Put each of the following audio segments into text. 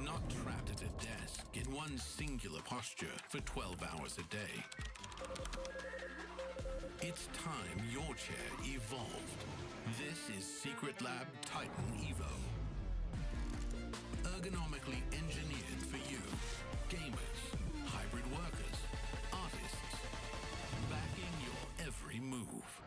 not trapped at a desk in one singular posture for 12 hours a day. It's time your chair evolved. This is Secret Lab Titan Evo. Ergonomically engineered for you, gamers, hybrid workers, artists, backing your every move.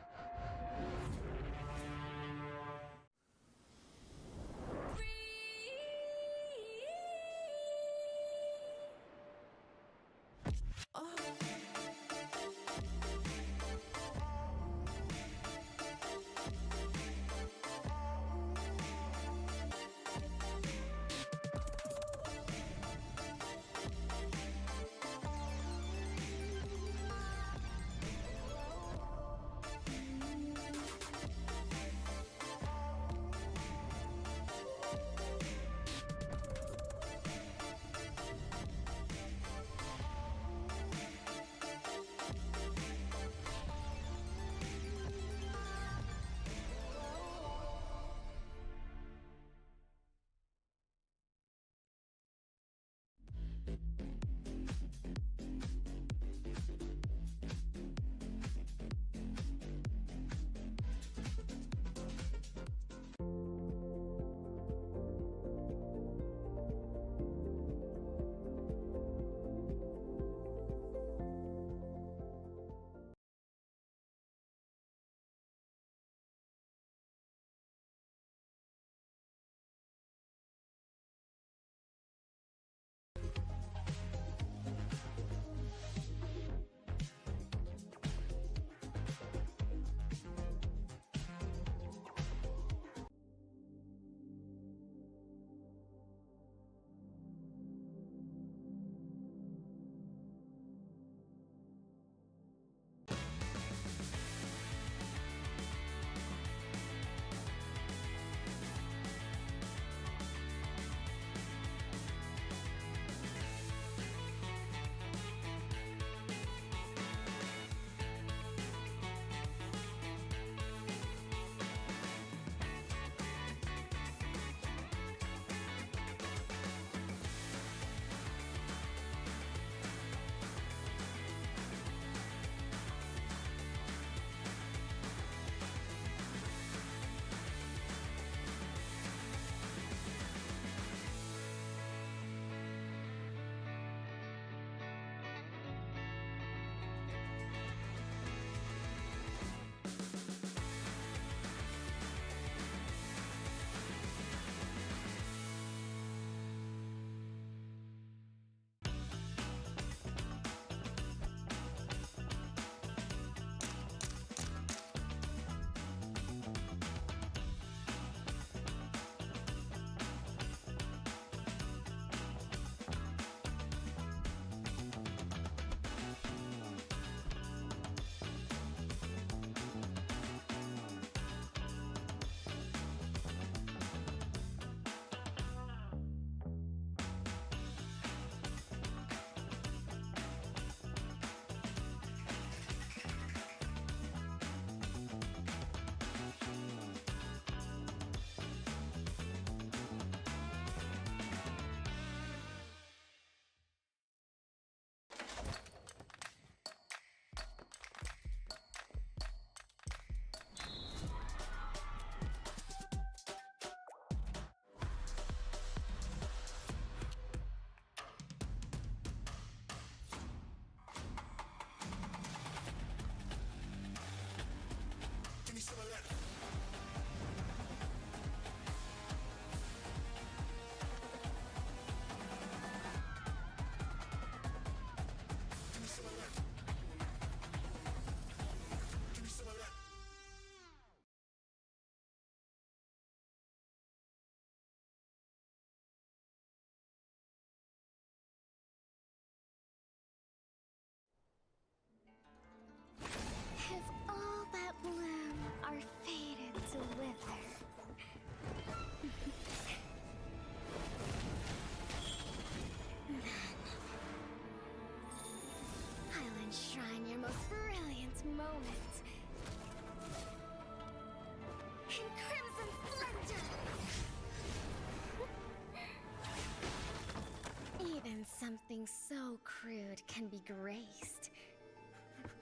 Something so crude can be graced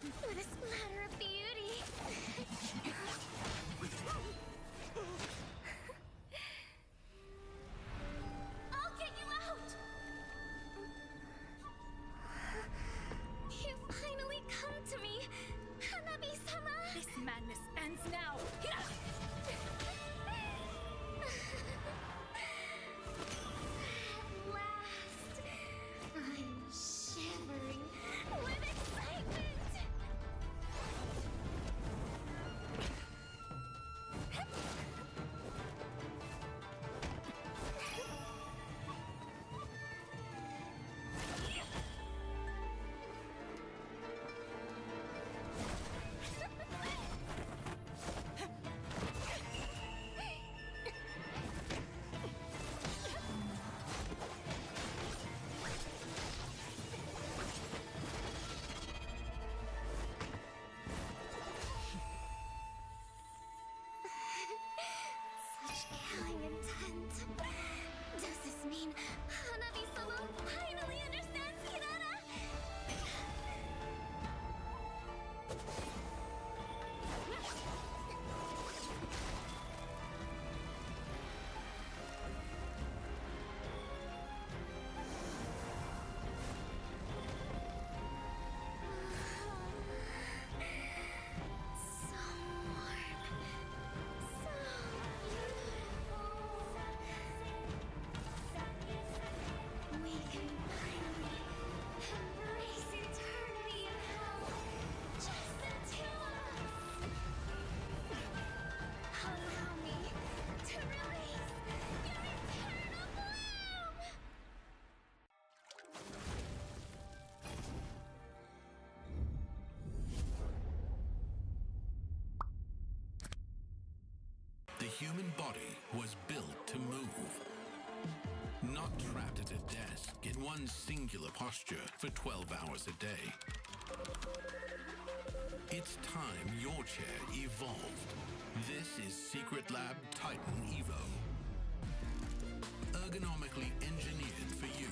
with a splatter of beauty. I'll get you out! You finally come to me, Hanabi-sama! This madness ends now! At last, I'm shivering with excitement! Such killing intent. Does this mean Hanabi-sama finally understands Kirara? So warm. So beautiful. We can finally embrace eternity in hell. Just the two of us. Allow me to release your eternal bloom. The human body was built to move. Not trapped at a desk in one singular posture for 12 hours a day. It's time your chair evolved. This is Secret Lab Titan Evo. Ergonomically engineered for you,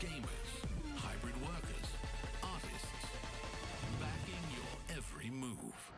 gamers, hybrid workers, artists, backing your every move.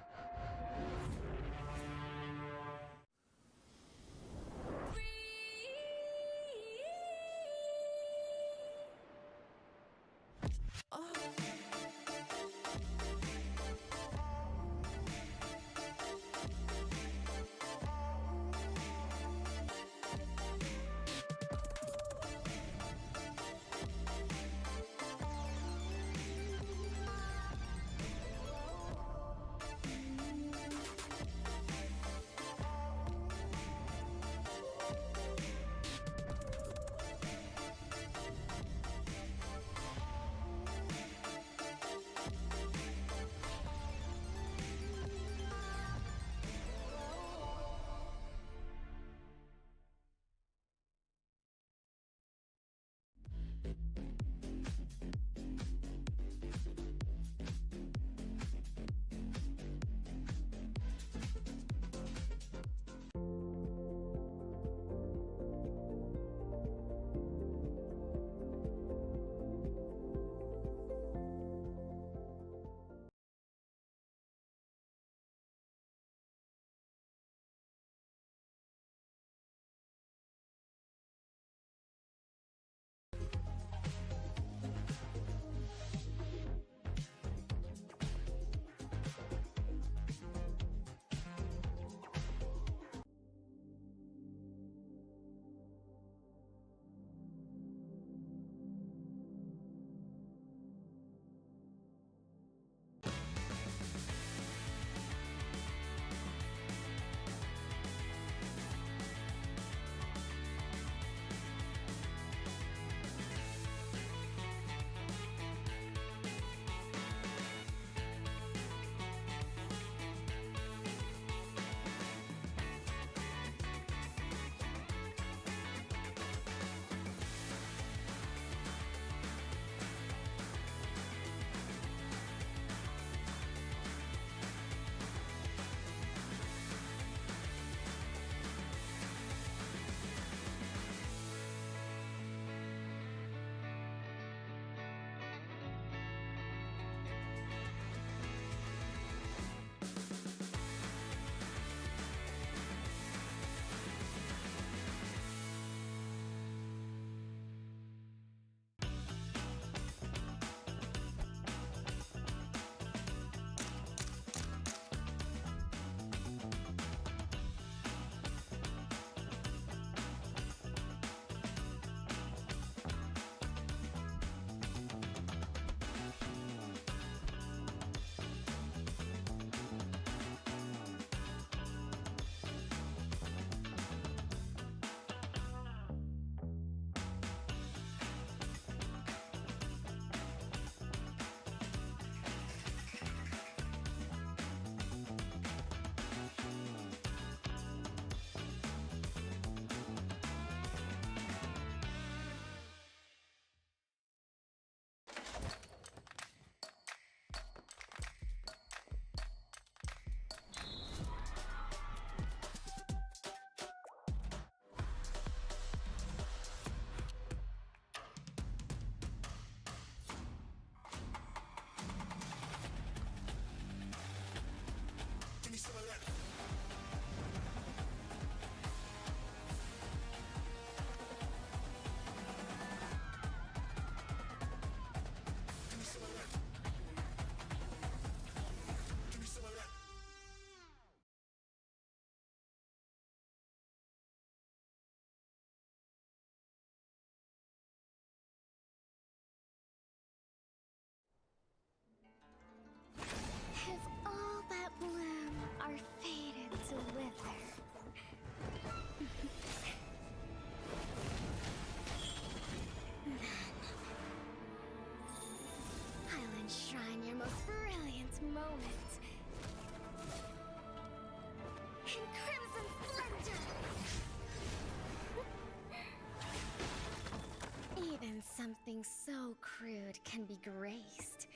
when something so crude can be graced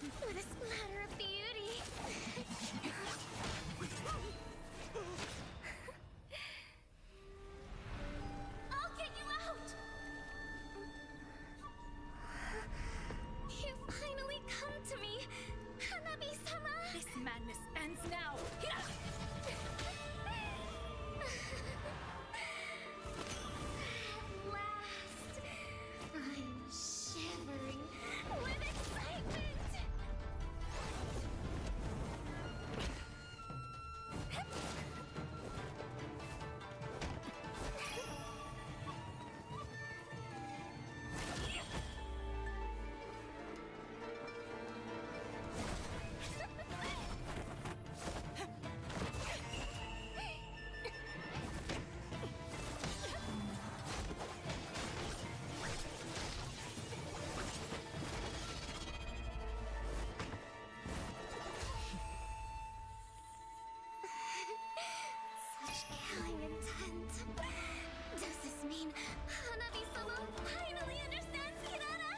with a splatter of beauty. I'll get you out! You finally come to me, Hanabi-sama! This madness ends now! At last, I'm shivering with excitement! Such killing intent. Does this mean Hanabi-sama finally understands Hinata?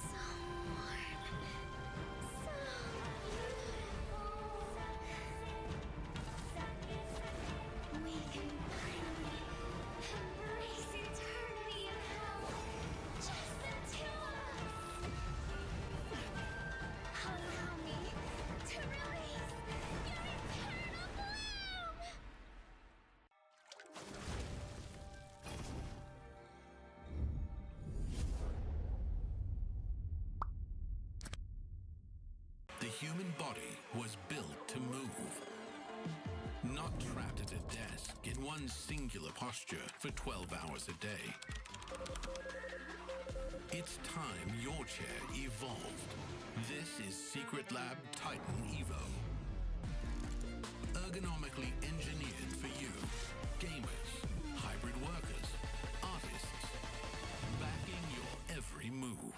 So warm. So beautiful. We can finally embrace eternity in hell. Just the two of us. Allow me to release your eternal bloom! The human body was built to move. Not trapped at a desk in one singular posture for 12 hours a day. It's time your chair evolved. This is Secret Lab Titan Evo. Ergonomically engineered for you, gamers, hybrid workers, artists, backing your every move.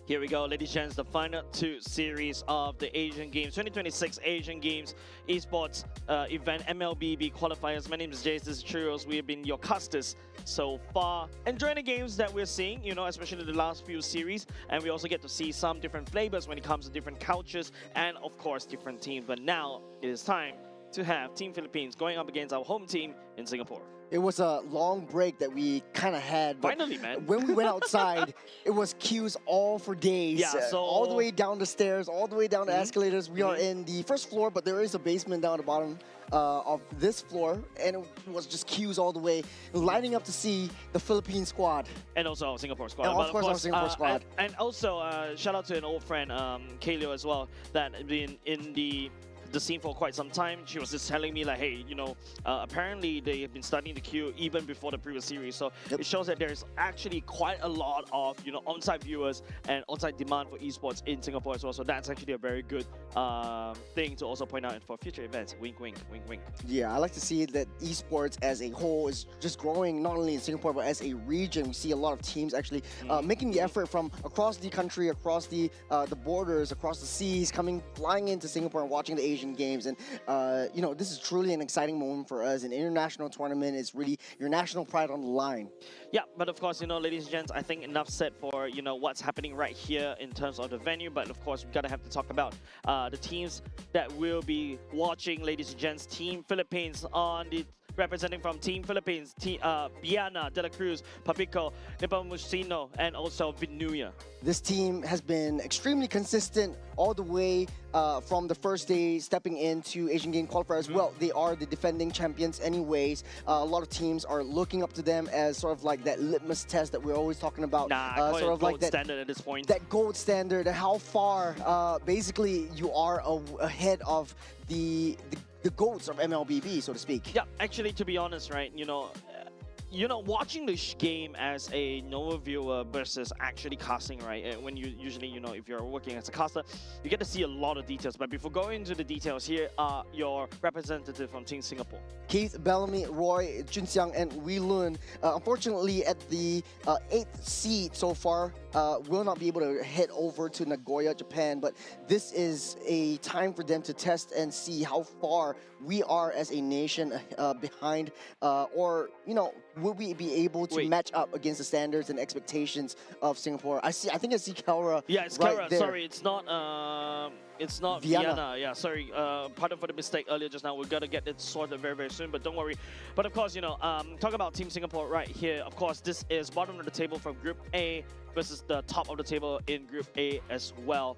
Here we go, ladies and gents, the final two series of the Asian Games, 2026 Asian Games Esports event, MLBB Qualifiers. My name is Jace, this is Churros. We have been your casters so far. Enjoying the games that we're seeing, you know, especially the last few series. And we also get to see some different flavors when it comes to different cultures and, of course, different teams. But now it is time to have Team Philippines going up against our home team in Singapore. It was a long break that we kind of had. But Finally, man. When we went outside, it was queues all for days. Yeah, so all the way down the stairs, all the way down the escalators. We are in the first floor, but there is a basement down at the bottom of this floor. And it was just queues all the way, lining up to see the Philippine squad. And also our Singapore squad. And of course our Singapore squad. And also, shout out to an old friend, Kaleo as well, that been in the scene for quite some time. She was just telling me like, hey, you know, apparently they have been studying the queue even before the previous series. So it shows that there's actually quite a lot of, you know, on-site viewers and on-site demand for esports in Singapore as well. So that's actually a very good thing to also point out for future events. Wink, wink, wink, wink. Yeah, I like to see that esports as a whole is just growing, not only in Singapore, but as a region. We see a lot of teams actually making the effort from across the country, across the borders, across the seas, flying into Singapore and watching the Asian Games. And you know, this is truly an exciting moment for us. An international tournament is really your national pride on the line. Yeah, but of course, you know, ladies and gents, I think enough said for, you know, what's happening right here in terms of the venue. But of course, we've got to have to talk about the teams that will be watching, ladies and gents. Team Philippines on the representing from Team Philippines, Biana, De La Cruz, Papico, Nepomuceno, and also Vinuya. This team has been extremely consistent all the way from the first day stepping into Asian Game Qualifiers. Well, they are the defending champions anyways. A lot of teams are looking up to them as sort of like that litmus test that we're always talking about. Sort of like that standard at this point. That gold standard, and how far basically you are ahead of the GOATs of MLBB, so to speak. Yeah, actually, to be honest, right, you know, watching this game as a normal viewer versus actually casting, right? When you usually, you know, if you're working as a caster, you get to see a lot of details. But before going into the details, here are your representative from Team Singapore. Keith, Bellamy, Roy, Junxiang, and Wee Lun. Unfortunately, at the 8th seed so far, will not be able to head over to Nagoya, Japan. But this is a time for them to test and see how far we are as a nation behind, or, you know, will we be able to match up against the standards and expectations of Singapore? I think I see Kelra. Yeah, it's right Kelra. there. Sorry, it's not Vienna. Yeah, sorry. Pardon for the mistake earlier just now. We've got to get it sorted very, very soon, but don't worry. But of course, you know, talk about Team Singapore right here. Of course, this is bottom of the table from Group A versus the top of the table in Group A as well.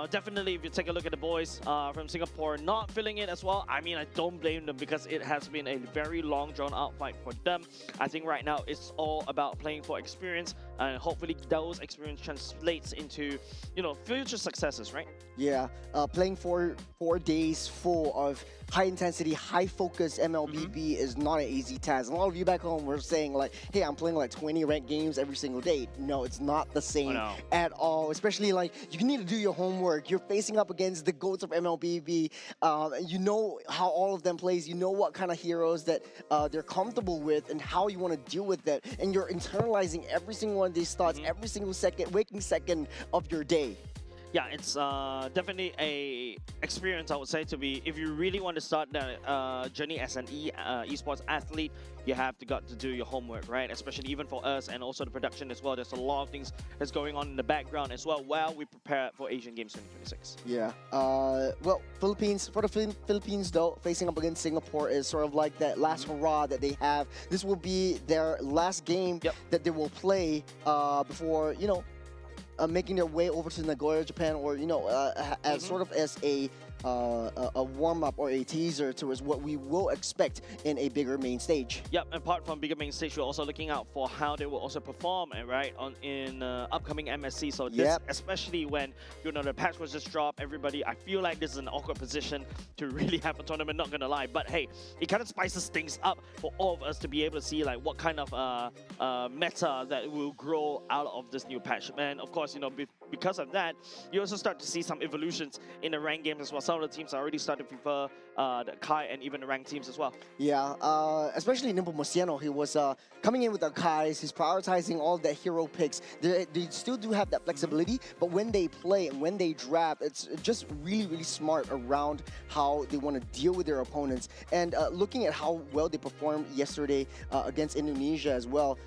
Definitely, if you take a look at the boys from Singapore not feeling it as well, I mean, I don't blame them because it has been a very long, drawn-out fight for them. I think right now it's all about playing for experience, and hopefully those experience translates into, you know, future successes, right? Yeah, playing for 4 days full of high-intensity, high-focus MLBB is not an easy task. A lot of you back home were saying like, hey, I'm playing like 20 ranked games every single day. No, it's not the same at all. Especially like, you need to do your homework. You're facing up against the GOATs of MLBB. You know how all of them plays. You know what kind of heroes that they're comfortable with and how you want to deal with that. And you're internalizing every single one of these thoughts, every single waking second of your day. Yeah, it's definitely a experience, I would say, to be, if you really want to start that journey as an esports athlete, you have got to do your homework, right? Especially even for us and also the production as well. There's a lot of things that's going on in the background as well while we prepare for Asian Games 2026. Yeah. Well, for the Philippines though, facing up against Singapore is sort of like that last hurrah that they have. This will be their last game that they will play before, you know, making their way over to Nagoya, Japan, or, you know, as sort of as a warm-up or a teaser towards what we will expect in a bigger main stage. Yep, apart from bigger main stage, we're also looking out for how they will also perform, right, in upcoming MSC. So this, especially when, you know, the patch was just dropped, everybody, I feel like this is an awkward position to really have a tournament, not gonna lie. But hey, it kind of spices things up for all of us to be able to see like what kind of meta that will grow out of this new patch. And of course, you know, because of that, you also start to see some evolutions in the ranked games as well. Some of the teams are already starting to prefer the Kai and even the ranked teams as well. Yeah, especially Nimble Mosiano, he was coming in with the Kais, he's prioritizing all the hero picks. They still do have that flexibility, but when they play and when they draft, it's just really, really smart around how they want to deal with their opponents. And looking at how well they performed yesterday against Indonesia as well,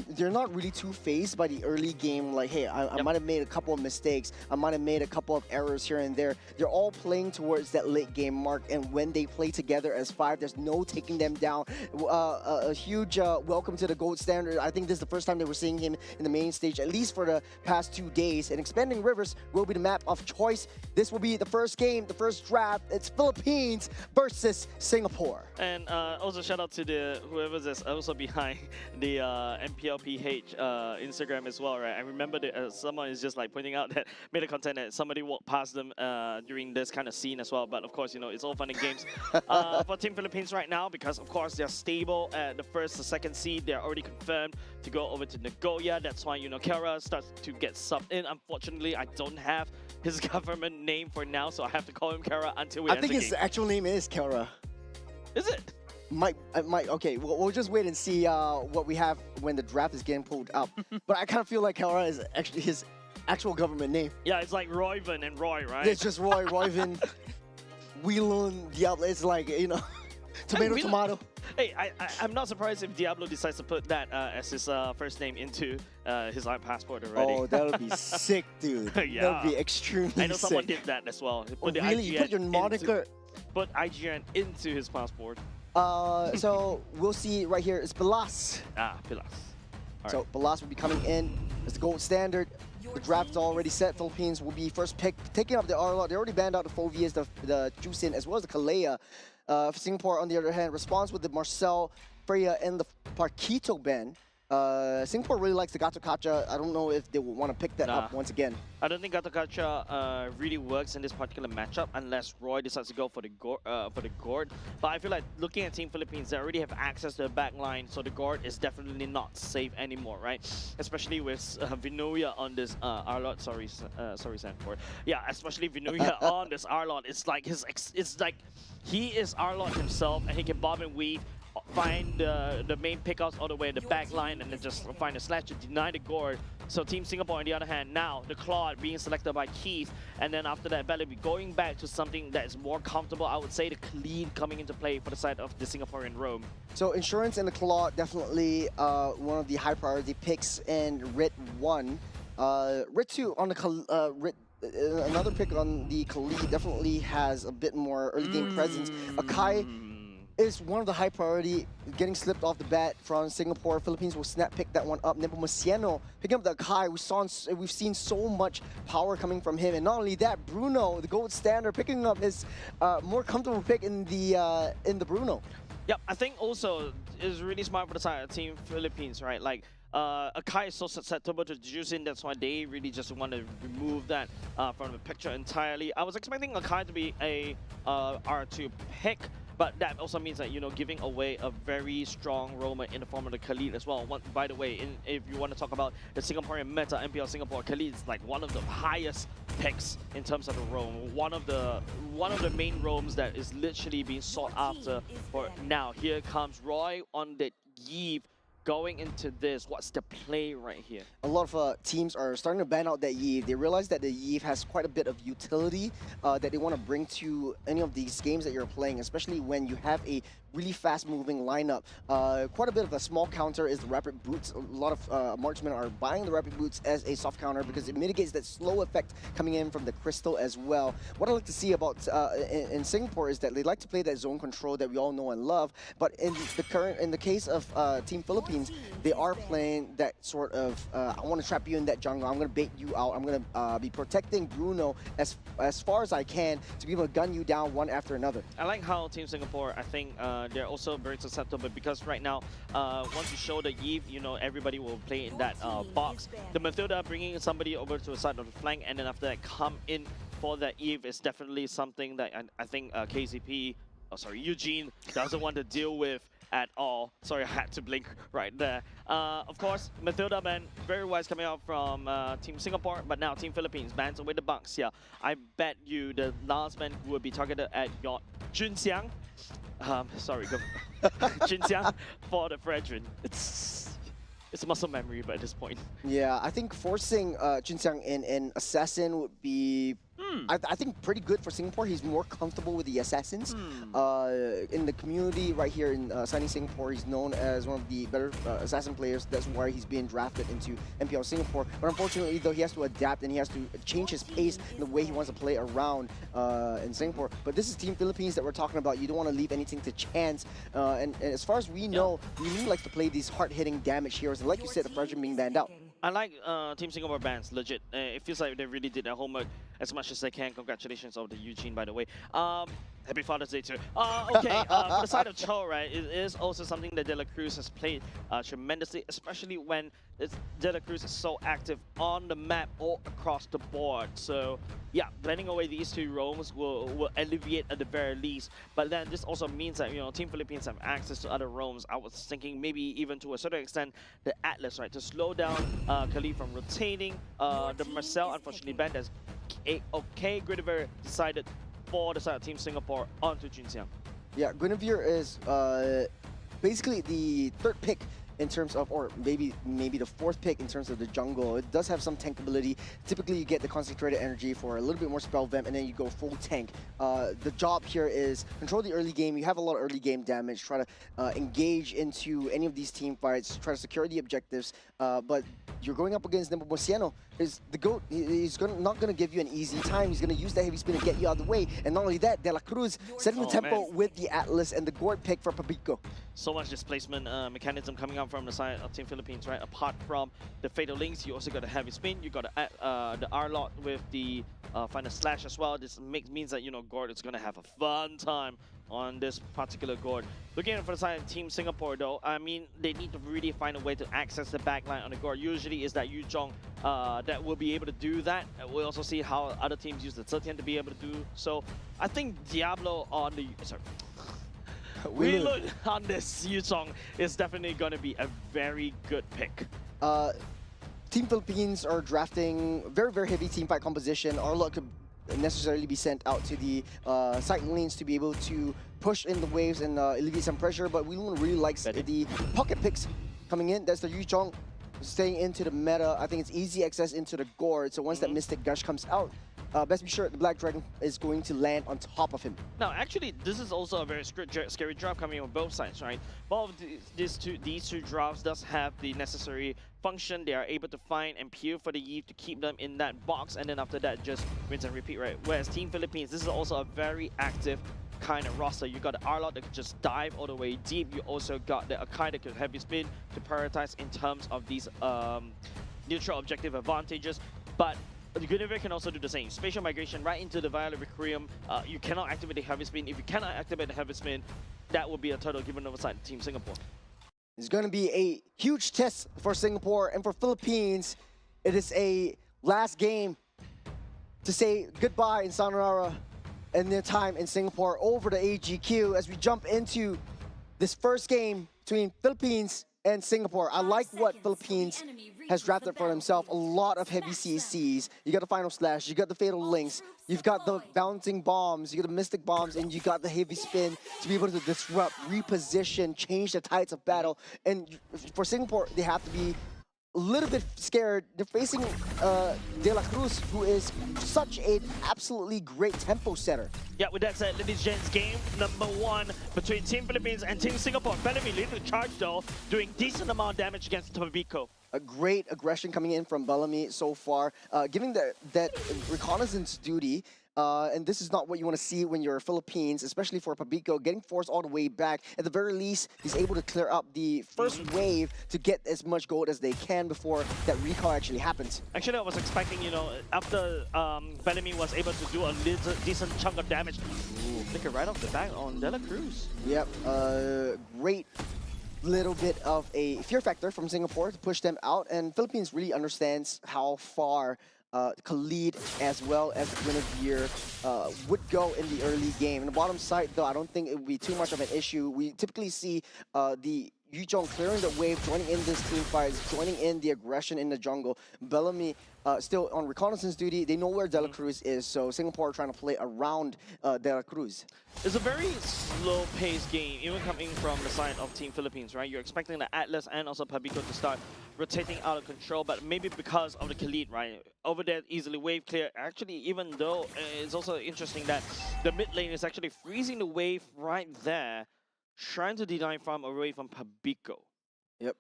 they're not really too phased by the early game, like, hey, I might have made a couple of mistakes, I might have made a couple of errors here and there. They're all playing towards that late game mark, and when they play together as 5, there's no taking them down. A huge welcome to the gold standard. I think this is the first time that we're seeing him in the main stage, at least for the past 2 days. And Expanding Rivers will be the map of choice. This will be the first game, the first draft. It's Philippines versus Singapore. And also shout out to the whoever's also behind the MPLPH Instagram as well, right? I remember that someone is just like pointing out that made a content that somebody walked past them during this kind of scene as well. But of course, you know, it's all fun and games for Team Philippines right now, because of course they're stable at the first, the second seed. They're already confirmed to go over to Nagoya. That's why, you know, Kara starts to get subbed in. Unfortunately, I don't have his government name for now, so I have to call him Kara until we I end think the his game. actual name is Kara. Is it? Might okay. We'll just wait and see what we have when the draft is getting pulled up. But I kind of feel like Kara is actually his actual government name. Yeah, it's like Royven and Roy, right? It's just Roy, Royvin, Wheelon, Diablo. It's like, you know, tomato, Wheelon. tomato. Hey, I'm not surprised if Diablo decides to put that as his first name into his passport already. Oh, that would be sick, dude. Yeah. That would be extremely sick. I know someone did that as well. He Oh, put the really? You put your IGN moniker? put IGN into his passport. So we'll see right here. It's Balas. Pilas. All So right. Balas will be coming in as the gold standard. The draft's already set. Philippines will be first pick, taking up the Arlot. They already banned out the Phovias, the Jusin, as well as the Kalea. For Singapore, on the other hand, responds with the Marcel, Freya, and the Parquito ban. Singapore really likes the Gato Kacha. I don't know if they will want to pick that up once again. I don't think Gato Kacha really works in this particular matchup unless Roy decides to go for the Gourd. But I feel like looking at Team Philippines, they already have access to the back line, so the Gourd is definitely not safe anymore, right? Especially with Vinuya on this Arlot. Sorry, Sanford. Yeah, especially Vinuya on this Arlot. It's like he is Arlot himself, and he can bob and weave, find the main pickouts all the way in the back line, and then just find a slash to deny the Gourd. So Team Singapore, on the other hand, now the Claude being selected by Keith, and then after that, Belly going back to something that is more comfortable. I would say the Clean coming into play for the side of the Singaporean Rome. So Insurance and the Claw, definitely one of the high priority picks in Red 1. Red 2 on the another pick on the Khalid definitely has a bit more early game presence. Akai is one of the high priority, getting slipped off the bat from Singapore. Philippines will snap pick that one up. Nimble Mosiano picking up the Akai. We've seen so much power coming from him, and not only that, Bruno, the gold standard, picking up his more comfortable pick in the Bruno. Yep, I think also is really smart for the side of Team Philippines, right? Like, Akai is so susceptible to juicing, that's why they really just want to remove that from the picture entirely. I was expecting Akai to be a R2 pick, but that also means that, you know, giving away a very strong roamer in the form of the Khalid as well. By the way, if you want to talk about the Singaporean meta, MPL Singapore, Khalid is like one of the highest picks in terms of the roam. One of the main roams that is literally being sought after for now. Here comes Roy on the Yves. Going into this, what's the play right here? A lot of teams are starting to ban out that Yves. They realize that the Yves has quite a bit of utility that they want to bring to any of these games that you're playing, especially when you have a really fast-moving lineup. Quite a bit of a small counter is the Rapid Boots. A lot of marksmen are buying the Rapid Boots as a soft counter because it mitigates that slow effect coming in from the Crystal as well. What I like to see about in Singapore is that they like to play that zone control that we all know and love, but in the case of Team Philippines, they are playing that sort of I want to trap you in that jungle, I'm going to bait you out, I'm going to be protecting Bruno as far as I can to be able to gun you down one after another. I like how Team Singapore, I think they're also very susceptible because right now, once you show the Yves, you know, everybody will play in that box. The Mathilda bringing somebody over to the side of the flank, and then after that come in for that Yves is definitely something that I think KCP, Eugene doesn't want to deal with at all. Sorry, I had to blink right there. Of course, Matilda man, very wise coming out from Team Singapore, but now Team Philippines bans away the Bucks. Yeah, I bet you the last man who will be targeted at your Junxiang. Sorry, go Junxiang for the Fredrin. It's a muscle memory, but at this point. Yeah, I think forcing Junxiang in an assassin would be, I think, pretty good for Singapore. He's more comfortable with the assassins. In the community right here in sunny Singapore, he's known as one of the better assassin players. That's why he's being drafted into MPL Singapore. But unfortunately, though, he has to adapt and he has to change his pace and the way he wants to play around in Singapore. But this is Team Philippines that we're talking about. You don't want to leave anything to chance. And as far as we know, we really like to play these hard-hitting damage heroes. And like you said, the Fredrin being banned out. I like Team Singapore bans, legit. It feels like they really did their homework as much as they can. Congratulations on the Eugene, by the way. Happy Father's Day too. Okay, for the side of Cho, right, it is also something that De La Cruz has played tremendously, especially when De La Cruz is so active on the map or across the board. So yeah, blending away these two roams will alleviate at the very least. But then this also means that, you know, Team Philippines have access to other roams. I was thinking maybe even to a certain extent the Atlas, right, to slow down Khalid from rotating. The Marcel unfortunately banned as okay. Guinevere decided for the side of Team Singapore onto Junxiang. Yeah, Guinevere is basically the third pick in terms of, or maybe the fourth pick in terms of the jungle. It does have some tank ability. Typically, you get the concentrated energy for a little bit more spell vamp, and then you go full tank. The job here is control the early game. You have a lot of early game damage. Try to engage into any of these team fights. Try to secure the objectives. But you're going up against Nepomuceno. Is the GOAT. He's not going to give you an easy time. He's going to use that heavy spin to get you out of the way. And not only that, De La Cruz setting the tempo with the Atlas and the Gourd pick for Pabico. So much displacement mechanism coming out from the side of Team Philippines, right? Apart from the Fatal Links, you also got a heavy spin. You got to add the R-Lot with the Final Slash as well. This means that, you know, Gourd is going to have a fun time on this particular Gourd. Looking at for the side of Team Singapore, though, I mean, they need to really find a way to access the backline on the Gourd. Usually is that Yu Zhong that will be able to do that. We'll also see how other teams use the Zetian to be able to do so. I think Diablo on the... Sorry. We look on this Yu Zhong is definitely going to be a very good pick. Team Philippines are drafting very, very heavy team fight composition. Arlot could necessarily be sent out to the side lanes to be able to push in the waves and alleviate some pressure, but we really likes the pocket picks coming in. That's the Yu Zhong staying into the meta. I think it's easy access into the Gourd, so once that Mystic Gush comes out, best be sure the Black Dragon is going to land on top of him. Now, actually, this is also a very scary draft coming on both sides, right? Both of these two drafts does have the necessary function. They are able to find and peel for the Eve to keep them in that box, and then after that, just rinse and repeat, right? Whereas Team Philippines, this is also a very active kind of roster. You got the Arlot that could just dive all the way deep. You also got the Akai that could heavy spin to prioritize in terms of these neutral objective advantages. But the Guinevere can also do the same. Spatial migration right into the Violet Requiem. You cannot activate the heavy spin. If you cannot activate the heavy spin, that will be a turtle given over side Team Singapore. It's going to be a huge test for Singapore and for Philippines. It is a last game to say goodbye in Sanarara and their time in Singapore over the AGQ as we jump into this first game between Philippines and Singapore. I like what Philippines has drafted for themselves. A lot of heavy CCs. You got the Final Slash, you got the Fatal Links, you've got the Bouncing Bombs, you got the Mystic Bombs, and you got the heavy spin to be able to disrupt, reposition, change the tides of battle. And for Singapore, they have to be a little bit scared. They're facing De La Cruz, who is such an absolutely great tempo setter. Yeah, with that said, ladies and gents, game number 1 between Team Philippines and Team Singapore. Bellamy leading the charge though, doing decent amount of damage against Pabico. A great aggression coming in from Bellamy so far, giving that reconnaissance duty. And this is not what you want to see when you're Philippines, especially for Pabico, getting forced all the way back. At the very least, he's able to clear up the first wave to get as much gold as they can before that recall actually happens. Actually, I was expecting, you know, after Bellamy was able to do a decent chunk of damage, flicker right off the back on De La Cruz. Yep, great little bit of a fear factor from Singapore to push them out, and Philippines really understands how far Khalid as well as the Guinevere would go in the early game. In the bottom side, though, I don't think it would be too much of an issue. We typically see the Yuzhong clearing the wave, joining in this team fights, joining in the aggression in the jungle. Bellamy still on reconnaissance duty. They know where De La Cruz is, so Singapore are trying to play around De La Cruz. It's a very slow-paced game, even coming from the side of Team Philippines, right? You're expecting the Atlas and also Pabico to start rotating out of control, but maybe because of the Khalid, right? Over there, easily wave clear. Actually, even though it's also interesting that the mid lane is actually freezing the wave right there, trying to deny farm away from Pabico. Yep.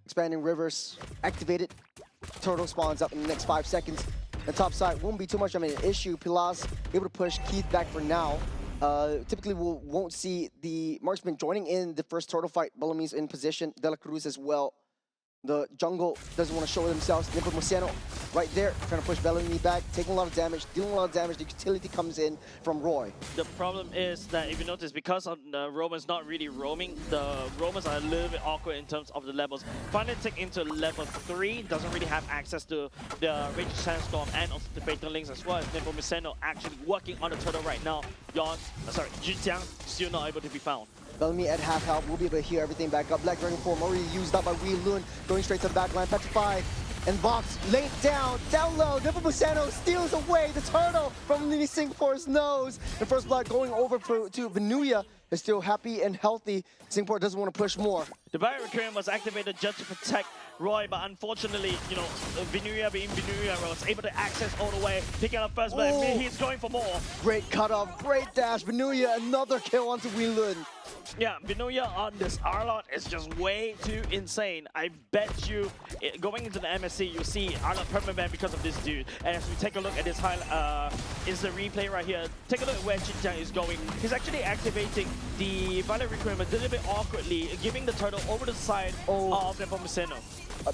Expanding rivers activated. Turtle spawns up in the next 5 seconds. The top side won't be too much of an issue. Pilas able to push Keith back for now. Typically, we won't see the marksman joining in the first turtle fight. Bellamy's in position. De La Cruz as well. The jungle doesn't want to show themselves. Nepomuceno right there, trying to push Bellamy back, taking a lot of damage, dealing a lot of damage. The utility comes in from Roy. The problem is that if you notice, because of the Romans not really roaming, the Romans are a little bit awkward in terms of the levels. Fnatic into level 3 doesn't really have access to the Rage Sandstorm and also the Fatal Links as well as Nepomuceno actually working on the turtle right now. Junjiang still not able to be found. Bellamy at half health will be able to heal everything back up. Black Dragon form already used up by Wei Lun, going straight to the back line. Petrify and Vox laid down low. Nepomuceno steals away the turtle from the Singapore's nose. The first blood going over to Venuya is still happy and healthy. Singapore doesn't want to push more. The Barrier Recurrent was activated just to protect Roy, but unfortunately, you know, Venuya being Venuya was able to access all the way, picking up first blood. He's going for more. Great cutoff, great dash. Venuya, another kill onto Wei Lun. Yeah, Venuya on this Arlot is just way too insane. I bet you, going into the MSC, you see Arlot permaban because of this dude. And as we take a look at this is the replay right here. Take a look at where Xinjiang is going. He's actually activating the Violet Requirement a little bit awkwardly, giving the turtle over the side of Nepomuceno.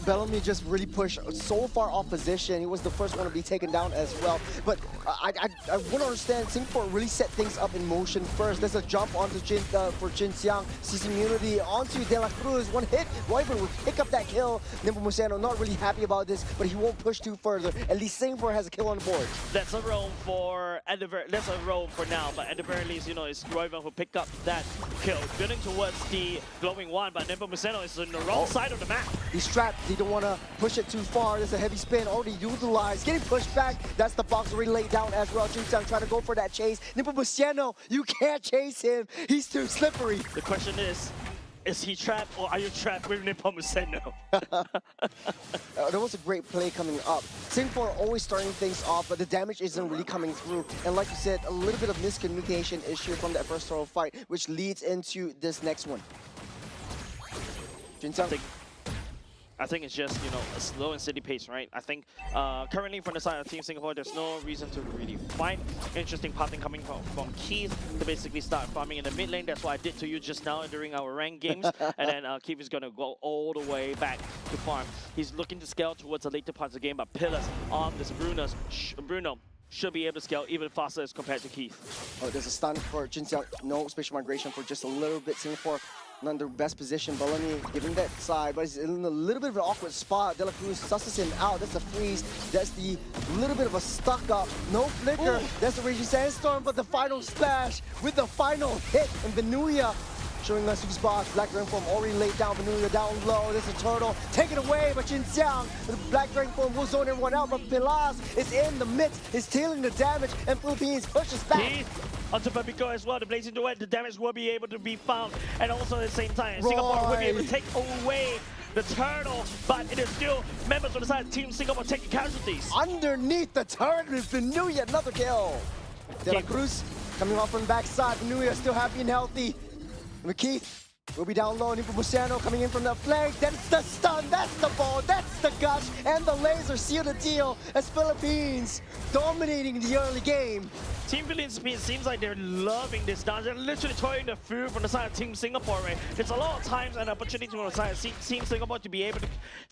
Bellamy just really pushed so far off position. He was the first one to be taken down as well. But I want to understand, Singapore really set things up in motion first. There's a jump onto for Xinjiang. Sees immunity onto De La Cruz. One hit, Royburn will pick up that kill. Nepomuceno not really happy about this, but he won't push too further. At least Singapore has a kill on the board. That's a roam for now, but at the very least, you know, it's Royburn who picked up that kill. Building towards the glowing one, but Nepomuceno is on the wrong side of the map. He's trapped. They don't want to push it too far. There's a heavy spin already utilized. Getting pushed back. That's the box already laid down as well. Xinjiang trying to go for that chase. Nepomuceno, you can't chase him. He's too slippery. The question is he trapped or are you trapped with Nepomuceno? There was a great play coming up. Singapore always starting things off, but the damage isn't really coming through. And like you said, a little bit of miscommunication issue from that first turtle fight, which leads into this next one. Xinjiang. I think it's just, you know, a slow and steady pace, right? I think currently from the side of Team Singapore, there's no reason to really fight. Interesting pathing coming from Keith to basically start farming in the mid lane. That's what I did to you just now during our ranked games. And then Keith is going to go all the way back to farm. He's looking to scale towards the later parts of the game, but Pillars on this Bruno should be able to scale even faster as compared to Keith. Oh, there's a stun for Xinjiang. No spatial migration for just a little bit. Singapore not in the best position. Bellamy giving that side, but he's in a little bit of an awkward spot. De La Cruz susses him out. That's the freeze. That's the little bit of a stuck up. No flicker. Ooh. That's the Raging Sandstorm, but the final splash with the final hit. And Venuya showing us who's boss. Black Dragon form already laid down. Venuya down low. There's a turtle. Taken away by Xinjiang. The Black Dragon form will zone everyone out, but Pilas is in the midst. Is tailing the damage, and Philippines pushes back. Onto Pabico as well, the Blazing Duet, the damage will be able to be found. And also at the same time, Singapore will be able to take away the turtle, but it is still members of the side of Team Singapore taking casualties. Underneath the turret with Venuya, another kill. De La Cruz coming off from the backside. Venuya still happy and healthy. McKeith will be down low. Nepomuceno coming in from the flank. That's the stun, that's the ball, that's the gush, and the laser seal the deal as Philippines dominating the early game. Team Philippines seems like they're loving this dance. They're literally throwing the food from the side of Team Singapore, right? There's a lot of times and opportunity from the side of Team Singapore to be able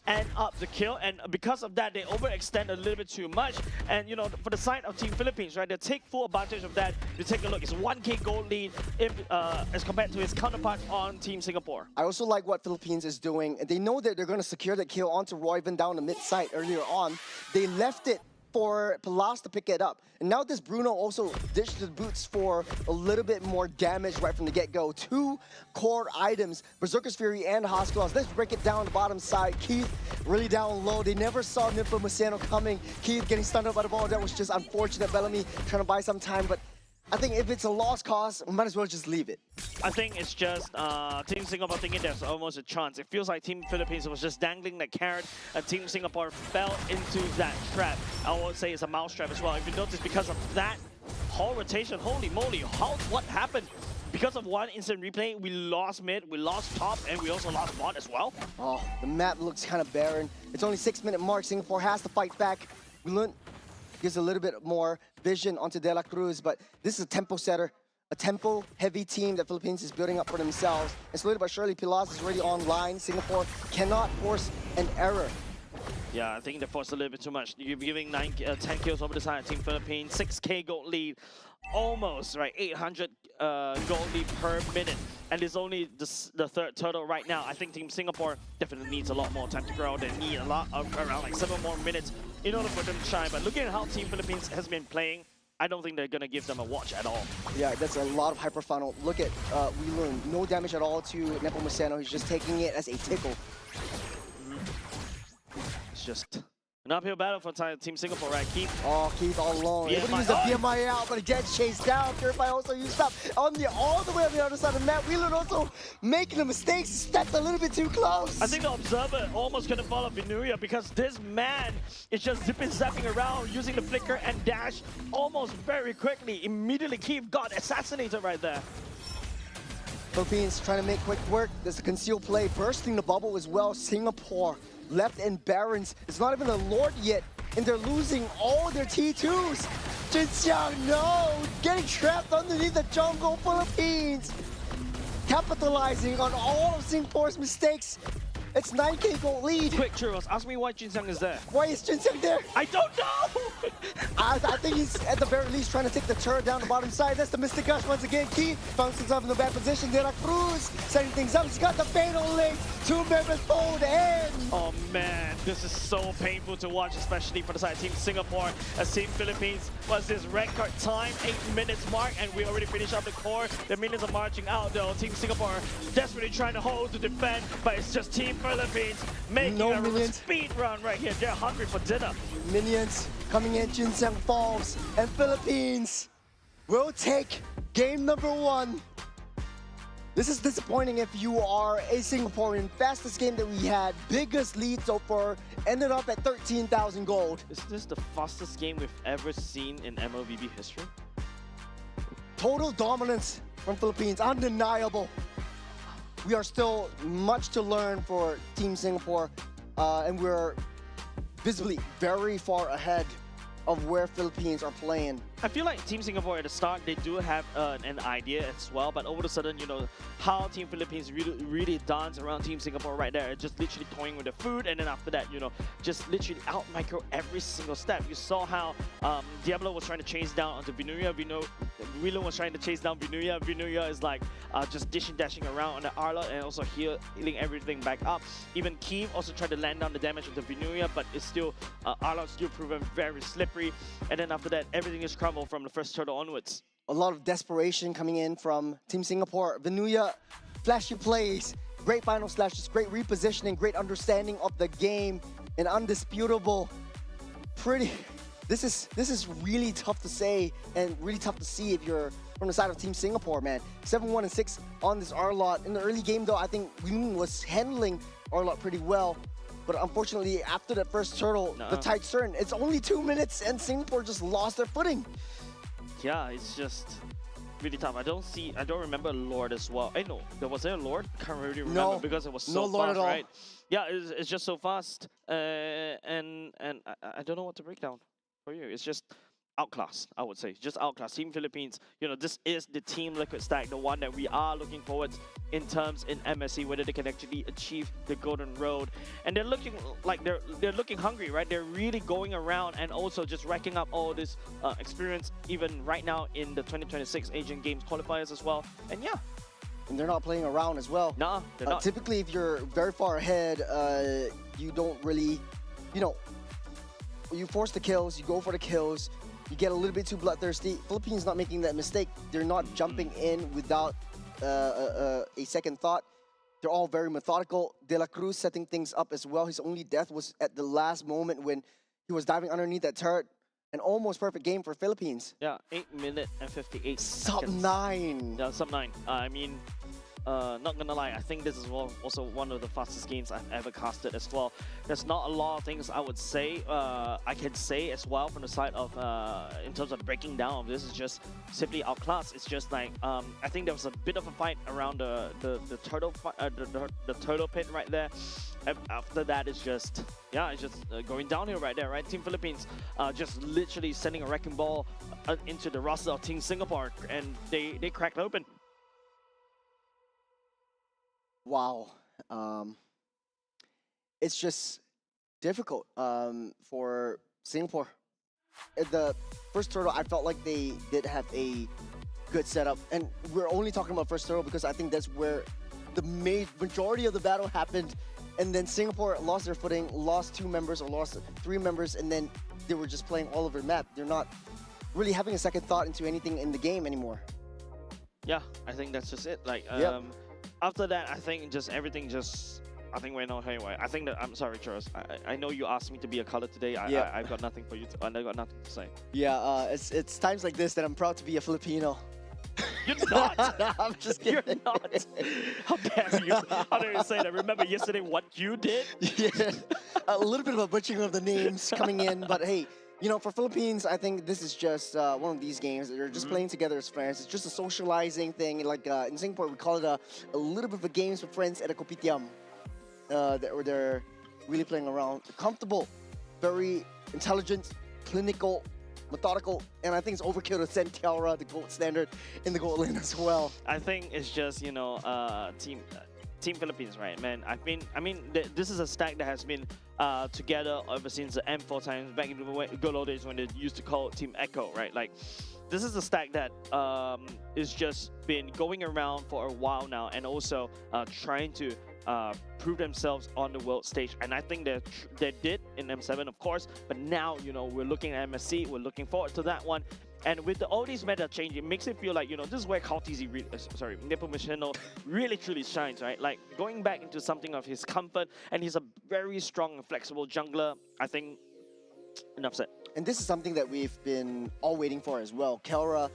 end up the kill, and because of that, they overextend a little bit too much. And you know, for the side of Team Philippines, right, they take full advantage of that. You take a look, it's 1K gold lead if, as compared to his counterpart on Team Singapore. I also like what Philippines is doing. They know that they're going to secure the kill onto Royven down the mid side earlier on. They left it for Palas to pick it up. And now this Bruno also dished the boots for a little bit more damage right from the get-go. 2 core items, Berserker's Fury and Hospitals. Let's break it down the bottom side. Keith really down low. They never saw Nepomuceno coming. Keith getting stunned up by the ball. That was just unfortunate. Bellamy trying to buy some time, but I think if it's a lost cause, we might as well just leave it. I think it's just Team Singapore thinking there's almost a chance. It feels like Team Philippines was just dangling the carrot, and Team Singapore fell into that trap. I would say it's a mousetrap as well. If you notice, because of that whole rotation, holy moly, what happened? Because of one instant replay, we lost mid, we lost top, and we also lost bot as well. Oh, the map looks kind of barren. It's only 6-minute mark. Singapore has to fight back. We learned gives a little bit more vision onto De La Cruz, but this is a tempo setter, a tempo-heavy team that Philippines is building up for themselves. And slowly but surely, Pilas is already online. Singapore cannot force an error. Yeah, I think they forced a little bit too much. You're giving 10 kills over the side of Team Philippines, 6K gold lead, almost, right, 800 gold lead per minute. And it's only the third turtle right now. I think Team Singapore definitely needs a lot more time to grow. They need a lot of, around like 7 more minutes in order for them to shine. But looking at how Team Philippines has been playing, I don't think they're going to give them a watch at all. Yeah, that's a lot of hyper funnel. Look at Wheeler, no damage at all to Nepomuceno. He's just taking it as a tickle. It's just an uphill battle for Team Singapore, right, Keith? Oh, Keith all alone. Able to use the BMI out, but he gets chased down. Purify also used up on all the way on the other side of the map. Wheeler also making the mistakes, stepped a little bit too close. I think the Observer almost couldn't follow Vinuya because this man is just zipping, zapping around, using the flicker and dash almost very quickly. Immediately, Keith got assassinated right there. Philippines trying to make quick work. There's a concealed play, bursting the bubble as well. Singapore left in Barons. It's not even a Lord yet, and they're losing all their T2s. Jinxiang, no! Getting trapped underneath the jungle, Philippines. Capitalizing on all of Singapore's mistakes. It's 9K gold lead. Quick, Churros, ask me why Jinxiang is there. Why is Jinxiang there? I don't know! I think he's at the very least trying to take the turret down the bottom side. That's the Mystic Gush once again. Key finds himself in the bad position. De La Cruz setting things up. He's got the fatal link. 2 members fold in. Oh man, this is so painful to watch, especially for the side of Team Singapore. As Team Philippines was this record time, 8 minutes mark, and we already finished up the core. The minions are marching out though. Team Singapore desperately trying to hold to defend, but it's just Team Philippines making a speed run right here. They're hungry for dinner. Minions coming in, Jinxiang falls, and Philippines will take game number 1. This is disappointing if you are a Singaporean. Fastest game that we had, biggest lead so far, ended up at 13,000 gold. Is this the fastest game we've ever seen in MLBB history? Total dominance from Philippines, undeniable. We are still much to learn for Team Singapore, and we're visibly very far ahead of where Philippines are playing. I feel like Team Singapore at the start, they do have an idea as well, but over the sudden, you know, how Team Philippines really dance around Team Singapore right there, just literally toying with the food, and then after that, you know, just literally out-micro every single step. You saw how Diablo was trying to chase down onto Vinuya, Wheeler was trying to chase down Vinuya. Vinuya is like just dashing around on the Arlot and also healing everything back up. Even Keeve also tried to land down the damage of the Vinuya, but it's still, Arlot's still proven very slippery, and then after that, everything is crumbled from the first turtle onwards. A lot of desperation coming in from Team Singapore. Vinuya, flashy plays, great final slashes, great repositioning, great understanding of the game, and undisputable. This is really tough to say and really tough to see if you're from the side of Team Singapore, man. 7-1 and 6 on this Arlot. In the early game, though, I think Wheeler was handling Arlot pretty well. But unfortunately, after that first turtle, the tide's turned. It's only 2 minutes, and Singapore just lost their footing. Yeah, it's just really tough. I don't remember a Lord as well. No, was there a Lord? Can't really remember because it was so Lord fast, at all. right? Yeah, it's just so fast, and I don't know what to break down for you. It's just outclassed, I would say. Just outclassed. Team Philippines, this is the Team Liquid stack, the one that we are looking forward in terms in MSC, whether they can actually achieve the golden road. And they're looking like they're looking hungry, right? They're really going around and also just racking up all this experience, even right now in the 2026 Asian Games qualifiers as well. And yeah. And they're not playing around as well. Nah, they're not. Typically, if you're very far ahead, you don't really, you force the kills, you go for the kills, you get a little bit too bloodthirsty. Philippines not making that mistake. They're not jumping in without a second thought. They're all very methodical. De La Cruz setting things up as well. His only death was at the last moment when he was diving underneath that turret. An almost perfect game for Philippines. Yeah, 8 minutes and 58 Sub seconds. 9. Yeah, sub 9. I mean, not gonna lie, I think this is also one of the fastest games I've ever casted as well. There's not a lot of things I would say, I can say as well from the side of, in terms of breaking down. This is just simply outclassed. It's just like, I think there was a bit of a fight around the turtle the turtle pit right there. After that, it's just, yeah, it's just going downhill right there, right? Team Philippines just literally sending a wrecking ball into the roster of Team Singapore, and they cracked open. Wow. It's just difficult for Singapore. At the first turtle, I felt like they did have a good setup. And we're only talking about first turtle because I think that's where the majority of the battle happened. And then Singapore lost their footing, lost 2 members or lost 3 members, and then they were just playing all over the map. They're not really having a second thought into anything in the game anymore. Yeah, I think that's just it. Like, Yep. After that, I think just everything I think went on haywire. I think that, I'm sorry, Charles. I know you asked me to be a color today. I've got nothing for you to, I got nothing to say. Yeah, it's times like this that I'm proud to be a Filipino. You're not! I'm just kidding. You're not! How dare you? How dare you say that? Remember yesterday what you did? Yeah, a little bit of a butchering of the names coming in, but hey, for Philippines, I think this is just one of these games that they're just playing together as friends. It's just a socializing thing. Like in Singapore, we call it a little bit of a games with friends at a kopitiam. Where they're really playing around. Comfortable, very intelligent, clinical, methodical, and I think it's overkill to send Tiara the gold standard in the gold lane as well. I think it's just, Team Philippines, right, man? I mean, this is a stack that has been together ever since the M4 times, back in the good old days when they used to call it Team Echo, right? Like, this is a stack that is just been going around for a while now, and also trying to prove themselves on the world stage. And I think they did in M7, of course, but now, we're looking at MSC, we're looking forward to that one. And with all these meta change, it makes it feel like, this is where Kaltizi, Nepomuceno really truly shines, right? Like, going back into something of his comfort, and he's a very strong and flexible jungler. I think, enough said. And this is something that we've been all waiting for as well. Kelra,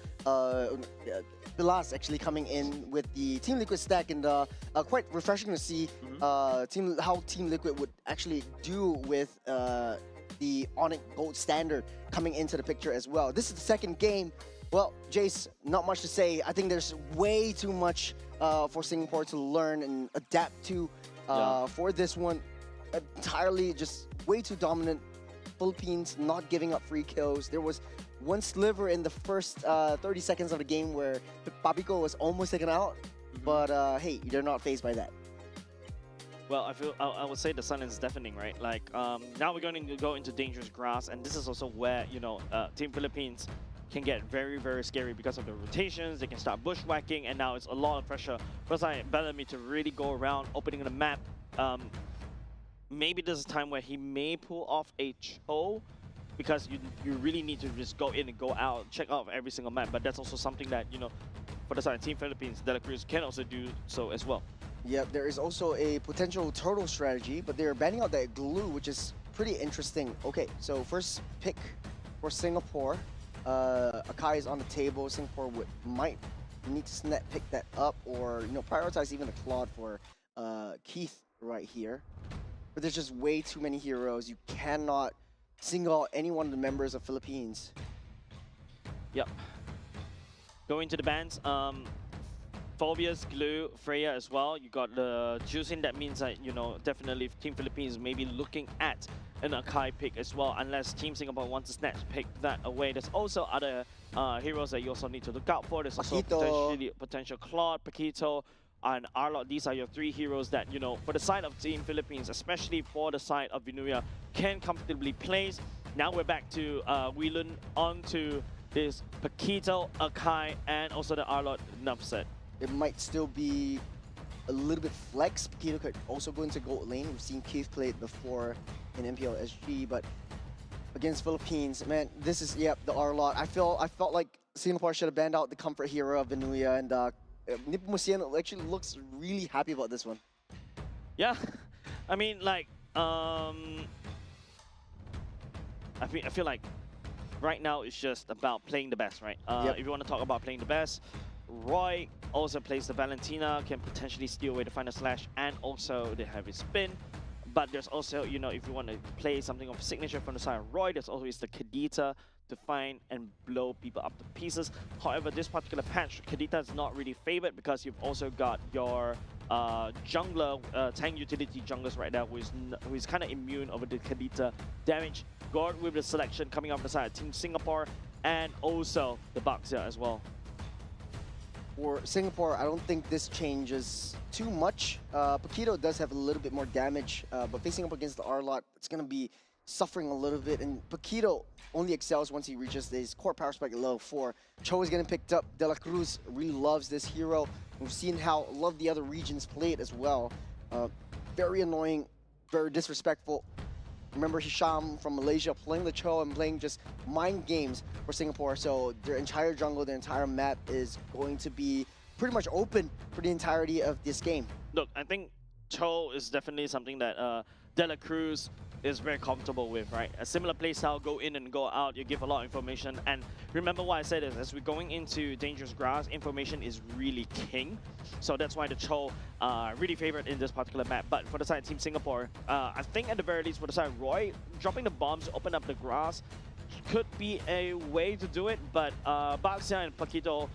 Bilas actually coming in with the Team Liquid stack, and quite refreshing to see how Team Liquid would actually do with the Onyx Gold Standard coming into the picture as well. This is the second game. Well, Jace, not much to say. I think there's way too much for Singapore to learn and adapt to for this one. Entirely just way too dominant. Philippines not giving up free kills. There was one sliver in the first 30 seconds of the game where Papico was almost taken out, but hey, they're not fazed by that. Well, I would say the sun is deafening, right? Like, now we're going to go into dangerous grass, and this is also where, Team Philippines can get very, very scary because of the rotations. They can start bushwhacking, and now it's a lot of pressure for Bellamy to really go around opening the map. Maybe there's a time where he may pull off a Cho, because you really need to just go in and go out, check out every single map. But that's also something that, for the side of Team Philippines, De La Cruz can also do so as well. Yeah, there is also a potential turtle strategy, but they're banning out that glue, which is pretty interesting. Okay, so first pick for Singapore. Akai is on the table. Singapore might need to pick that up, or prioritize even the Claude for Keith right here. But there's just way too many heroes. You cannot single out any one of the members of Philippines. Yep. Going to the bans. Phobias, Glue, Freya as well. You got the juicing. That means that, you know, definitely Team Philippines may be looking at an Akai pick as well, unless Team Singapore wants to snatch pick that away. There's also other heroes that you also need to look out for. There's also potential Claude, Paquito, and Arlot. These are your three heroes that, you know, for the side of Team Philippines, especially for the side of Vinuya, can comfortably place. Now we're back to Whelan onto this Paquito, Akai, and also the Arlot Nuff set. It might still be a little bit flex. Paquito could also go into gold lane. We've seen Keith play it before in MPL SG, but against Philippines, man, this is, the Arlot. I felt like Singapore should have banned out the comfort hero of Vinuya, and Nipo Musiano actually looks really happy about this one. Yeah, I mean, like, I feel like right now it's just about playing the best, right? If you want to talk about playing the best, Roy also plays the Valentina, can potentially steal away the final slash and also the heavy spin. But there's also, you know, if you want to play something of signature from the side of Roy, there's always the Kadita to find and blow people up to pieces. However, this particular patch, Kadita is not really favored because you've also got your jungler, tank utility junglers right now, who is kind of immune over the Kadita damage. Gord with the selection coming off the side of Team Singapore, and also the Baxia as well. For Singapore, I don't think this changes too much. Paquito does have a little bit more damage, but facing up against the Arlot, it's going to be suffering a little bit. And Paquito only excels once he reaches his core power spike at level 4. Cho is getting picked up. De La Cruz really loves this hero. We've seen how a lot of the other regions play it as well. Very annoying, very disrespectful. Remember Hisham from Malaysia playing the Cho and playing just mind games for Singapore. So their entire jungle, their entire map is going to be pretty much open for the entirety of this game. Look, I think Cho is definitely something that De La Cruz is very comfortable with, right? A similar playstyle, go in and go out, you give a lot of information. And remember what I said is, as we're going into Dangerous Grass, information is really king. So that's why the Cho really favored in this particular map. But for the side of Team Singapore, I think at the very least for the side of Roy, dropping the bombs to open up the grass could be a way to do it. But Baxia and Paquito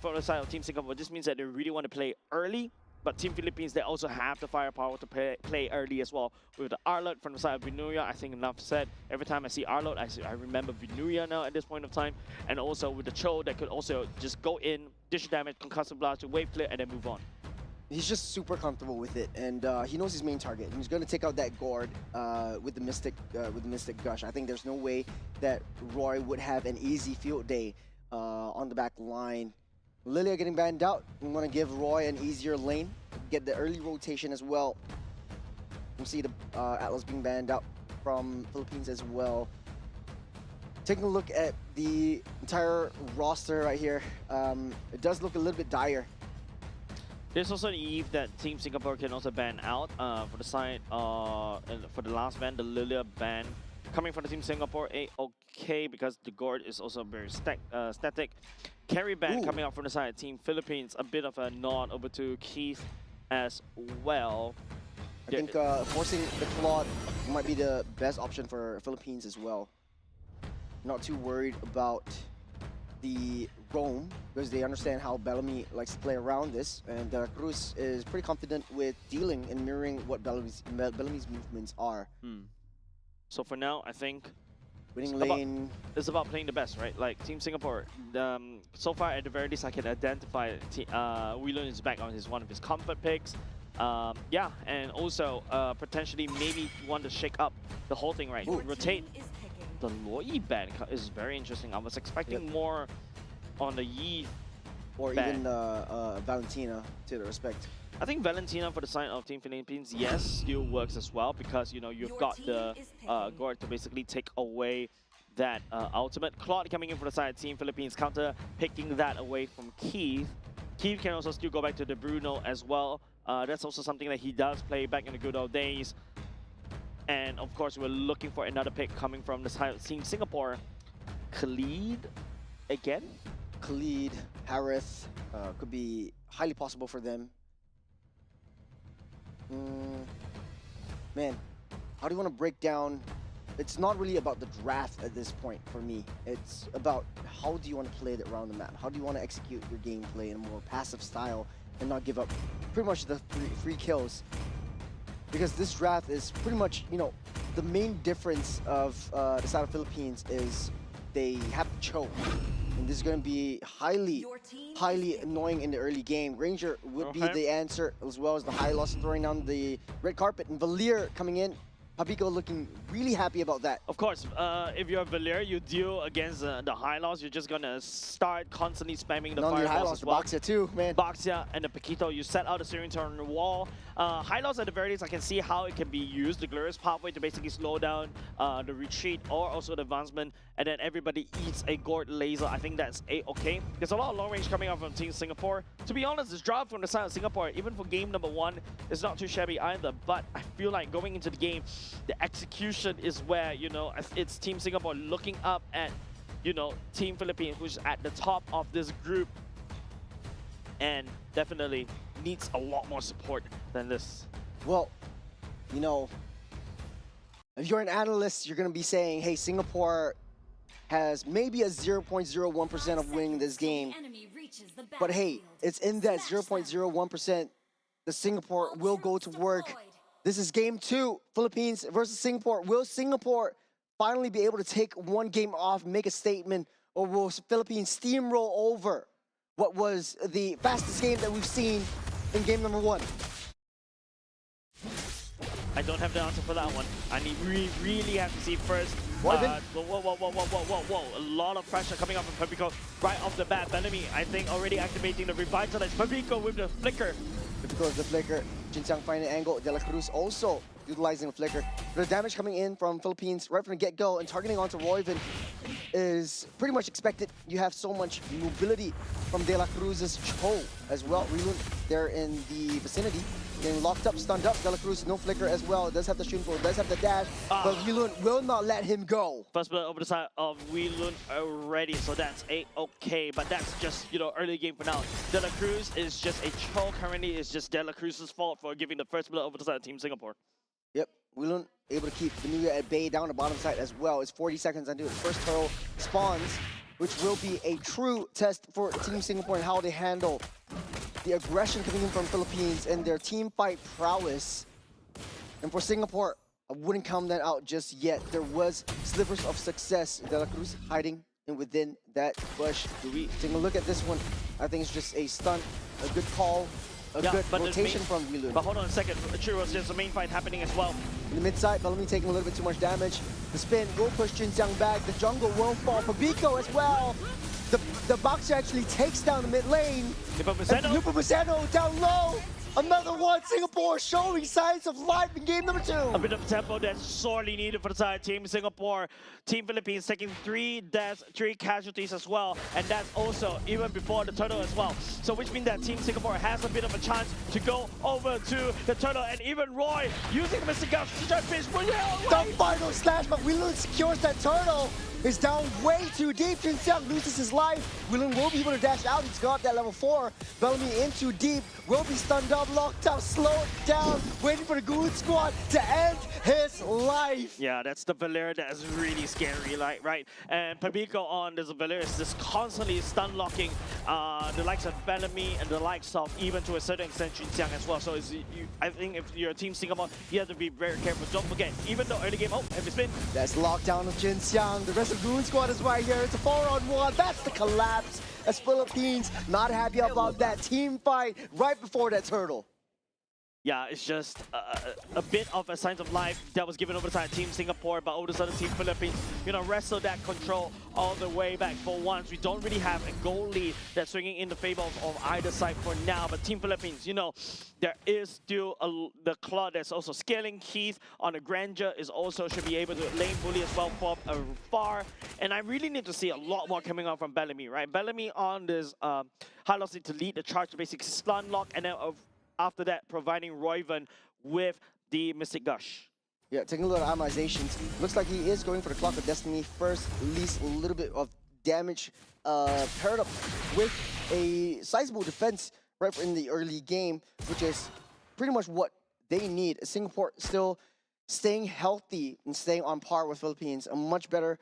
for the side of Team Singapore, this means that they really want to play early. But Team Philippines, they also have the firepower to play early as well. With the Arlot from the side of Vinuya, I think enough said. Every time I see Arlot, I remember Vinuya now at this point of time. And also with the Cho, that could also just go in, dish damage, concussive blast, to wave clear, and then move on. He's just super comfortable with it, and he knows his main target. He's going to take out that Gord with the Mystic Gush. I think there's no way that Roy would have an easy field day on the back line. Lilia getting banned out. We want to give Roy an easier lane, get the early rotation as well. We see the Atlas being banned out from Philippines as well. Taking a look at the entire roster right here, it does look a little bit dire. There's also the Eve that Team Singapore can also ban out for the side, and for the last ban, the Lilia ban. Coming from the Team Singapore, okay, because the Gord is also very static. Carry ban coming out from the side of Team Philippines, a bit of a nod over to Keith as well. I think forcing the Claude might be the best option for Philippines as well. Not too worried about the roam because they understand how Bellamy likes to play around this, and De La Cruz is pretty confident with dealing and mirroring what Bellamy's movements are. So for now, I think winning lane. It's about playing the best, right? Like Team Singapore, so far at the very least I can identify Whelan is back on one of his comfort picks. Yeah, and also potentially maybe want to shake up the whole thing, right? Rotate. The Loi ban is very interesting. I was expecting more on the Yi or ban. Even Valentina, to the respect. I think Valentina for the side of Team Philippines, yes, still works as well because, you know, you've got the Gord to basically take away that ultimate. Claude coming in for the side of Team Philippines, counter picking that away from Keith. Keith can also still go back to the Bruno as well. That's also something that he does play back in the good old days. And of course, we're looking for another pick coming from the side of Team Singapore. Khalid again? Khalid, Harith, could be highly possible for them. Man, how do you want to break down it's not really about the draft at this point for me. It's about how do you want to play it around the map? How do you want to execute your gameplay in a more passive style and not give up pretty much the free kills? Because this draft is pretty much, you know, the main difference of the side of Philippines is they have to choke. And this is going to be highly annoying in the early game. Ranger would be the answer, as well as the high loss throwing down the red carpet. And Valir coming in. Pabiko looking really happy about that. Of course, if you're Valir, you deal against the high loss, you're just gonna start constantly spamming the fireballs as well. Boxia too, man. Boxia and the Paquito, you set out a steering turn on the wall. High loss at the very least, I can see how it can be used, the glorious pathway to basically slow down the retreat or also the advancement, and then everybody eats a gourd laser. I think that's okay. There's a lot of long range coming out from Team Singapore. To be honest, this draft from the side of Singapore, even for game number 1, is not too shabby either, but I feel like going into the game, the execution is where, you know, it's Team Singapore looking up at, you know, Team Philippines, who's at the top of this group, and definitely needs a lot more support than this. Well, you know, if you're an analyst, you're going to be saying, hey, Singapore has maybe a 0.01% of winning this game. But hey, it's in that 0.01%. The Singapore will go to work. This is game 2, Philippines versus Singapore. Will Singapore finally be able to take one game off, make a statement, or will Philippines steamroll over what was the fastest game that we've seen in game number 1? I don't have the answer for that one. I need really have to see first. Whoa. A lot of pressure coming up from Pabiko right off the bat. Bellamy, I think, already activating the revitalize. Pabiko with the flicker. Because the flicker, Jinxiang finding an angle. De La Cruz also utilizing the flicker. The damage coming in from Philippines right from the get-go and targeting onto Royven is pretty much expected. You have so much mobility from De La Cruz's Cho as well. Relun there in the vicinity. Getting locked up, stunned up. De La Cruz, no flicker as well. Does have the Shunfo, does have the dash, but Relun will not let him go. First blood over the side of Relun already, so that's okay, but that's just, you know, early game for now. De La Cruz is just a Cho currently. It's just De La Cruz's fault for giving the first blood over the side of Team Singapore. Yep, Relun able to keep Nagoya at bay down the bottom side as well. It's 40 seconds until the first turtle spawns, which will be a true test for Team Singapore and how they handle the aggression coming in from Philippines and their team fight prowess. And for Singapore, I wouldn't count that out just yet. There was slivers of success. De La Cruz hiding in within that bush. Taking a look at this one, I think it's just a stunt, a good call, a good rotation from Relun. But hold on a second, Churros, there's a main fight happening as well. In the mid side, Bellamy taking a little bit too much damage. The spin will push Jinxiang back. The jungle won't fall. Pabiko as well. The boxer actually takes down the mid lane. Nepomuceno down low. Another one. Singapore showing signs of life in game number 2. A bit of tempo that's sorely needed for the side of Team Singapore. Team Philippines taking 3 deaths, 3 casualties as well. And that's also even before the turtle as well. So which means that Team Singapore has a bit of a chance to go over to the turtle. And even Roy using the Mystic Guns to try to finish. The final slash, but Relun secures that turtle. Is down way too deep. Jinxiang loses his life. Relun will be able to dash out. He's got that level 4. Bellamy in too deep. Will be stunned up, locked up, slowed down, waiting for the Goon Squad to end his life. Yeah, that's the Valir that is really scary, like, right? And Pabiko on this Valir is just constantly stun locking the likes of Bellamy and the likes of, even to a certain extent, Jinxiang as well. So I think if you're Team Singapore, you have to be very careful. Don't forget, even though early game, heavy spin. That's lockdown of Jinxiang. The rest of Goon Squad is right here. It's a 4-on-1. That's the collapse. As Philippines not happy about that team fight right before that turtle. Yeah, it's just a bit of a sign of life that was given over the side Team Singapore, but over the side of Team Philippines, you know, wrestle that control all the way back for once. We don't really have a goal lead that's swinging in the favor of either side for now, but Team Philippines, you know, there is still the claw that's also scaling. Keith on the Grandeur is also should be able to lane bully as well from afar, and I really need to see a lot more coming out from Bellamy, right? Bellamy on this high velocity to lead the charge to basically stun lock, and then after that, providing Royven with the Mystic Gush. Yeah, taking a look at optimizations. Looks like he is going for the Clock of Destiny first. At least a little bit of damage paired up with a sizable defense right in the early game, which is pretty much what they need. Singapore still staying healthy and staying on par with Philippines. A much better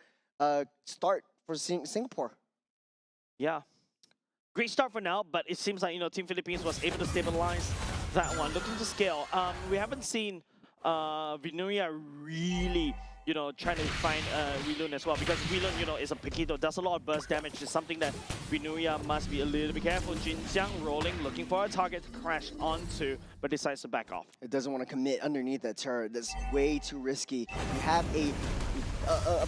start for Singapore. Yeah. Great start for now, but it seems like, Team Philippines was able to stabilize that one. Looking to scale. We haven't seen Vinuya really, trying to find Wilun as well, because Wilun, is a Paquito, does a lot of burst damage. It's something that Vinuya must be a little bit careful. Jinxiang rolling, looking for a target to crash onto, but decides to back off. It doesn't want to commit underneath that turret. That's way too risky. You have a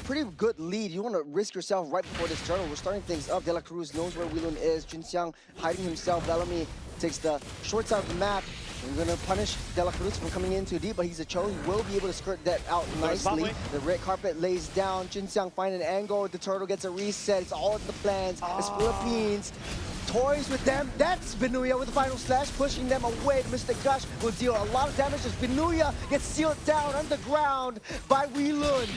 pretty good lead. You want to risk yourself right before this turtle. We're starting things up. De La Cruz knows where Wilun is. Jinxiang hiding himself. Bellamy takes the short side of the map. We're going to punish De La Cruz from coming in too deep, but he's a Cho. He will be able to skirt that out nicely. The red carpet lays down. Jinxiang find an angle. The turtle gets a reset. It's all in the plans. It's Philippines. Toys with them. That's Vinuya with the final slash, pushing them away. Mr. Gush will deal a lot of damage as Vinuya gets sealed down underground by Wilun.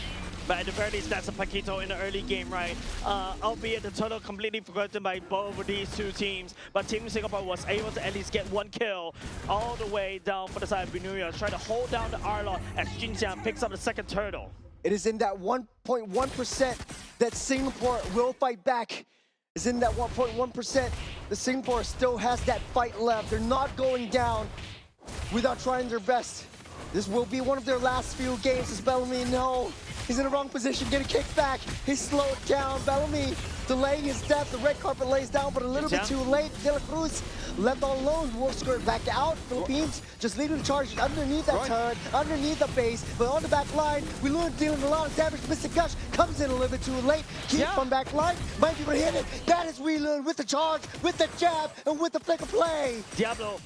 But at the very least, that's a Paquito in the early game, right? Albeit the turtle completely forgotten by both of these two teams. But Team Singapore was able to at least get one kill all the way down for the side of Vinuya, trying to hold down the Arlot as Jinxiang picks up the second turtle. It is in that 1.1% that Singapore will fight back. It's in that 1.1% that Singapore still has that fight left. They're not going down without trying their best. This will be one of their last few games as Bellamy, no. He's in the wrong position, getting kicked back. He's slowed down. Bellamy delaying his death. The red carpet lays down, but a little bit too late. De La Cruz left all alone. Will skirt back out. Philippines just leading the charge underneath that turret, underneath the base, but on the back line, Wilun dealing a lot of damage. Mr. Gush comes in a little bit too late. Keep from back line, might be able to hit it. That is Wilun with the charge, with the jab, and with the flick of play. Diablo.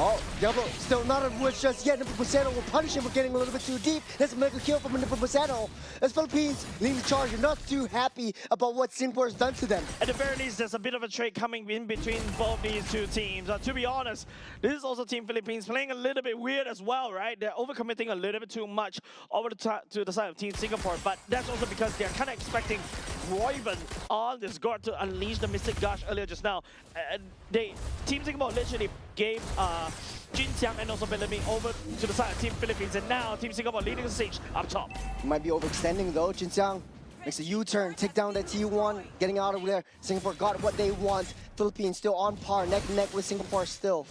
Oh, Diablo still not on woods just yet. Nepomuceno will punish him for getting a little bit too deep. That's a medical kill from Nepomuceno. As Philippines leading the charge, are not too happy about what Singapore has done to them. At the very least, there's a bit of a trade coming in between both these two teams. To be honest, this is also Team Philippines playing a little bit weird as well, right? They're overcommitting a little bit too much over to the side of Team Singapore, but that's also because they're kind of expecting Royven on this guard to unleash the Mystic Gush earlier just now. Team Singapore literally gave Jinxiang and also Bellamy over to the side of Team Philippines, and now Team Singapore leading the siege up top. Might be overextending though. Jinxiang makes a U-turn, take down that T1, getting out of there. Singapore got what they want. Philippines still on par, neck and neck with Singapore still.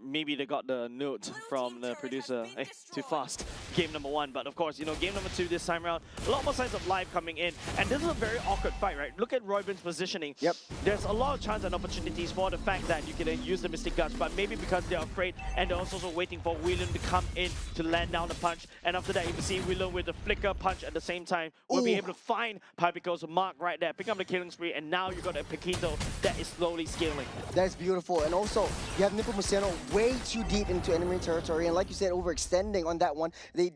Maybe they got the note from the producer, too fast, game number 1. But of course, game number 2 this time around, a lot more signs of life coming in. And this is a very awkward fight, right? Look at Royven's positioning. Yep. There's a lot of chance and opportunities for the fact that you can use the Mystic Gush, but maybe because they're afraid and they're also waiting for Wilun to come in to land down the punch. And after that, you can see Wilun with the flicker punch at the same time will be able to find Papico's mark right there, pick up the killing spree, and now you got a Paquito that is slowly scaling. That's beautiful. And also, you have Nepomuceno way too deep into enemy territory, and like you said, overextending on that one. They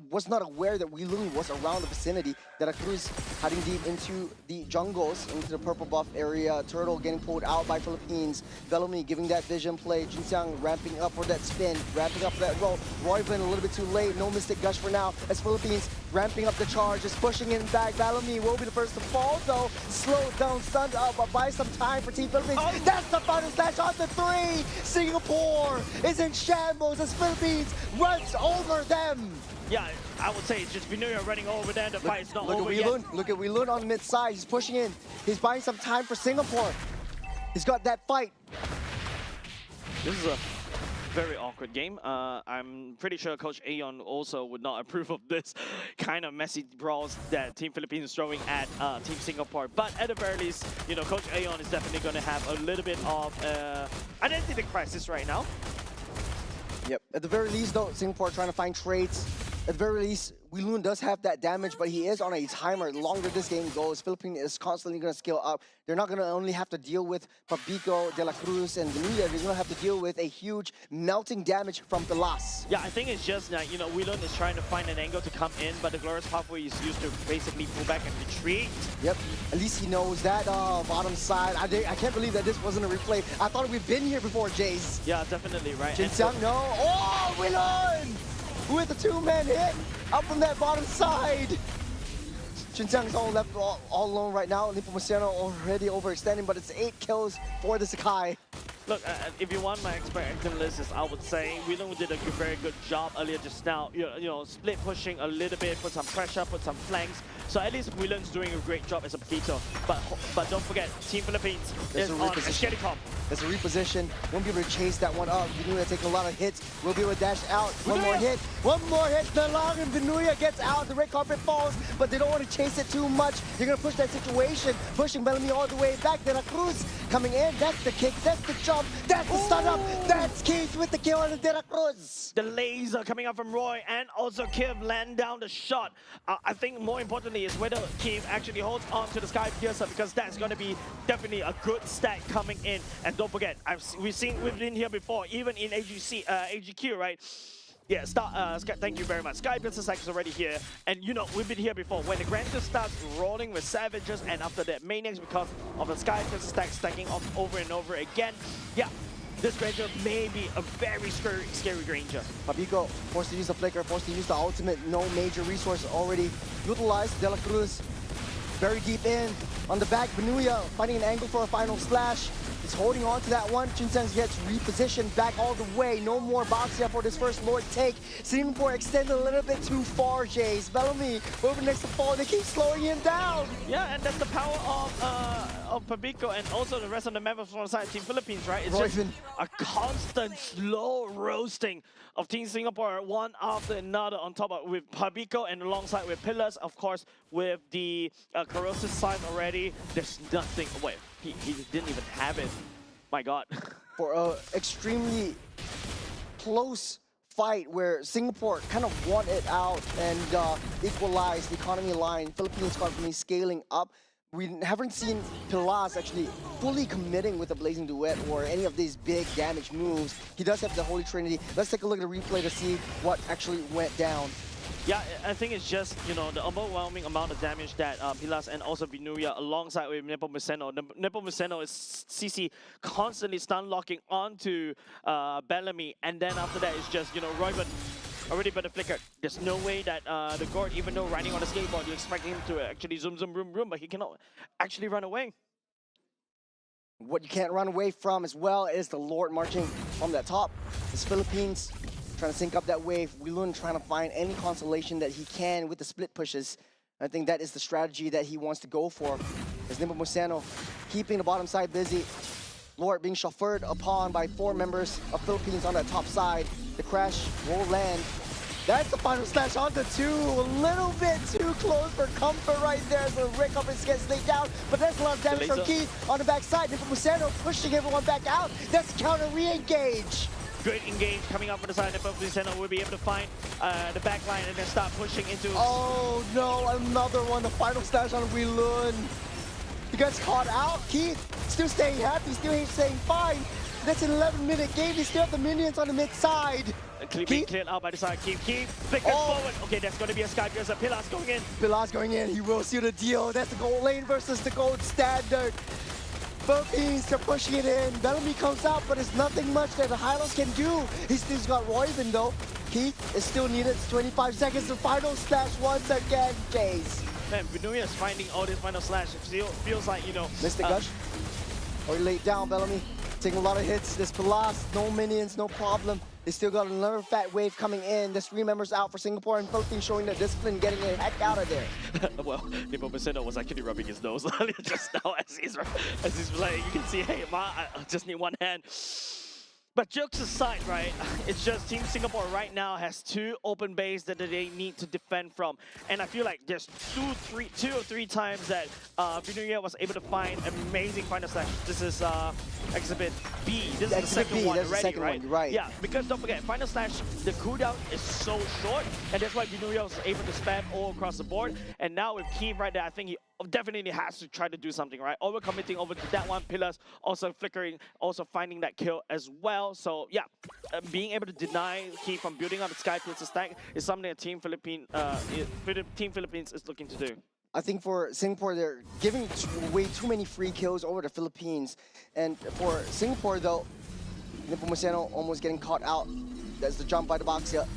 was not aware that Wilun was around the vicinity. De La Cruz hiding deep into the jungles, into the purple buff area. Turtle getting pulled out by Philippines. Bellamy giving that vision play. Jinxiang ramping up for that spin, ramping up for that roll. Royven a little bit too late. No Mystic Gush for now, as Philippines ramping up the charge, just pushing in back. Bellamy will be the first to fall though. Slowed down, stunned up, but buy some time for Team Philippines. That's the final slash on the 3! Singapore is in shambles as Philippines runs over them. Yeah, I would say it's just Vinuya running over there. The fight is not over yet. Look at Wilun on the mid side. He's pushing in. He's buying some time for Singapore. He's got that fight. This is a very awkward game. I'm pretty sure Coach Aeon also would not approve of this kind of messy brawls that Team Philippines is throwing at Team Singapore. But at the very least, Coach Aeon is definitely going to have a little bit of identity crisis right now. Yep. At the very least, though, Singapore trying to find trades. At the very least, Wilun does have that damage, but he is on a timer. The longer this game goes, Philippines is constantly going to scale up. They're not going to only have to deal with Papico, De La Cruz, and Vinuya. They're going to have to deal with a huge melting damage from Velas. Yeah, I think it's just that, Wilun is trying to find an angle to come in, but the Glorious Pathway is used to basically pull back and retreat. Yep. At least he knows that bottom side. I can't believe that this wasn't a replay. I thought we've been here before, Jace. Yeah, definitely, right? Jinxiang, no. Oh, Wilun! With a 2-man hit up from that bottom side. Jinxiang is all left all alone right now. Nepomuceno already overextending, but it's 8 kills for the Sakai. Look, if you want my expectation list, I would say Wheelan did a very good job earlier just now. You know, split pushing a little bit, put some pressure, put some flanks. So at least Wheelan's doing a great job as a potato. But don't forget, Team Philippines is on a steady comp. There's a reposition. Won't be able to chase that one up. Vinuya taking a lot of hits. Will be able to dash out. One more hit. One more hit. The long and Vinuya gets out. The red carpet falls, but they don't want to chase it too much. They're going to push that situation. Pushing Bellamy all the way back. De La Cruz coming in. That's the kick. That's the jump. That's the stun up. That's Keith with the kill on De La Cruz. The laser coming out from Roy and also Kiv land down the shot. I think more importantly is whether Keith actually holds on to the Sky Piercer, because that's going to be definitely a good stack coming in. And don't forget, we've been here before, even in AGQ, right? Yeah, thank you very much. Sky Piercer stack is already here, and you know, we've been here before. When the Grandeur starts rolling with Savages, and after that Maniacs, because of the Sky Piercer stack stacking up over and over again, yeah, this Granger may be a very scary Granger. Papico forced to use the flicker, forced to use the ultimate. No major resource already utilized. De La Cruz very deep in. On the back, Vinuya finding an angle for a final slash. He's holding on to that one. Chinseng gets repositioned back all the way. No more boxing for this first Lord take. Singapore extended a little bit too far, Jace. Bellamy over next to fall. They keep slowing him down. Yeah, and that's the power of Pabico and also the rest of the members from the side Team Philippines, right? It's just a constant slow roasting of Team Singapore, one after another, on top of with Pabico and alongside with Pillars, of course, with the corrosive side already. There's nothing. Wait, he didn't even have it. My God. For an extremely close fight where Singapore kind of won it out and equalized the economy line, Philippines economy scaling up. We haven't seen Pilas actually fully committing with the Blazing Duet or any of these big damage moves. He does have the Holy Trinity. Let's take a look at the replay to see what actually went down. Yeah, I think it's just, you know, the overwhelming amount of damage that Pilas and also Vinuya alongside with Nepomuceno. Nepomuceno is CC constantly stun locking onto Bellamy, and then after that it's just, you know, Royman already better flickered. There's no way that the Gord, even though riding on a skateboard, you expect him to actually zoom, but he cannot actually run away. What you can't run away from as well is the Lord marching from that top. It's Philippines trying to sync up that wave. Wheelan trying to find any consolation that he can with the split pushes. I think that is the strategy that he wants to go for. As Nepomuceno keeping the bottom side busy. Lord being chauffeured upon by 4 members of Philippines on that top side. The crash will land. That's the final slash on the 2. A little bit too close for comfort right there. So Rick up and gets laid down. But that's a lot of damage from Keith on the backside. Nepomuceno pushing everyone back out. That's counter re-engage. Great engage coming up for the side. Nepomuceno will be able to find the back line and then start pushing into... Oh no, another one. The final slash on Wheelan. He gets caught out. Keith still staying happy, still staying fine. That's an 11-minute game. They still have the minions on the mid side. Being cleared out by the side. Keith flickers forward. Okay, that's going to be a Sky Piercer. Pilas going in. Pilas going in. He will seal the deal. That's the gold lane versus the gold standard. Philippines are pushing it in. Bellamy comes out, but there's nothing much that the Highlands can do. He's still got Royven though. Keith is still needed. It's 25 seconds. The final slash once again, Jace. Man, Vinuya is finding all this final slash. It feels like, you know... Missed the gush. Already laid down, Bellamy. Taking a lot of hits. There's Pilas, no minions, no problem. They still got another fat wave coming in. There's 3 members out for Singapore and Philippines showing their discipline, getting the heck out of there. Well, Nepomuceno was actually rubbing his nose just now as he's playing. You can see, hey, I just need one hand. But jokes aside, right, it's just Team Singapore right now has 2 open bays that they need to defend from. And I feel like there's 2 or 3 times that Vinuya was able to find amazing final slash. This is Exhibit B. This is the second one already, right? Right? Yeah, because don't forget, final slash, the cooldown is so short, and that's why Vinuya was able to spam all across the board. And now with Keith right there, I think he definitely has to try to do something, right? Overcommitting over to that one. Pillars also flickering, also finding that kill as well. So yeah, being able to deny Keith from building up the Sky Piercer stack is something that Team Philippines is looking to do. I think for Singapore, they're giving way too many free kills over the Philippines. And for Singapore though, Nepomuceno almost getting caught out. That's the jump by the Boxia.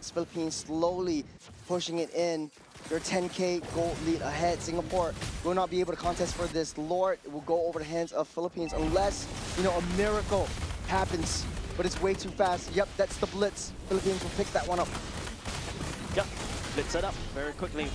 Philippines slowly pushing it in. They're 10K gold lead ahead. Singapore will not be able to contest for this. Lord will go over the hands of Philippines unless, you know, a miracle happens. But it's way too fast. Yep, that's the blitz. Philippines will pick that one up. Yep, blitz it up very quickly.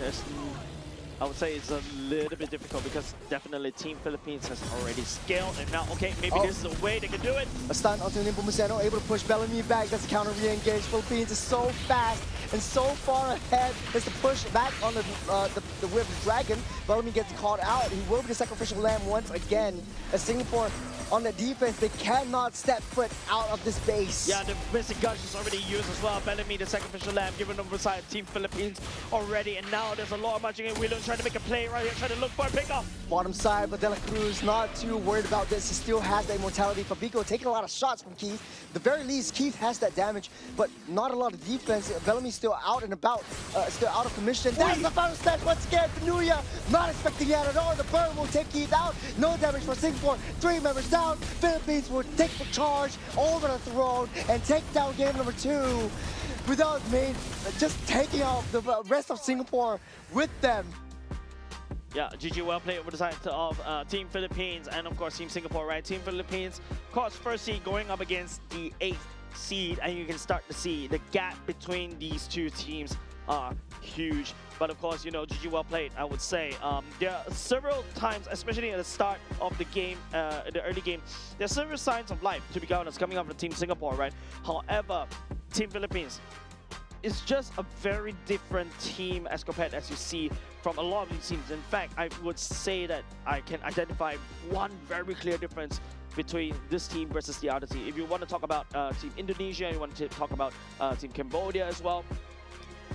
I would say it's a little bit difficult because definitely Team Philippines has already scaled, and now, okay, maybe this is a way they can do it. A stun onto Nepomuceno, able to push Bellamy back. That's a counter re-engage. Philippines is so fast and so far ahead. There's the push back on the Whip of the Dragon. Bellamy gets caught out. He will be the sacrificial lamb once again. As Singapore on the defense, they cannot step foot out of this base. Yeah, the basic guns is already used as well. Bellamy, the sacrificial lamb, given over side Team Philippines already, and now there's a lot of marching in. Wheeler trying to make a play right here, trying to look for a pickup. Bottom side, but De La Cruz not too worried about this. He still has the immortality. Fabico taking a lot of shots from Keith. At the very least, Keith has that damage, but not a lot of defense. Bellamy's still out and about, still out of commission. That's the final stat once again for Nagoya. Not expecting that at all. The burn will take Keith out. No damage for Singapore. 3 members down. Philippines will take the charge over the throne and take down game number 2 without just taking out the rest of Singapore with them. Yeah, GG, well played over the side of Team Philippines and of course Team Singapore, right? Team Philippines, of course, first seed going up against the 8th seed, and you can start to see the gap between these two teams are huge. But of course, you know, GG, well played, I would say. There are several times, especially at the start of the game, the early game, there are several signs of life, to be honest, coming up from Team Singapore, right? However, Team Philippines, it's just a very different team as compared as you see from a lot of these teams. In fact, I would say that I can identify one very clear difference between this team versus the other team. If you want to talk about Team Indonesia, you want to talk about Team Cambodia as well,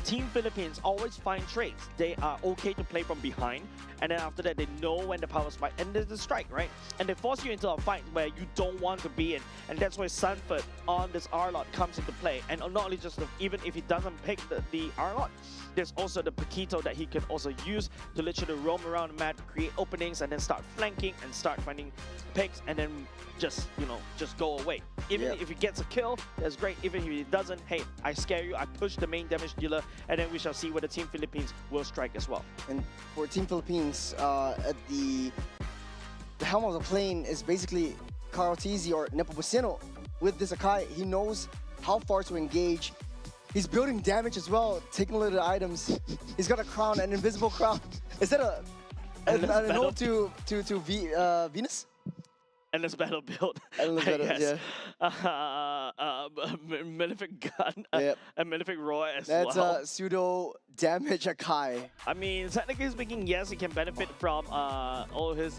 Team Philippines always find trades. They are okay to play from behind, and then after that, they know when the power spike, and there's the strike, right? And they force you into a fight where you don't want to be in, and that's why Sanford on this R-Lot comes into play. And not only just even if he doesn't pick the R-Lot, there's also the Paquito that he can also use to literally roam around the map, create openings, and then start flanking and start finding picks, and then just, you know, just go away. Even if he gets a kill, that's great. Even if he doesn't, hey, I scare you, I push the main damage dealer, and then we shall see whether Team Philippines will strike as well. And for Team Philippines, at the helm of the plane is basically Carl Tizzi or Nepomuceno. With this Akai, he knows how far to engage. He's building damage as well, taking a look at the items. He's got a crown, an invisible crown. Is that an ode to Venus? Endless battle build. Endless battle, yes. Malefic gun and Malefic roar as That's well. a pseudo damage Akai. I mean, technically speaking, yes, he can benefit from all his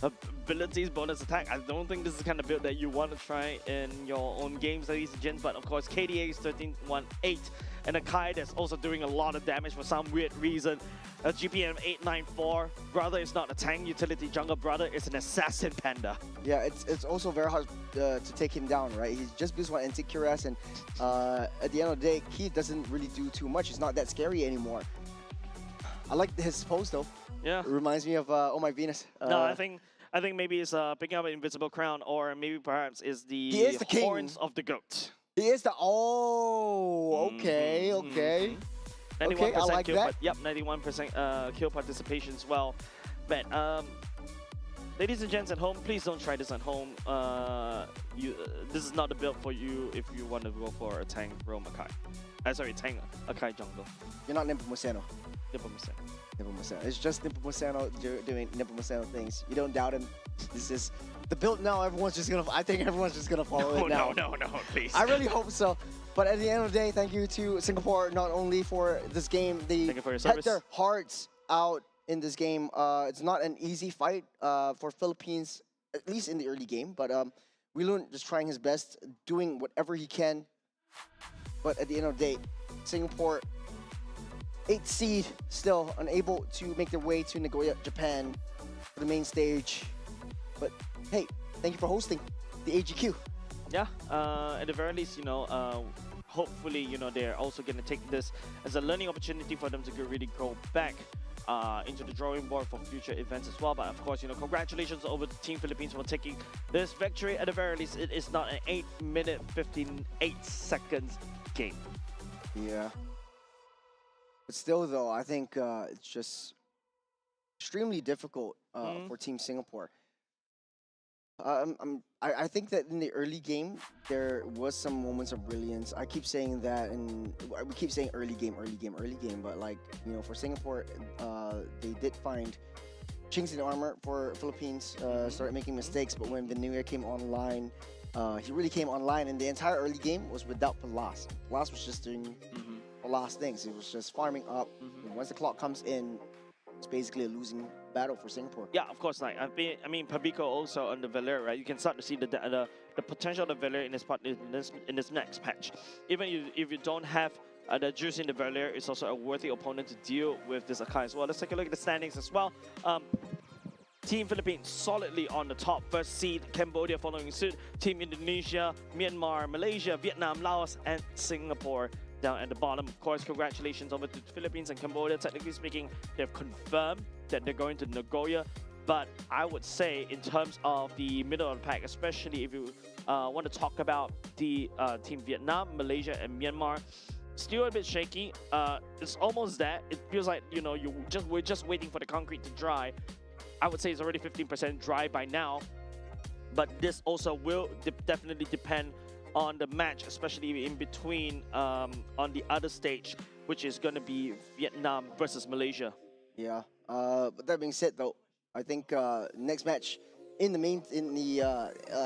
abilities, bonus attack. I don't think this is the kind of build that you want to try in your own games, ladies and gents. But of course, KDA is 1318, and Akai that's also doing a lot of damage for some weird reason. A GPM 894. Brother is not a tank utility jungle. Brother is an assassin panda. Yeah, it's also very hard to take him down, right? He's just builds one Anticuras, and at the end of the day, Keith doesn't really do too much. He's not that scary anymore. I like his pose though. Yeah. It reminds me of Oh My Venus. No, I think maybe it's picking up an invisible crown, or maybe perhaps is the horns of the goat. He is the okay. 91% I like kill that. Yep, 91% kill participation as well. But ladies and gents at home, please don't try this at home. This is not the build for you if you want to go for a tank roam Akai. Sorry, tank Akai jungle. You're not Nepomuceno. Nepomuceno. It's just Nepomuceno doing Nepomuceno things. You don't doubt him. This is the build now. I think everyone's just gonna follow it now. No, please. I really hope so. But at the end of the day, thank you to Singapore not only for this game. They had their hearts out in this game. It's not an easy fight for Philippines, at least in the early game. But Wheeloon just trying his best, doing whatever he can. But at the end of the day, Singapore, 8th seed, still unable to make their way to Nagoya, Japan for the main stage. But hey, thank you for hosting the AGQ. Yeah, at the very least, you know, hopefully, you know, they're also going to take this as a learning opportunity for them to really go back into the drawing board for future events as well. But of course, you know, congratulations over to Team Philippines for taking this victory. At the very least, it is not an 8-minute, 58 seconds game. Yeah. But still, though, I think it's just extremely difficult for Team Singapore. I think that in the early game there was some moments of brilliance. I keep saying that, and we keep saying early game, but like for Singapore, they did find chinks in the armor for Philippines. Started making mistakes, but when Nagoya came online, he really came online, and the entire early game was without Palas. Palas was just doing Palas things. He was just farming up. And once the clock comes in, it's basically a losing battle for Singapore. Yeah, of course. Like I mean, Pabico also on the Valere, right? You can start to see the potential of the Valere in this next patch. Even if you don't have the juice in the Valere, it's also a worthy opponent to deal with this Akai as well. Let's take a look at the standings as well. Team Philippines solidly on the top. First seed, Cambodia following suit. Team Indonesia, Myanmar, Malaysia, Vietnam, Laos, and Singapore down at the bottom. Of course, congratulations over to the Philippines and Cambodia. Technically speaking, they've confirmed that they're going to Nagoya. But I would say in terms of the middle of the pack, especially if you want to talk about the Team Vietnam, Malaysia, and Myanmar, still a bit shaky. It's almost that. It feels like, we're just waiting for the concrete to dry. I would say it's already 15% dry by now. But this also will definitely depend on the match, especially in between on the other stage, which is going to be Vietnam versus Malaysia. Yeah. But that being said, though, I think next match in the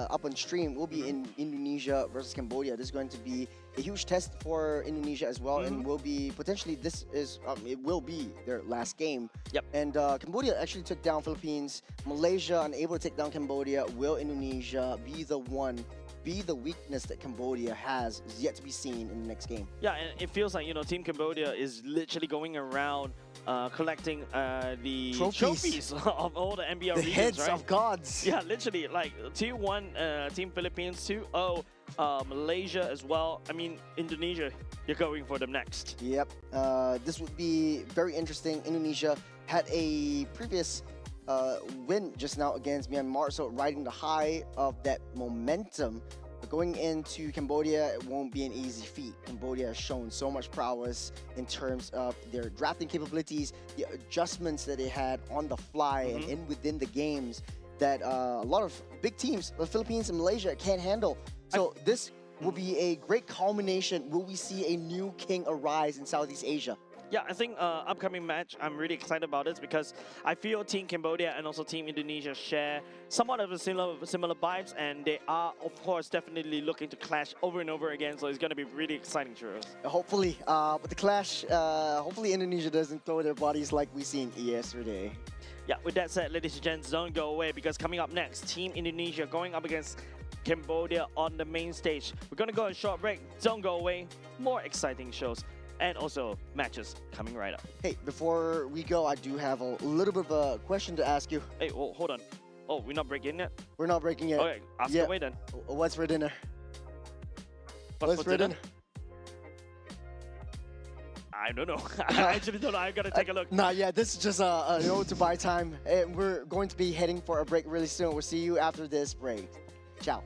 up on stream will be in Indonesia versus Cambodia. This is going to be a huge test for Indonesia as well, and will be potentially it will be their last game. Yep. And Cambodia actually took down Philippines. Malaysia unable to take down Cambodia. Will Indonesia be the weakness that Cambodia has is yet to be seen in the next game. Yeah, and it feels like Team Cambodia is literally going around collecting the trophies of all the NBL regions, heads right? of gods. Yeah, literally, like 2-1 Team Philippines, 2-0 Malaysia as well. I mean, Indonesia, you're going for them next. Yep. This would be very interesting. Indonesia had a previous win just now against Myanmar, so riding the high of that momentum. But going into Cambodia, it won't be an easy feat. Cambodia has shown so much prowess in terms of their drafting capabilities, the adjustments that they had on the fly and within the games that a lot of big teams, the Philippines and Malaysia, can't handle. So this will be a great culmination. Will we see a new king arise in Southeast Asia? Yeah, I think upcoming match, I'm really excited about this because I feel Team Cambodia and also Team Indonesia share somewhat of a similar vibes, and they are, of course, definitely looking to clash over and over again, so it's going to be really exciting, Churros. Hopefully, but the clash, hopefully Indonesia doesn't throw their bodies like we seen yesterday. Yeah, with that said, ladies and gents, don't go away because coming up next, Team Indonesia going up against Cambodia on the main stage. We're going to go on a short break. Don't go away. More exciting shows and also matches coming right up. Hey, before we go, I do have a little bit of a question to ask you. Hey, oh, hold on. Oh, we're not breaking yet? We're not breaking yet. Okay, ask away then. What's for dinner? What's for dinner? I don't know. I actually don't know. I gotta take a look. Nah, yeah, this is just a road to buy time. And we're going to be heading for a break really soon. We'll see you after this break. Ciao.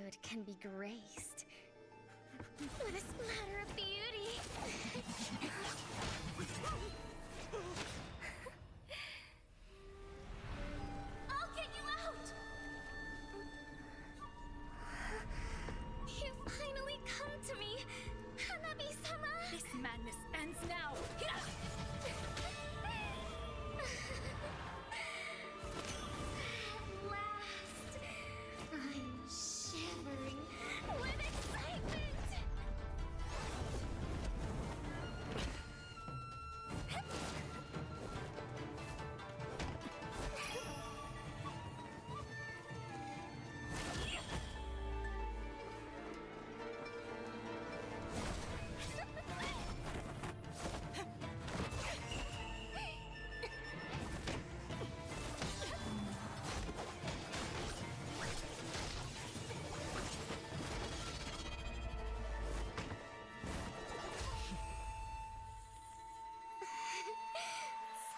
good can be graced with a splatter of beauty. I'll get you out! You finally come to me, Hanabi-sama! This madness ends now! At last, I'm shivering with excitement!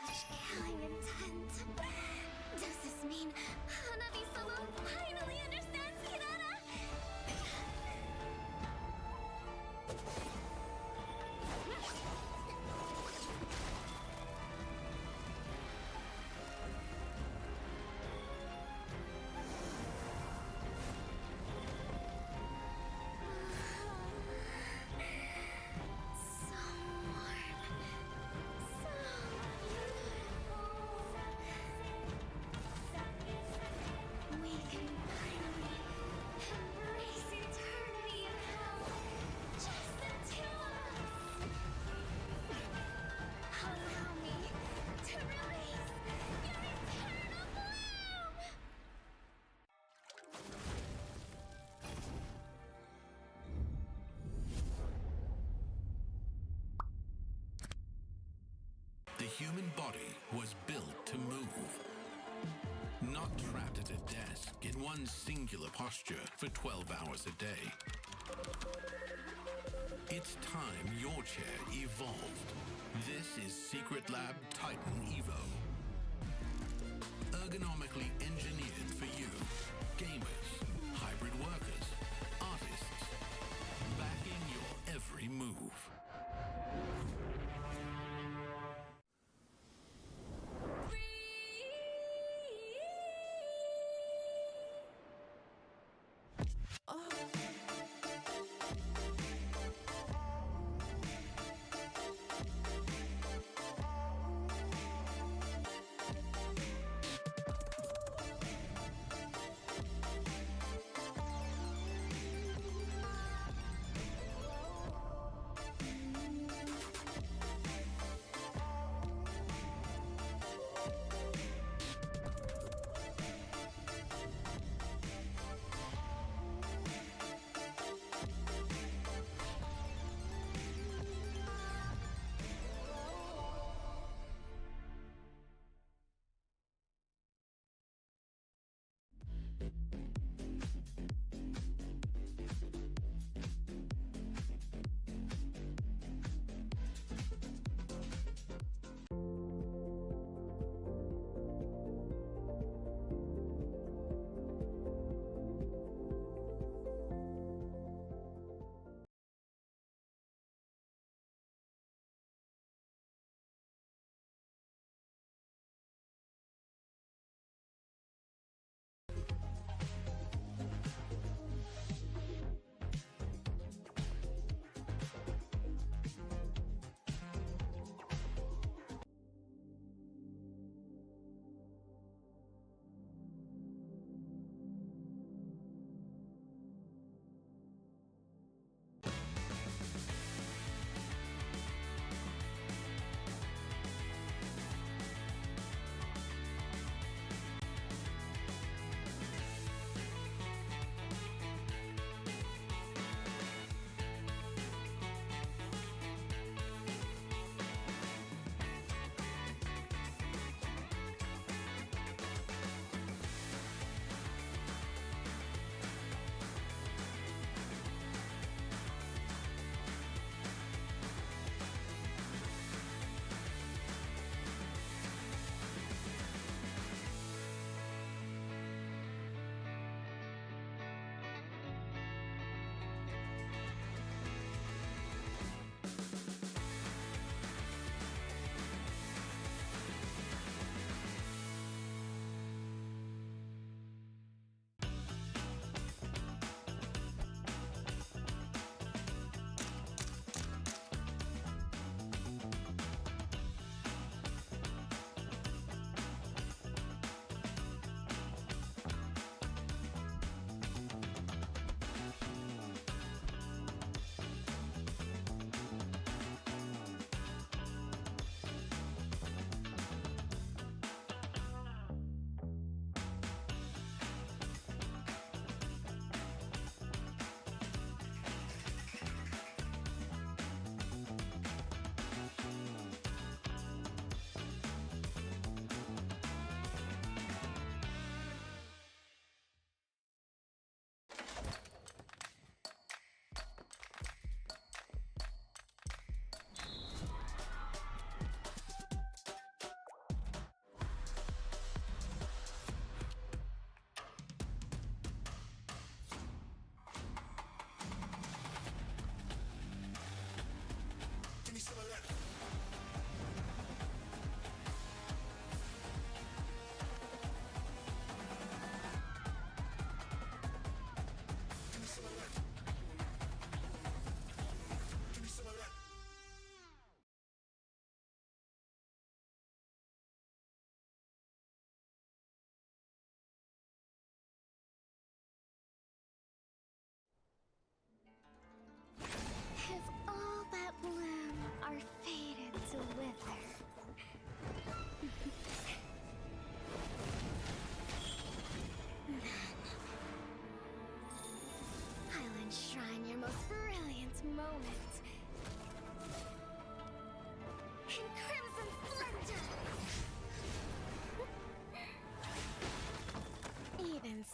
Such killing intent. Does this mean Hanabi-sama finally understands Kirara? So warm. So beautiful. We can finally embrace eternity in hell. Just the two of us. Allow me to release your eternal bloom. The human body was built to move. Not trapped at a desk in one singular posture for 12 hours a day. It's time your chair evolved. This is Secret Lab Titan Evo. Ergonomically engineered for you, gamers, hybrid workers, artists, backing your every move.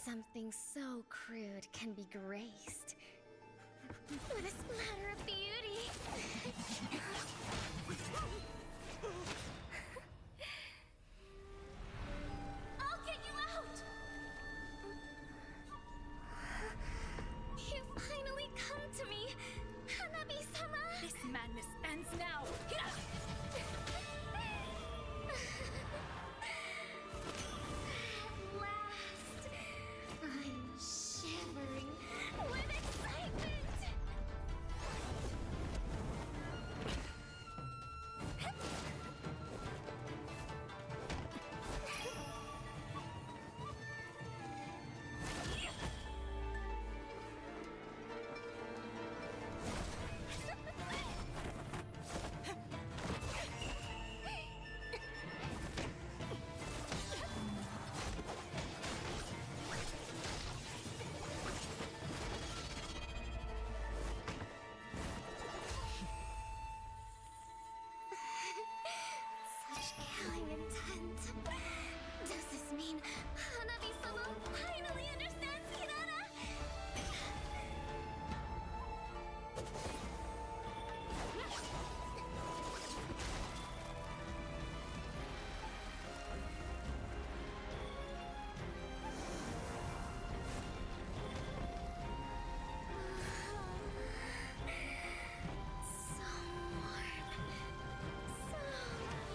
Something so crude can be graced with a splatter of beauty. I'll get you out! You finally come to me, Hanabi-sama! This madness ends now! At last, I'm shivering with excitement! Such killing intent. Does this mean Hanabi-sama finally understands Kirara? So warm. So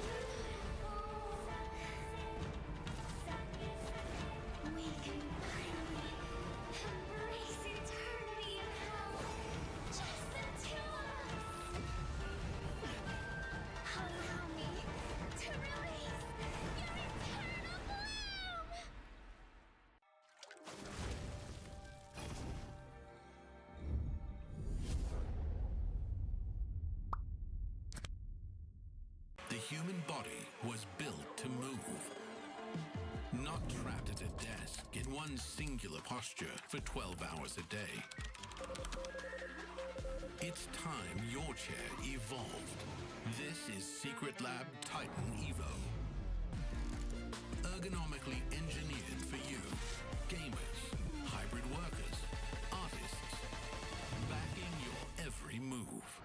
beautiful. We can finally embrace eternity in hell. Just the two of us. Allow me to release your eternal bloom. The human body was built to move. Not trapped at a desk in one singular posture for 12 hours a day. It's time your chair evolved. This is Secret Lab Titan Evo. Ergonomically engineered for you, gamers, hybrid workers, artists, backing your every move.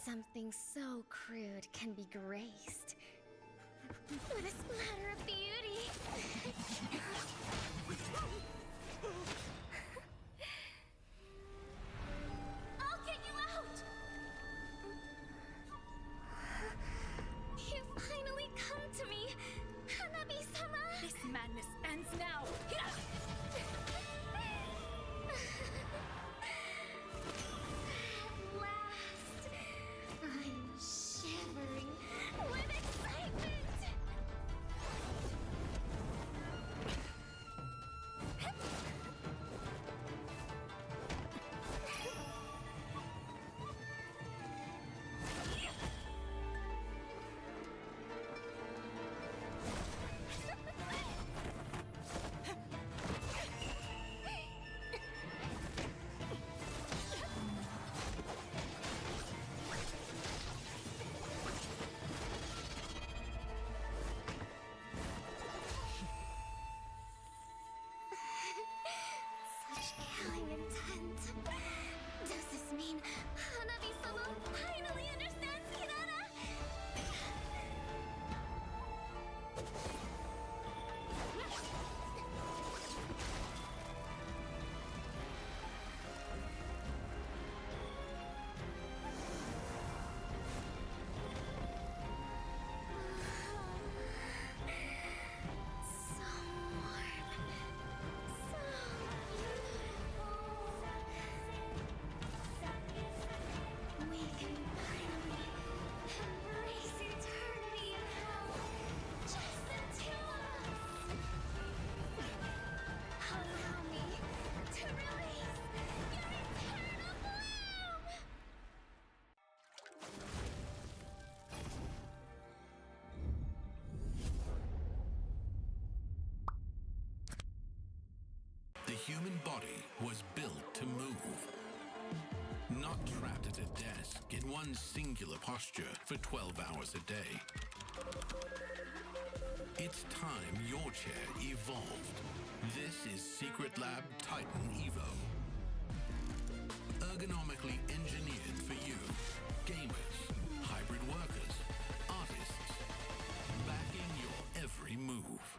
Something so crude can be graced with a splatter of beauty. I'll get you out! You finally come to me, Hanabi-sama! This madness ends now! At last, I'm shivering with excitement! Such killing intent. Does this mean Hanabi-sama finally understands Kirara? So warm. So beautiful. We can finally embrace eternity in hell. Just the two of us. Allow me to release your eternal bloom. The human body was built to move. Not trapped at a desk in one singular posture for 12 hours a day. It's time your chair evolved. This is Secret Lab Titan Evo. Ergonomically engineered for you, gamers, hybrid workers, artists, backing your every move.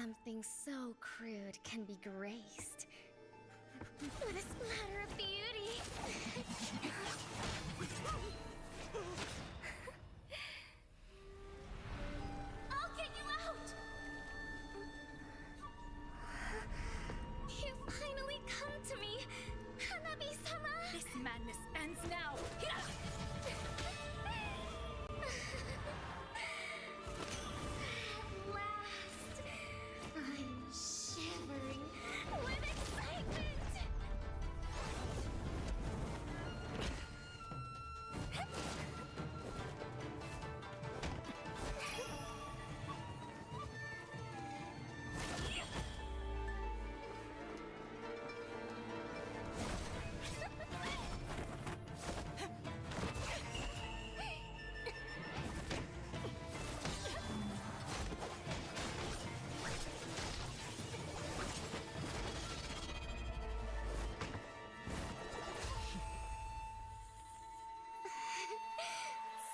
Something so crude can be graced with a splatter of beauty. I'll get you out! You finally come to me, Hanabi-sama! This madness ends now! At last, I'm shivering with excitement!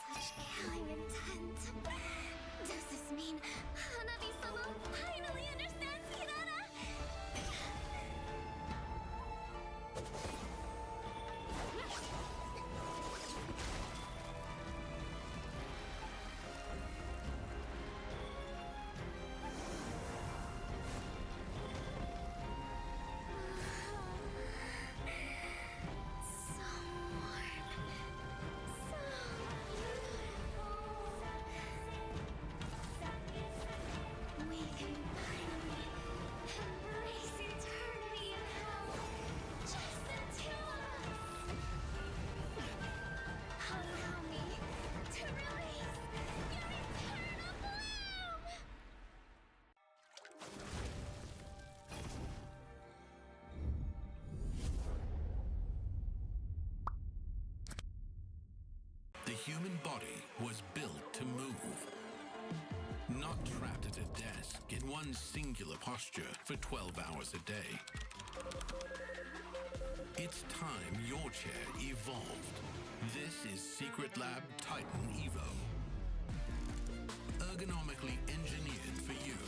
Such killing intent. Does this mean Hanabi-sama finally understands Kirara? So warm. So beautiful. We can finally embrace eternity in hell. Just the two of us. Allow me to release your eternal bloom. The human body was built to move. Not trapped at a desk in one singular posture for 12 hours a day. It's time your chair evolved. This is Secret Lab Titan Evo. Ergonomically engineered for you,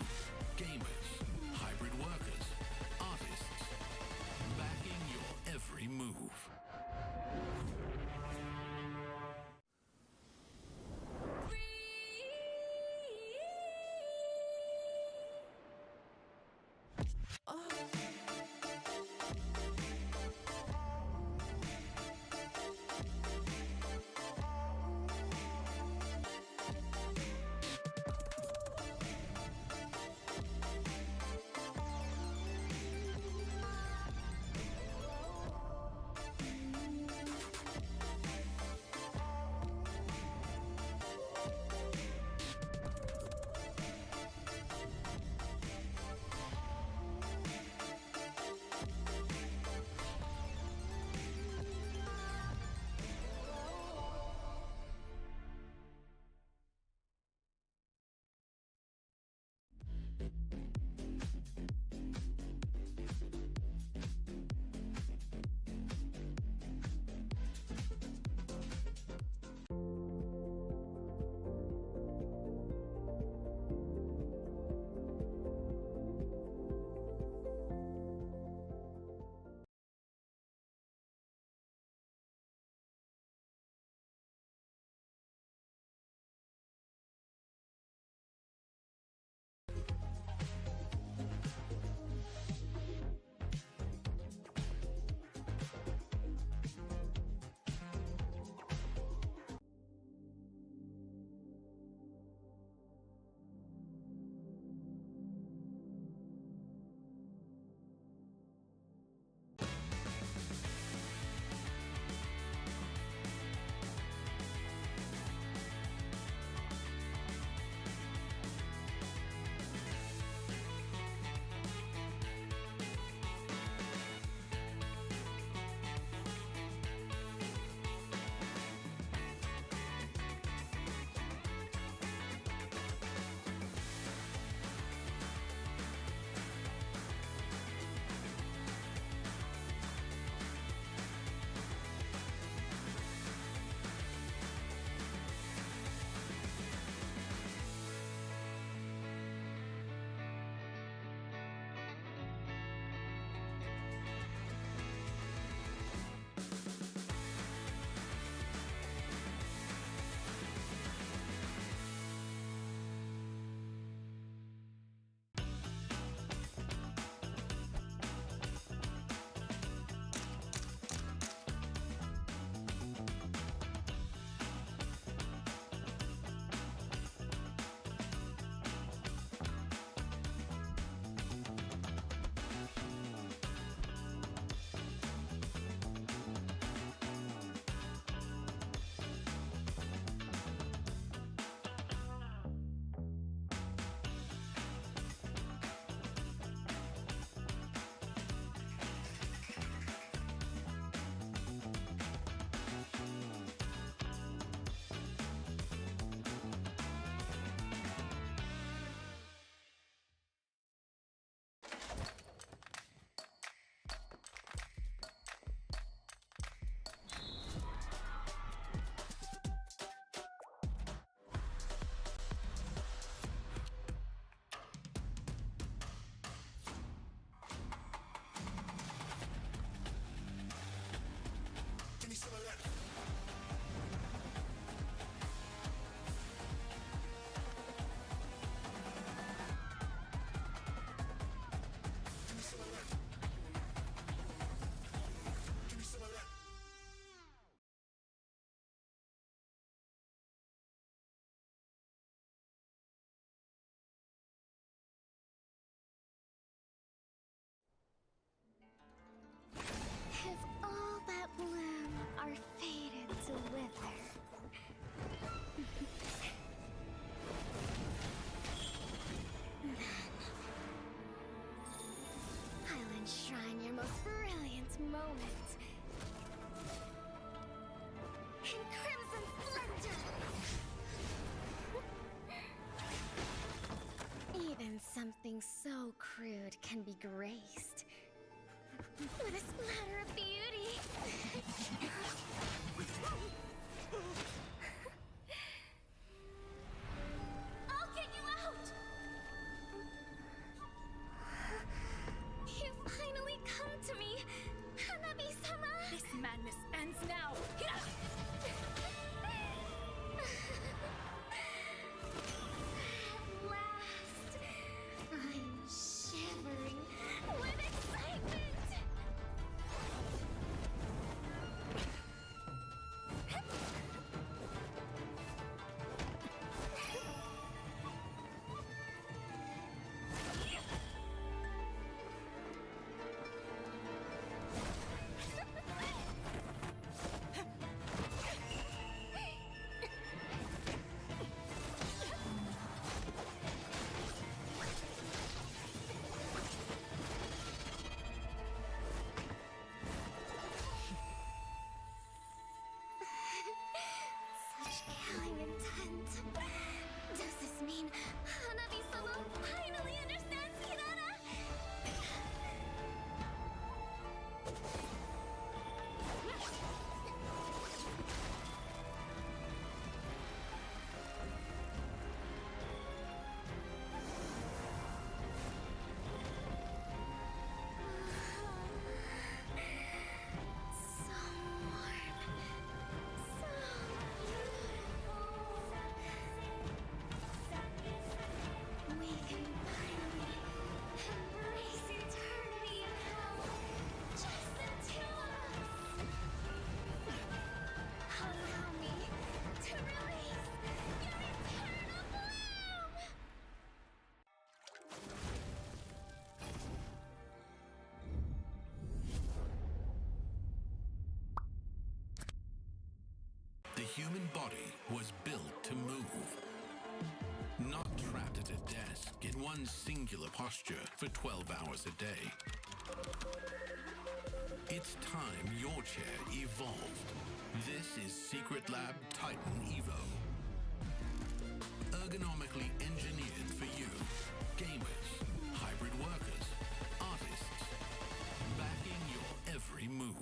gamers, hybrid workers, artists, backing your every move. moment. In crimson splendor! Even something so crude can be graced with a splatter of beauty. I'll get you out! You finally come to me, Hanabi-sama! This madness ends now. At last, I'm shivering with excitement! Such killing intent. Does this mean Hanabi-sama finally understands Kirara? So warm. So beautiful. We can finally embrace eternity in hell. Just the two of us. Allow me to release your eternal bloom. The human body was built to move, not trapped at a desk in one singular posture for 12 hours a day. It's time your chair evolved. This is Secret Lab Titan Evo. Ergonomically engineered for you, gamers, hybrid workers, artists, backing your every move.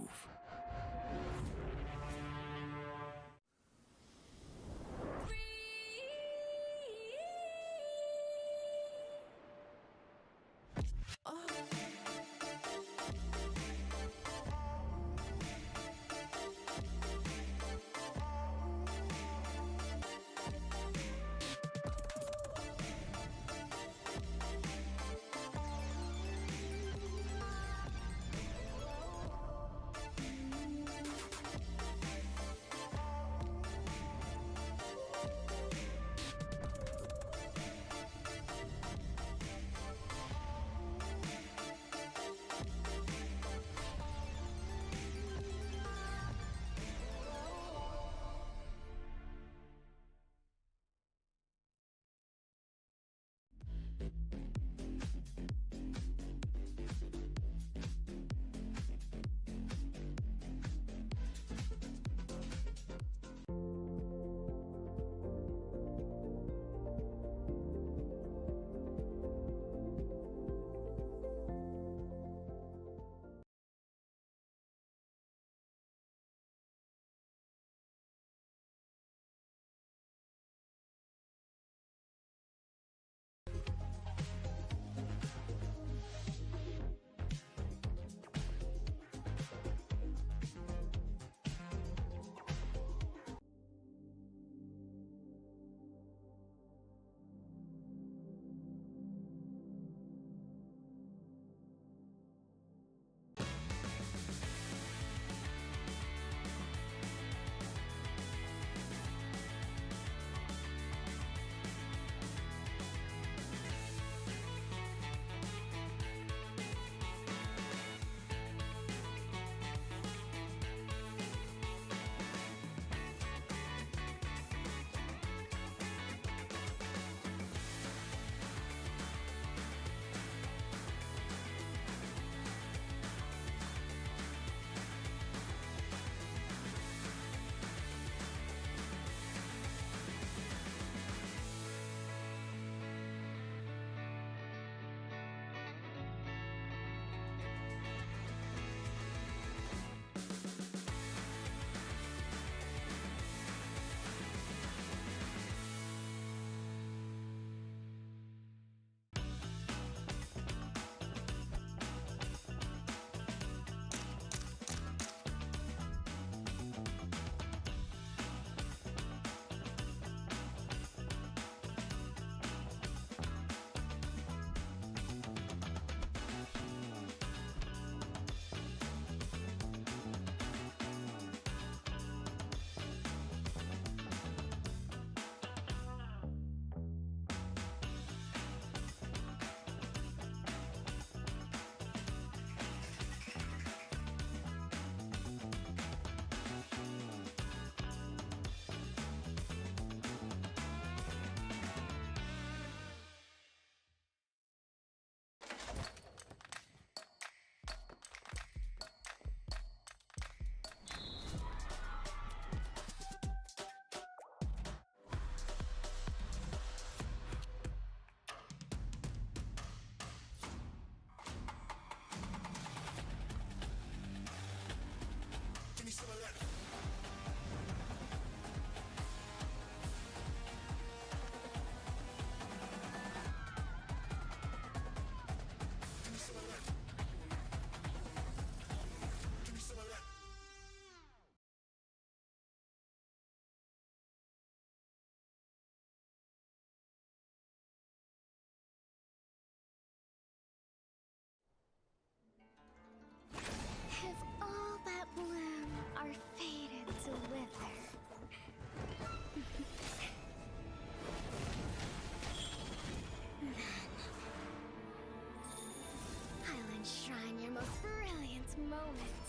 most brilliant moment.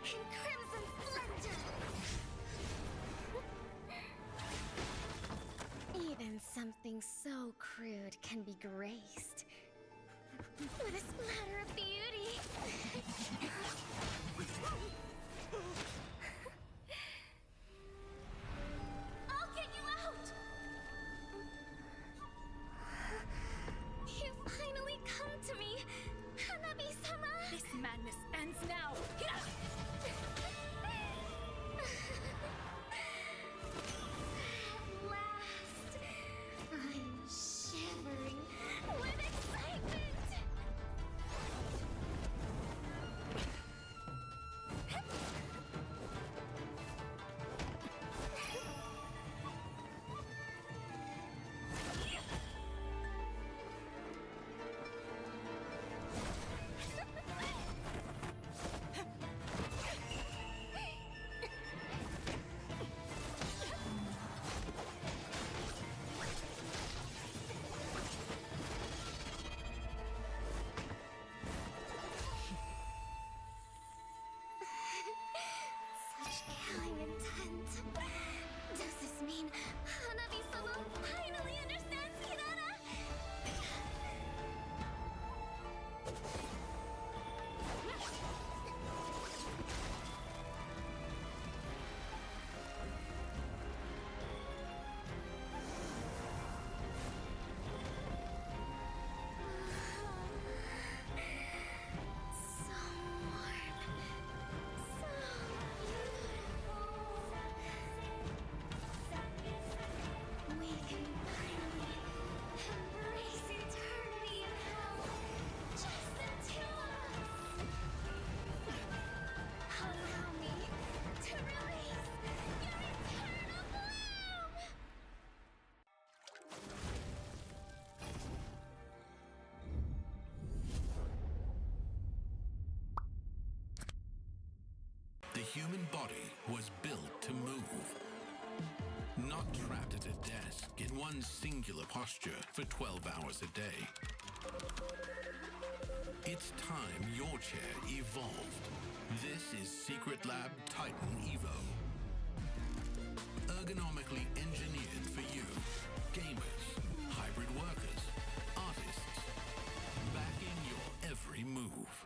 In crimson splendor! Even something so crude can be graced with a splatter of beauty. I'll get you out! You finally come to me, Hanabi-sama! This madness ends now! At last, I'm shivering with excitement! Such killing intent. Does this mean Hanabi-sama finally understands Kirara? So warm. So beautiful. We can finally embrace eternity in hell. Just the two of us. Allow me to release your eternal bloom. The human body was built to move. Not trapped at a desk in one singular posture for 12 hours a day. It's time your chair evolved. This is Secret Lab Titan Evo. Ergonomically engineered for you, gamers, hybrid workers, artists, backing your every move.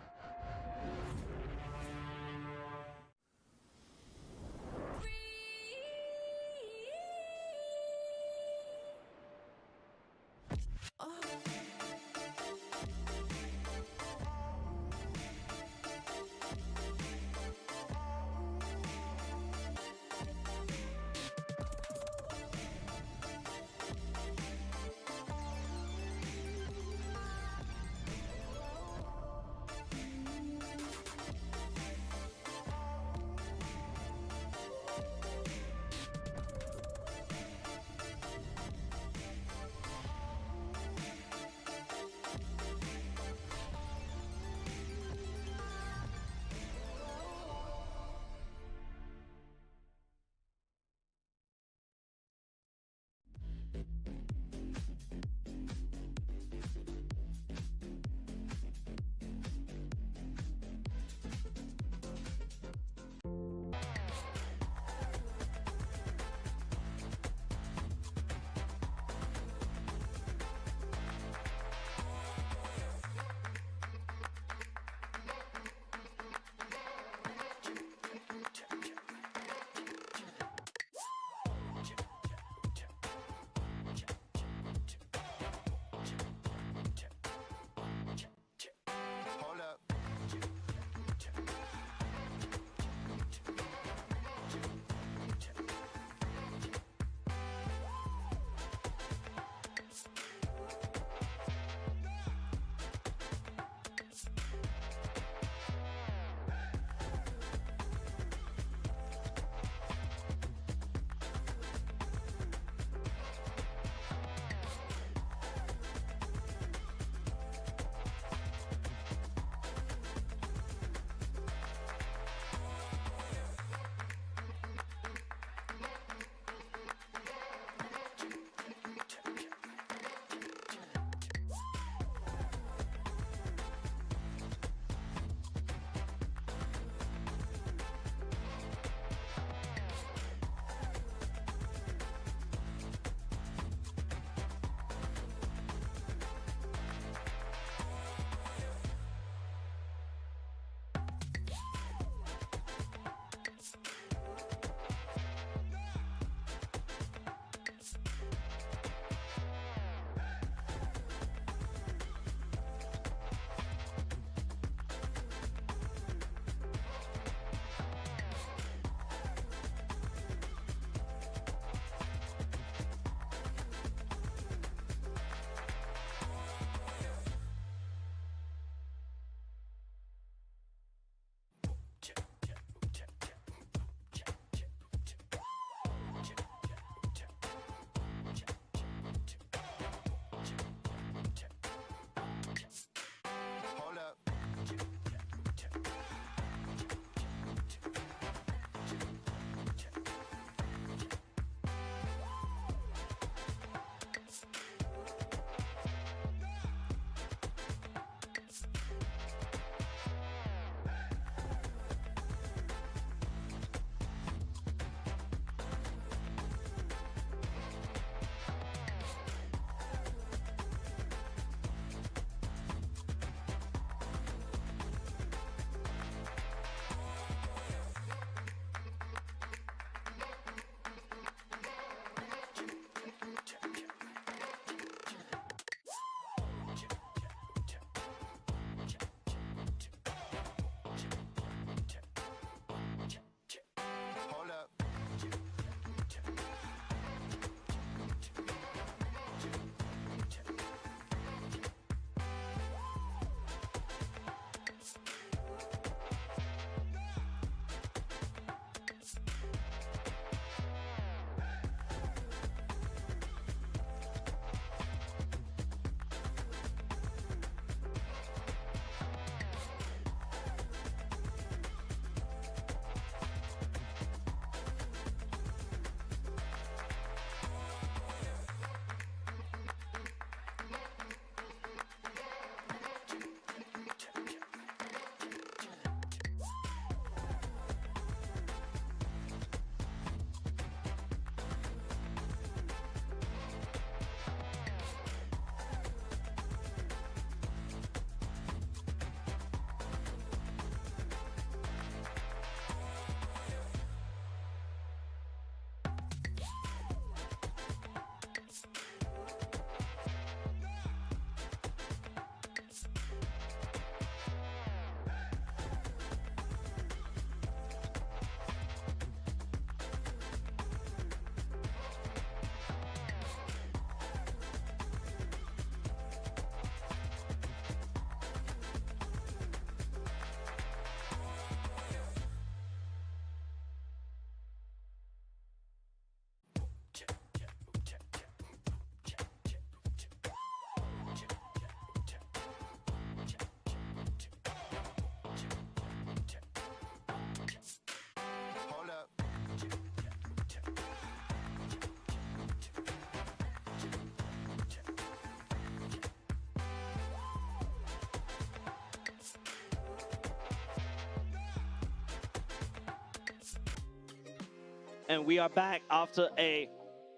and we are back after a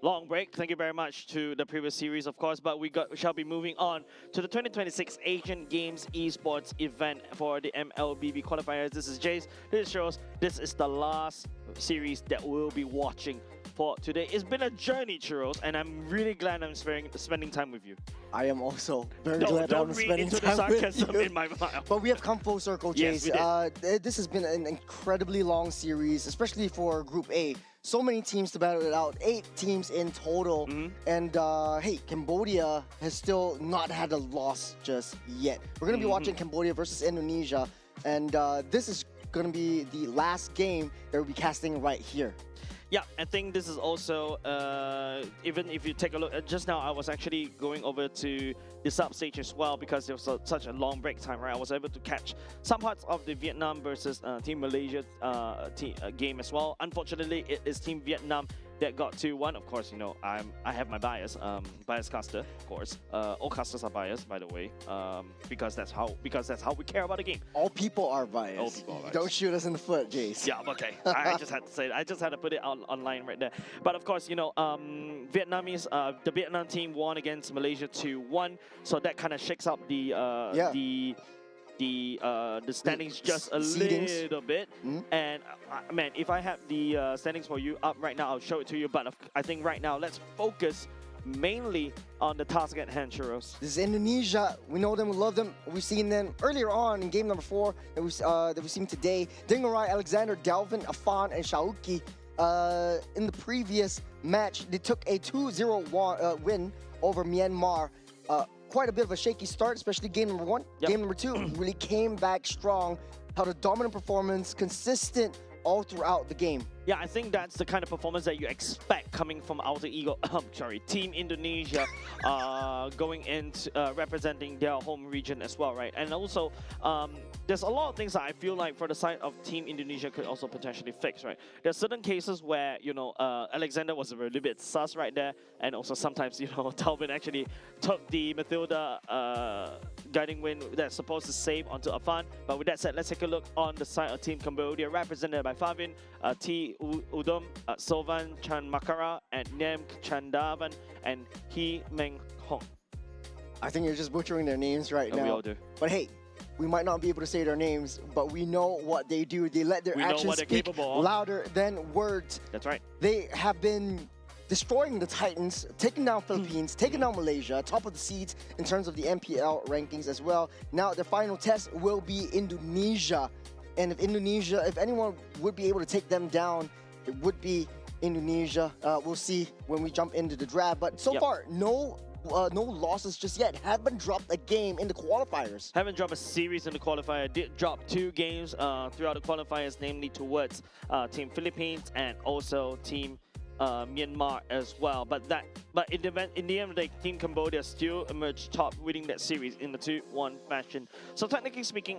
long break. Thank you very much to the previous series, of course, but we shall be moving on to the 2026 Asian Games Esports event for the MLBB qualifiers. This is Jace, this is Charles. This is the last series that we'll be watching for today. It's been a journey, Churros, and I'm really glad I'm spending time with you. I am also very glad I'm spending into time the with sarcasm you. in my mouth. But we have come full circle, Jace. Yes, we did. This has been an incredibly long series, especially for Group A. So many teams to battle it out, 8 teams in total. And hey, Cambodia has still not had a loss just yet. We're going to be watching Cambodia versus Indonesia, and this is going to be the last game that we'll be casting right here. Yeah, I think this is also, even if you take a look, just now I was actually going over to the sub stage as well because there was such a long break time, right? I was able to catch some parts of the Vietnam versus Team Malaysia game as well. Unfortunately, it is Team Vietnam that got 2-1. Of course, you know, I have my bias, bias caster, of course. All casters are biased, by the way, because that's how we care about the game. All people are biased. All people are biased. Don't shoot us in the foot, Jace. Yeah, okay. I just had to say it. I just had to put it online right there. But of course, you know, Vietnamese, the Vietnam team won against Malaysia 2-1, so that kind of shakes up the standings just a little bit. And man, if I have the standings for you up right now, I'll show it to you. But I think right now, let's focus mainly on the task at hand, Churros. This is Indonesia. We know them, we love them. We've seen them earlier on in game number 4 that we've seen today. Dingarai, Alexander, Dalvin, Afan, and Shauki. In the previous match, they took a 2-0 win over Myanmar. Quite a bit of a shaky start, especially game number 1. Yep. Game number 2 really came back strong, held a dominant performance, consistent all throughout the game. Yeah, I think that's the kind of performance that you expect coming from Alter Ego, Team Indonesia, going into representing their home region as well, right? And also, there's a lot of things that I feel like for the side of Team Indonesia could also potentially fix, right? There's certain cases where, you know, Alexander was a little bit sus right there, and also sometimes, you know, Talvin actually took the Mathilda guiding win that's supposed to save onto Afan. But with that said, let's take a look on the side of Team Cambodia, represented by Favin, T. Udom, Sovan Chanmakara, and Nem Chandavan, and He Meng Hong. I think you're just butchering their names right now. We all do. But hey, we might not be able to say their names, but we know what they do. They let their actions speak louder than words. That's right. They have been destroying the Titans, taking down Philippines, taking down Malaysia, top of the seeds in terms of the MPL rankings as well. Now their final test will be Indonesia. And if anyone would be able to take them down, it would be Indonesia. We'll see when we jump into the draft. But so far, no losses just yet. Haven't dropped a game in the qualifiers. Haven't dropped a series in the qualifier. Did drop 2 games throughout the qualifiers, namely towards Team Philippines and also Team Myanmar as well. But in the end of the day, Team Cambodia still emerged top, winning that series in the 2-1 fashion. So technically speaking,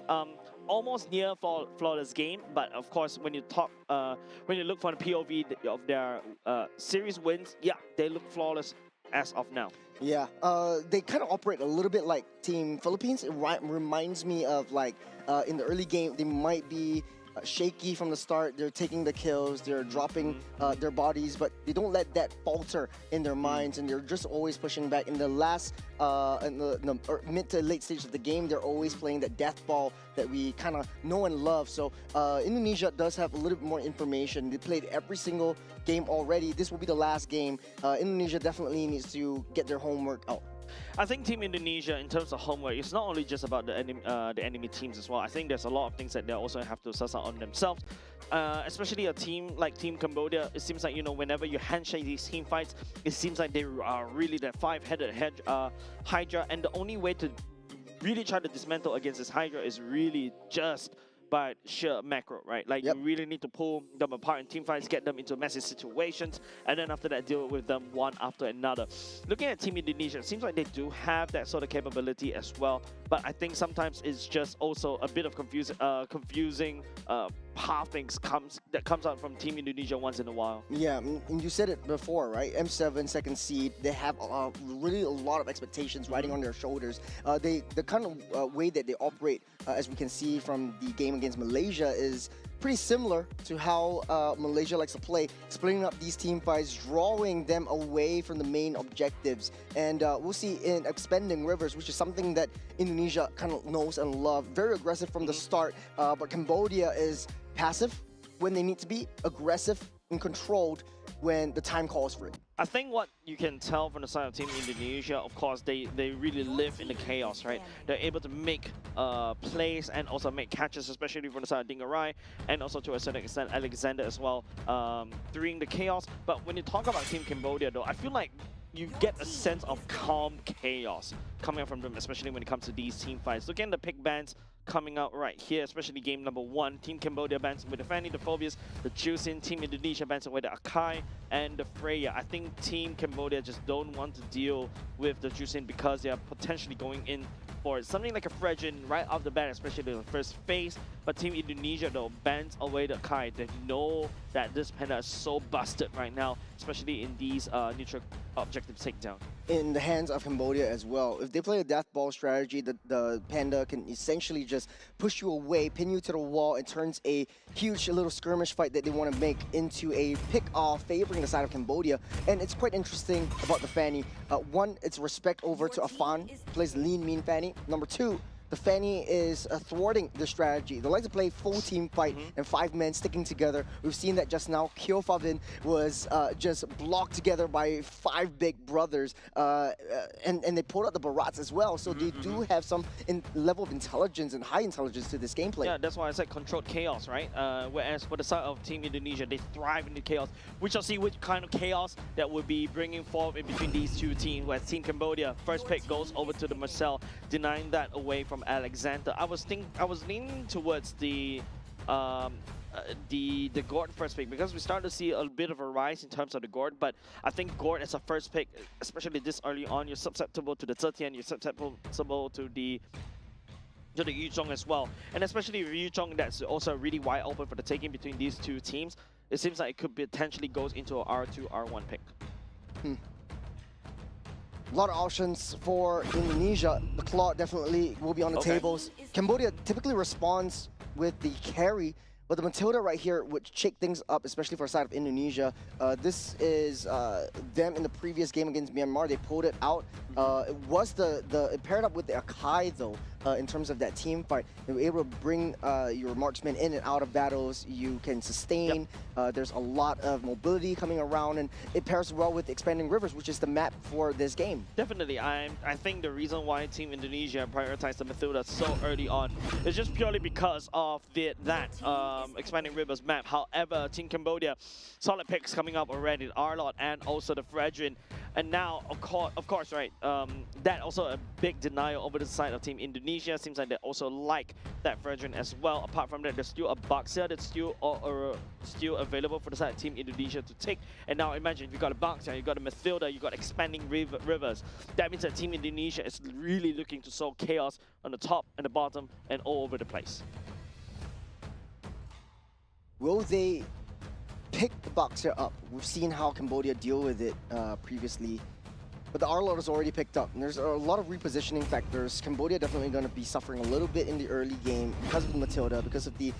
almost near flawless game. But of course, when you look for the POV of their series wins, yeah, they look flawless as of now. Yeah, they kind of operate a little bit like Team Philippines. It reminds me of like in the early game, they might be shaky from the start. They're taking the kills, they're dropping their bodies, but they don't let that falter in their minds, and they're just always pushing back. In the last, in the mid to late stage of the game, they're always playing that death ball that we kind of know and love. So Indonesia does have a little bit more information. They played every single game already. This will be the last game. Indonesia definitely needs to get their homework out. I think Team Indonesia, in terms of homework, it's not only just about the enemy teams as well. I think there's a lot of things that they also have to suss out on themselves. Especially a team like Team Cambodia, it seems like, you know, whenever you handshake these team fights, it seems like they are really that 5-headed Hydra, and the only way to really try to dismantle against this Hydra is really just by sheer macro, right? Like, you really need to pull them apart in team fights, get them into messy situations, and then after that, deal with them one after another. Looking at Team Indonesia, it seems like they do have that sort of capability as well, but I think sometimes it's just also a bit of confusing pathings that comes out from Team Indonesia once in a while. Yeah, and you said it before, right? M7, second seed, they have really a lot of expectations riding on their shoulders. The kind of way that they operate, as we can see from the game against Malaysia, is pretty similar to how Malaysia likes to play, splitting up these team fights, drawing them away from the main objectives. And we'll see in expanding rivers, which is something that Indonesia kind of knows and love. Very aggressive from the start, but Cambodia is passive when they need to be, aggressive and controlled when the time calls for it. I think what you can tell from the side of Team Indonesia, of course, they really live in the chaos, right? They're able to make plays and also make catches, especially from the side of Dingarai, and also to a certain extent Alexander as well, during the chaos. But when you talk about Team Cambodia, though, I feel like you get a sense of calm chaos coming out from them, especially when it comes to these team fights. Look at the pick bands coming out right here, especially game number 1. Team Cambodia bans with the Fanny, the Phobias, the Juicin. Team Indonesia bans with the Akai and the Freya. I think Team Cambodia just don't want to deal with the Juicin because they are potentially going in for something like a Fredrin right off the bat, especially in the first phase. But Team Indonesia, though, bans away the Akai. They know that this Panda is so busted right now, especially in these neutral objective takedown. In the hands of Cambodia as well. If they play a death ball strategy, the Panda can essentially just push you away, pin you to the wall. It turns a huge little skirmish fight that they want to make into a pick-off favoring the side of Cambodia. And it's quite interesting about the Fanny. One, it's respect over to Afan, plays lean, mean Fanny. Number 2, the Fanny is thwarting the strategy. They like to play full team fight and 5 men sticking together. We've seen that just now. Kyofavin was just blocked together by 5 big brothers, and they pulled out the Barats as well. So they do have some level of intelligence and high intelligence to this gameplay. Yeah, that's why I said controlled chaos, right? Whereas for the side of Team Indonesia, they thrive in the chaos. We shall see which kind of chaos that will be bringing forth in between these two teams. Where Team Cambodia, first pick goes over to the Marcel, denying that away from Alexander. I was leaning towards the Gord first pick because we started to see a bit of a rise in terms of the Gord, but I think Gord as a first pick, especially this early on, you're susceptible to the 30 and you're susceptible to the Yu Zhong as well. And especially with Yu Zhong, that's also really wide open for the taking between these two teams. It seems like it could potentially goes into a R2, R1 pick. A lot of options for Indonesia. The claw definitely will be on the tables. Cambodia typically responds with the carry, but the Matilda right here would shake things up, especially for the side of Indonesia. This is them in the previous game against Myanmar. They pulled it out. It paired up with the Akai though. In terms of that team fight, they were able to bring your marksmen in and out of battles. You can sustain. There's a lot of mobility coming around, and it pairs well with Expanding Rivers, which is the map for this game. Definitely, I think the reason why Team Indonesia prioritized the Matilda so early on is just purely because of that Expanding Rivers map. However, Team Cambodia, solid picks coming up already, Arlot and also the Fredrin. And now, of course, right, that also a big denial over the side of Team Indonesia. Seems like they also like that Fredrin as well. Apart from that, there's still a Baxia that's still available for the side of Team Indonesia to take. And now imagine you got a Baxia, you got a Matilda, you got Expanding Rivers. That means that Team Indonesia is really looking to sow chaos on the top and the bottom and all over the place. Will they pick the Boxer up? We've seen how Cambodia deal with it previously, but the Arlot is already picked up. And there's a lot of repositioning factors. Cambodia definitely going to be suffering a little bit in the early game because of the Matilda, because of the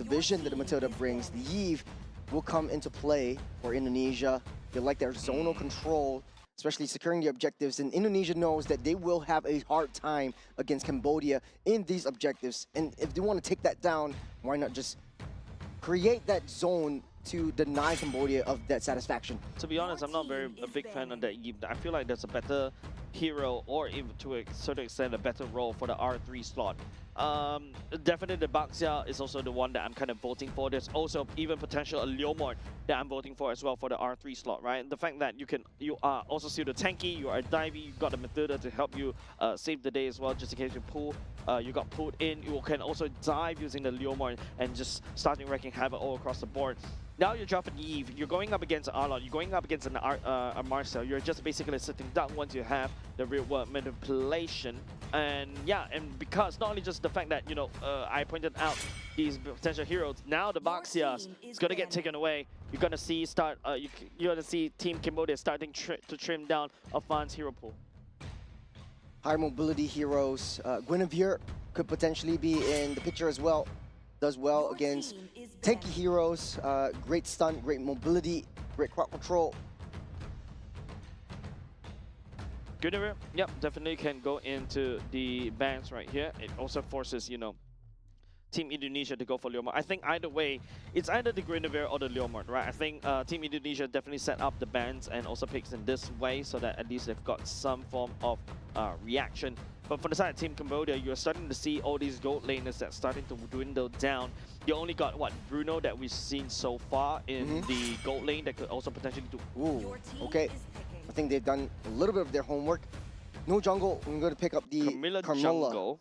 vision that the Matilda brings. The Yves will come into play for Indonesia. They like their zonal control, especially securing the objectives. And Indonesia knows that they will have a hard time against Cambodia in these objectives. And if they want to take that down, why not just create that zone to deny Cambodia of that satisfaction? To be honest, I'm not a big fan of that. I feel like there's a better hero, or even to a certain extent a better role for the R3 slot. Definitely the Baxia is also the one that I'm kind of voting for. There's also even potential a Leomord that I'm voting for as well for the R3 slot, right? The fact that you are also still the tanky, you are divey, you got the Matilda to help you save the day as well, just in case you got pulled in. You can also dive using the Leomord and just starting wrecking havoc all across the board. Now you're dropping Eve, you're going up against Arlot, you're going up against a Marcel, you're just basically sitting down once you have the real world manipulation. And yeah, and because not only just the fact that, you know, I pointed out these potential heroes, now the Baxia is going to get taken away. You're going to see you're going to see Team Cambodia starting to trim down Afan's hero pool. High mobility heroes. Guinevere could potentially be in the picture as well. does well against tanky heroes. Great stun, great mobility, great crowd control. Guinevere, yep, definitely can go into the bans right here. It also forces, you know, Team Indonesia to go for Leomord. I think either way, it's either the Guinevere or the Leomord, right? I think Team Indonesia definitely set up the bans and also picks in this way so that at least they've got some form of reaction. But for the side of Team Cambodia, you're starting to see all these gold laners that starting to dwindle down. You only got, what, Bruno that we've seen so far in the gold lane that could also potentially do. Ooh, okay. I think they've done a little bit of their homework. No jungle. I'm going to pick up the Carmilla jungle.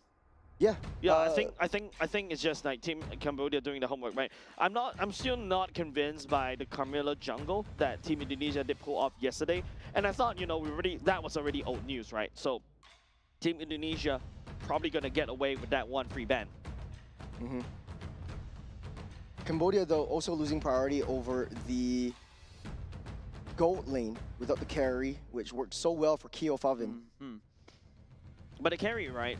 Yeah. Yeah, I think it's just like Team Cambodia doing the homework, right? I'm still not convinced by the Carmilla jungle that Team Indonesia did pull off yesterday. And I thought, you know, that was already old news, right? So Team Indonesia probably gonna get away with that one free ban. Cambodia though also losing priority over the gold lane without the carry, which worked so well for Keo Favin. But the carry, right?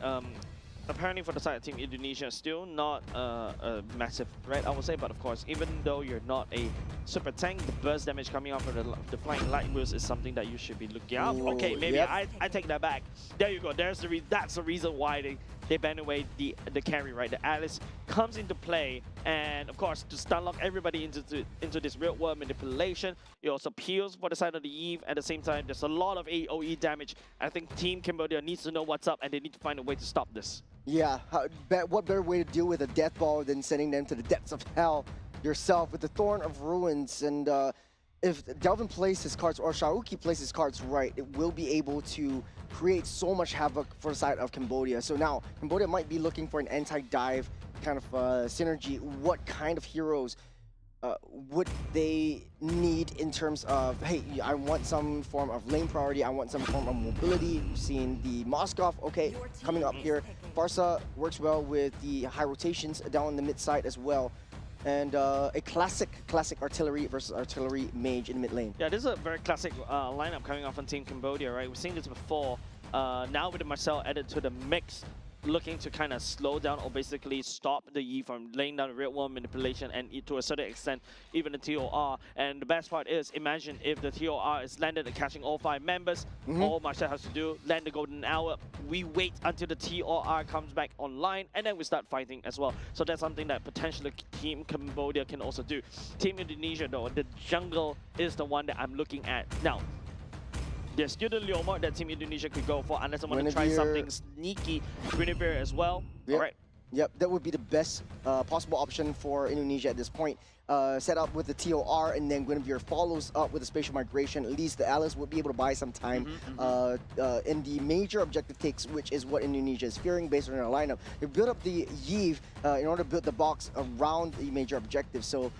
Apparently for the side of Team Indonesia, still not a massive threat, I would say. But of course, even though you're not a super tank, the burst damage coming off of the flying light boost is something that you should be looking out. Okay, maybe I take that back. There you go. That's the reason why they ban away the carry, right? The Alice comes into play, and of course to stun lock everybody into this real world manipulation. It also peels for the side of the Eve. At the same time, there's a lot of AOE damage. I think Team Cambodia needs to know what's up, and they need to find a way to stop this. Yeah, what better way to deal with a death ball than sending them to the depths of hell yourself with the Thorn of Ruins. And if Delvin plays his cards or Sharuki plays his cards right, it will be able to create so much havoc for the side of Cambodia. So now Cambodia might be looking for an anti-dive kind of synergy. What kind of heroes would they need in terms of, hey, I want some form of lane priority, I want some form of mobility. We've seen the Moskov, okay, coming up here. Farsa works well with the high rotations down the mid side as well. And a classic artillery versus artillery mage in mid lane. Yeah, this is a very classic lineup coming off on Team Cambodia, right? We've seen this before. Now with Marcel added to the mix, looking to kind of slow down or basically stop the Yi from laying down the real world manipulation and to a certain extent even the TOR. And the best part is, imagine if the TOR is landed and catching all 5 members, all Marcel has to do, land the golden hour, we wait until the TOR comes back online, and then we start fighting as well. So that's something that potentially Team Cambodia can also do. Team Indonesia though, the jungle is the one that I'm looking at. Now, there's still the Leomord that Team Indonesia could go for, unless I want to try something sneaky. Guinevere as well. Yep. All right. Yep, that would be the best possible option for Indonesia at this point. Set up with the TOR, and then Guinevere follows up with a spatial migration. At least the Alice would be able to buy some time in the major objective takes, which is what Indonesia is fearing based on their lineup. They build up the Yve in order to build the box around the major objective. So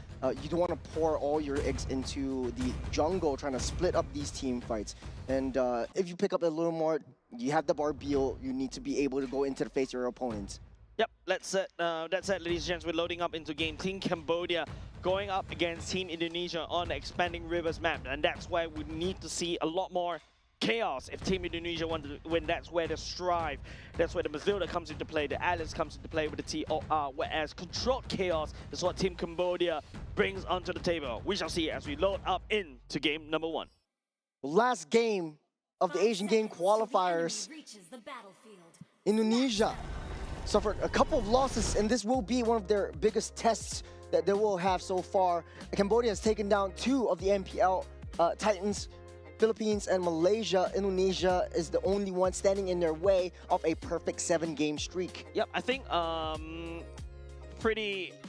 you don't want to pour all your eggs into the jungle trying to split up these team fights. And if you pick up a little more, you have the Barbiel, you need to be able to go into the face of your opponents. Yep, that's it, ladies and gents. We're loading up into game. Team Cambodia going up against Team Indonesia on the Expanding Rivers map. And that's why we need to see a lot more chaos if Team Indonesia want to win. That's where the Strive, that's where the Mazilda comes into play, the Alice comes into play with the TOR, whereas controlled chaos is what Team Cambodia brings onto the table. We shall see as we load up into game number 1. Last game of the Asian Game qualifiers. Indonesia suffered a couple of losses, and this will be one of their biggest tests that they will have so far. Cambodia has taken down 2 of the MPL Titans, Philippines and Malaysia. Indonesia is the only one standing in their way of a perfect 7-game streak. Yep, I think I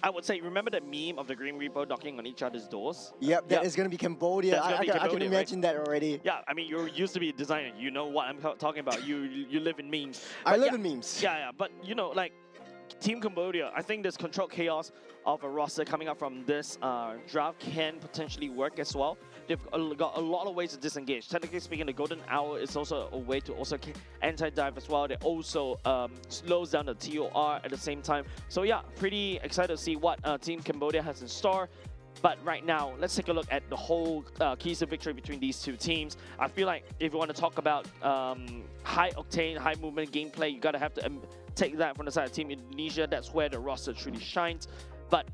would say, remember that meme of the Green Reaper knocking on each other's doors? Yep, that is going to be Cambodia. I can imagine that already. Yeah, I mean, you used to be a designer. You know what I'm talking about. You live in memes. I live in memes. Yeah, but you know, like, Team Cambodia, I think this controlled chaos of a roster coming up from this draft can potentially work as well. They've got a lot of ways to disengage. Technically speaking, the Golden Hour is also a way to also anti-dive as well. They also slows down the TOR at the same time. So yeah, pretty excited to see what Team Cambodia has in store. But right now, let's take a look at the whole keys of victory between these 2 teams. I feel like if you want to talk about high octane, high movement gameplay. You gotta have to take that from the side of Team Indonesia. That's where the roster truly shines. But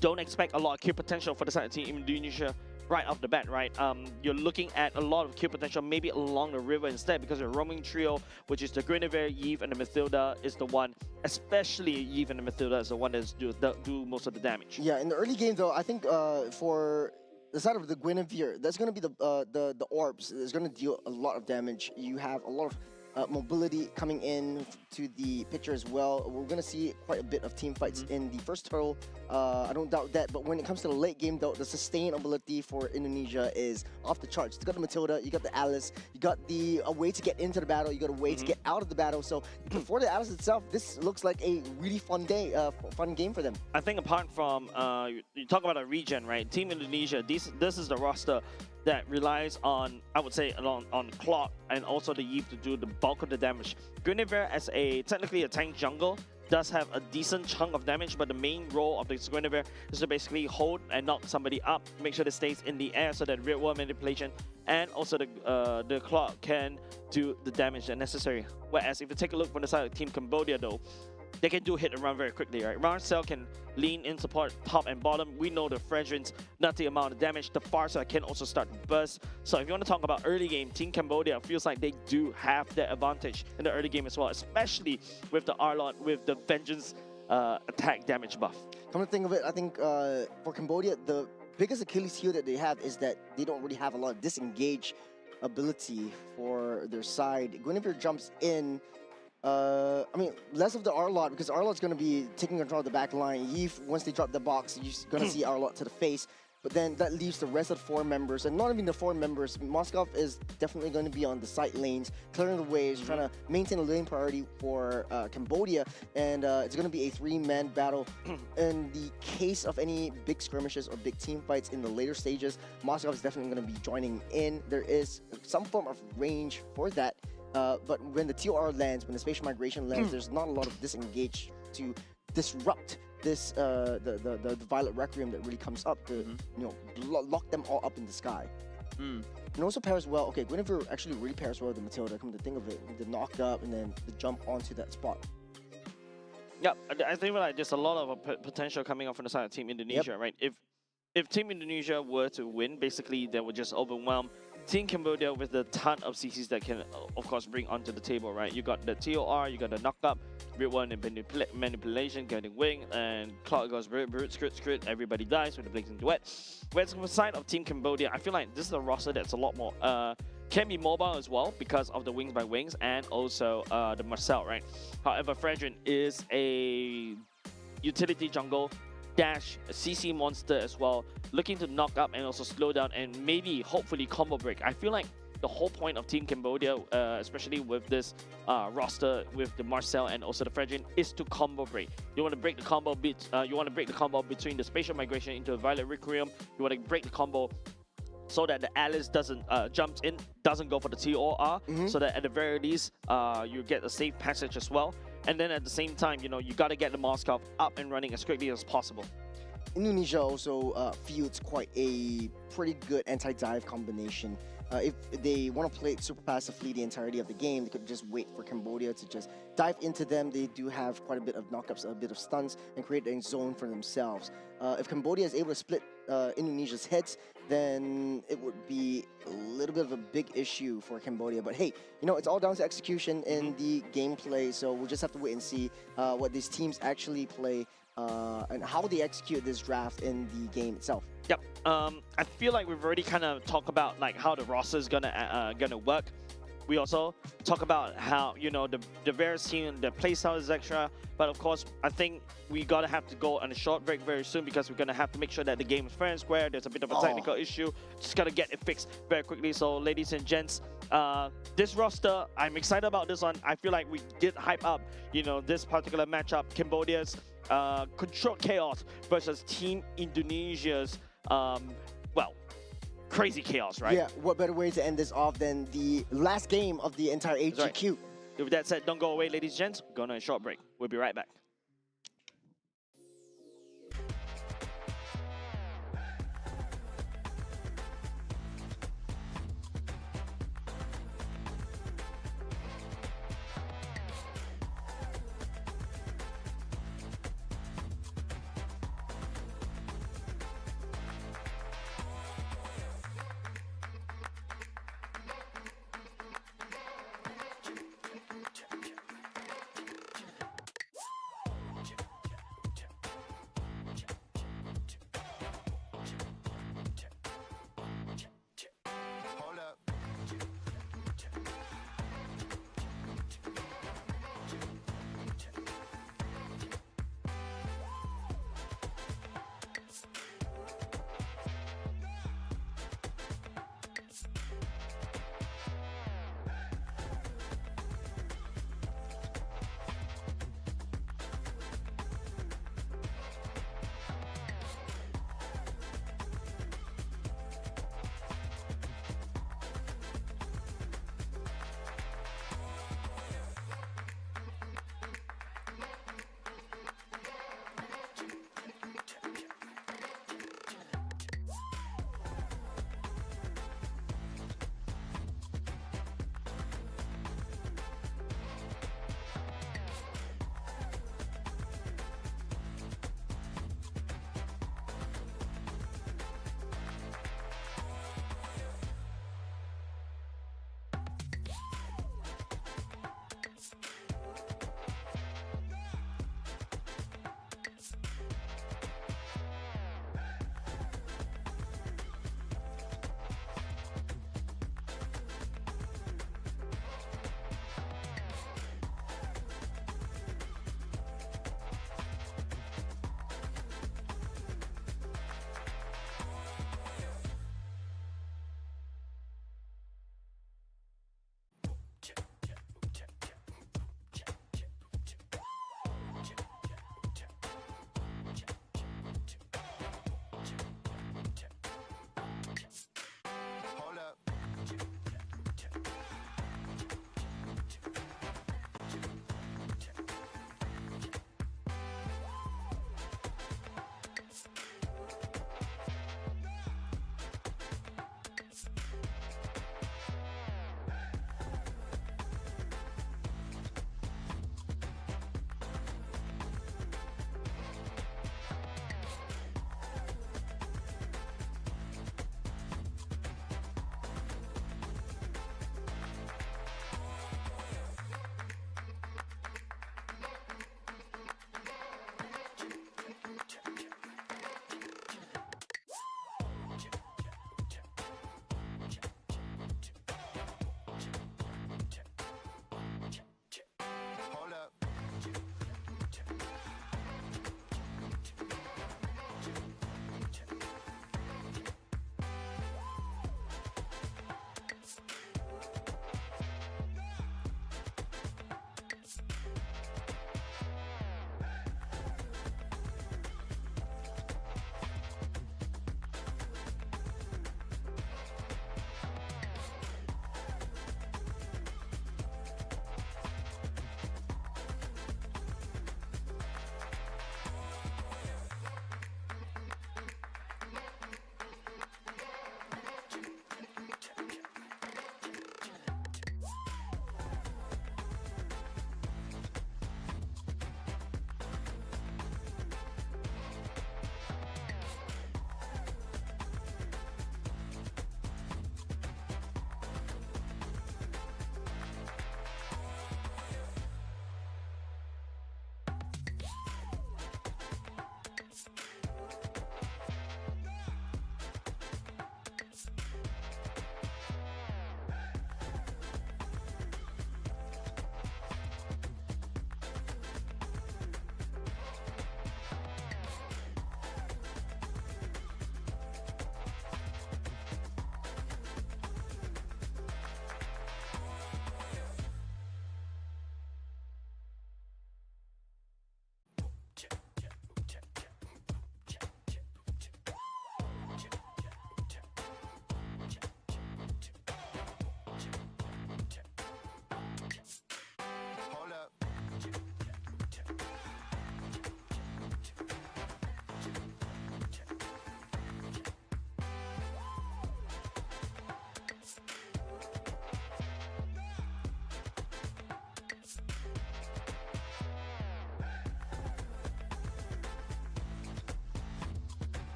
don't expect a lot of kill potential for the side of Team Indonesia right off the bat, right? You're looking at a lot of kill potential maybe along the river instead, because your roaming trio, which is the Guinevere, Yves, and the Mathilda, is the one, especially Yves and the Mathilda, is the one that do most of the damage. Yeah, in the early game though, I think for the side of the Guinevere, that's going to be the orbs. It's going to deal a lot of damage. You have a lot of mobility coming in to the picture as well. We're going to see quite a bit of team fights in the first turtle. I don't doubt that, but when it comes to the late game though, the sustain ability for Indonesia is off the charts. You got the Matilda, you got the Alice, you got a way to get into the battle, you got a way to get out of the battle. So for the Alice itself, this looks like a really fun game for them. I think apart from you talk about a regen, right? Team Indonesia, this is the roster that relies on, I would say, on clock and also the Yves to do the bulk of the damage. Guinevere, as technically a tank jungle, does have a decent chunk of damage, but the main role of this Guinevere is to basically hold and knock somebody up, make sure it stays in the air so that real world manipulation and also the clock can do the damage that's necessary. Whereas if you take a look from the side of Team Cambodia though, they can do hit and run very quickly, right? Marcel can lean in support top and bottom. We know the Fredrin's nutty amount of damage. The Farsa can also start to burst. So if you want to talk about early game, Team Cambodia feels like they do have that advantage in the early game as well, especially with the Arlot, with the Vengeance attack damage buff. Come to think of it, I think for Cambodia, the biggest Achilles heel that they have is that they don't really have a lot of disengage ability for their side. Guinevere jumps in. I mean, less of the Arlot, because Arlot's going to be taking control of the back line. Yves, once they drop the box, you're going to see Arlot to the face. But then that leaves the rest of the 4 members, and not even the 4 members. Moskov is definitely going to be on the side lanes, clearing the ways, trying to maintain a lane priority for Cambodia. And it's going to be a 3-man battle. In the case of any big skirmishes or big team fights in the later stages, Moskov is definitely going to be joining in. There is some form of range for that. But when the TOR lands, when the spatial migration lands, there's not a lot of disengage to disrupt this the Violet Requiem that really comes up to lock them all up in the sky. And also pairs well. Okay, Guinevere actually really pairs well with the Matilda. Come to think of it, the knock up and then the jump onto that spot. Yep, I think like there's a lot of potential coming up from the side of Team Indonesia, right? If Team Indonesia were to win, basically they would just overwhelm Team Cambodia with a ton of CCs that can, of course, bring onto the table, right? You got the TOR, you got the knock-up, real one and manipulation, getting wing, and clock goes brute, scrit, everybody dies with the blazing duet. Whereas on the side of Team Cambodia, I feel like this is a roster that's a lot more, can be mobile as well because of the wings by wings and also the Marcel, right? However, Fredrin is a utility jungle dash CC monster as well, looking to knock up and also slow down and maybe hopefully combo break. I feel like the whole point of Team Cambodia, especially with this roster with the Marcel and also the Fredrin, is to combo break. You want to break the combo between the spatial migration into a Violet Requiem. You want to break the combo so that the Alice doesn't jumps in, doesn't go for the TOR, so that at the very least you get a safe passage as well. And then at the same time, you got to get the Moskov up and running as quickly as possible. Indonesia also fields quite a pretty good anti-dive combination. If they want to play it super passively the entirety of the game, they could just wait for Cambodia to just dive into them. They do have quite a bit of knockups, a bit of stuns, and create a zone for themselves. If Cambodia is able to split Indonesia's heads, then it would be a little bit of a big issue for Cambodia. But hey, it's all down to execution in the gameplay, so we'll just have to wait and see what these teams actually play and how they execute this draft in the game itself. Yep. I feel like we've already kind of talked about like how the roster is gonna work. We also talk about how the various team, the playstyle is extra, but of course I think we have to go on a short break very soon because we're gonna have to make sure that the game is fair and square. There's a bit of a technical issue, just gotta get it fixed very quickly. So ladies and gents, this roster, I'm excited about this one. I feel like we did hype up this particular matchup, Cambodia's Controlled Chaos versus Team Indonesia's crazy chaos, right? Yeah, what better way to end this off than the last game of the entire HGQ? Right. With that said, don't go away, ladies and gents. Going on a short break. We'll be right back.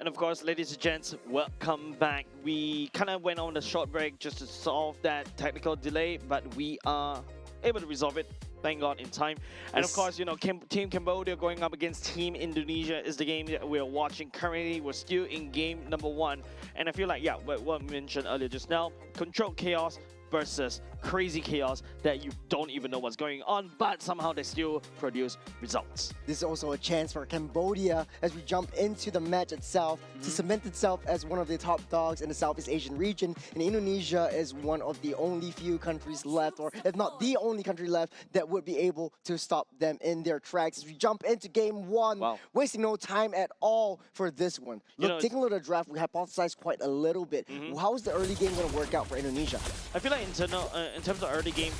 And of course, ladies and gents, welcome back. We kind of went on a short break just to solve that technical delay, but we are able to resolve it, thank God, in time. And of course, you know, Team Cambodia going up against Team Indonesia is the game that we're watching currently. We're still in game number 1. And I feel like, yeah, what we mentioned earlier just now, controlled chaos versus crazy chaos that you don't even know what's going on, but somehow they still produce results. This is also a chance for Cambodia as we jump into the match itself to cement itself as one of the top dogs in the Southeast Asian region. And Indonesia is one of the only few countries left, or if not the only country left, that would be able to stop them in their tracks. As we jump into game 1, wasting no time at all for this one. Look, taking a look at the draft, we hypothesized quite a little bit. How is the early game going to work out for Indonesia? I feel like in terms of early game,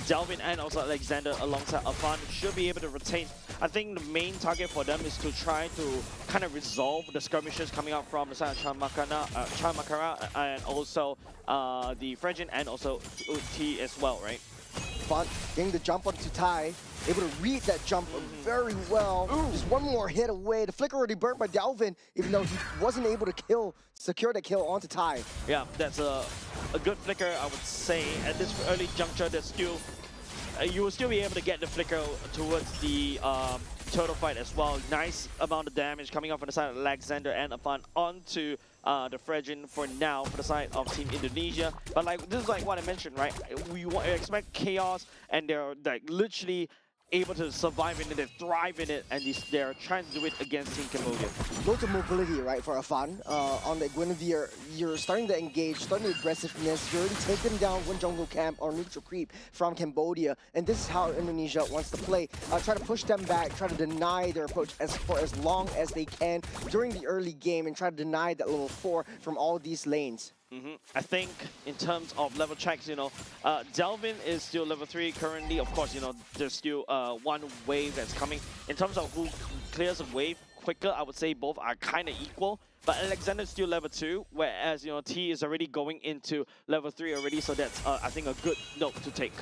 Delvin and also Alexander alongside Afan should be able to retain. I think the main target for them is to try to kind of resolve the skirmishes coming out from the side of Chamakara and also the Frejin and also T as well, right? Afan getting the jump onto Tai, able to read that jump very well. Just one more hit away. The flicker already burnt by Delvin, even though he wasn't able to secure the kill onto Tai. Yeah, that's a good flicker, I would say. At this early juncture, there's still you will still be able to get the flicker towards the turtle fight as well. Nice amount of damage coming up from the side of Alexander and Afan onto the Frejin for now for the side of Team Indonesia. But like this is like what I mentioned, right? We expect chaos, and they're like literally able to survive in it, they thrive in it, and they're trying to do it against Team Cambodia. Loads of mobility, right, for Afan. On the Guinevere, you're starting to engage, starting the aggressiveness. You're already taking down one jungle camp or neutral creep from Cambodia, and this is how Indonesia wants to play. Try to push them back, try to deny their approach for as long as they can during the early game, and try to deny that level 4 from all these lanes. I think in terms of level checks, you know, Delvin is still level 3 currently. Of course, you know, there's still one wave that's coming. In terms of who clears a wave quicker, I would say both are kind of equal. But Alexander is still level 2, whereas, you know, T is already going into level 3 already. So that's, I think, a good note to take.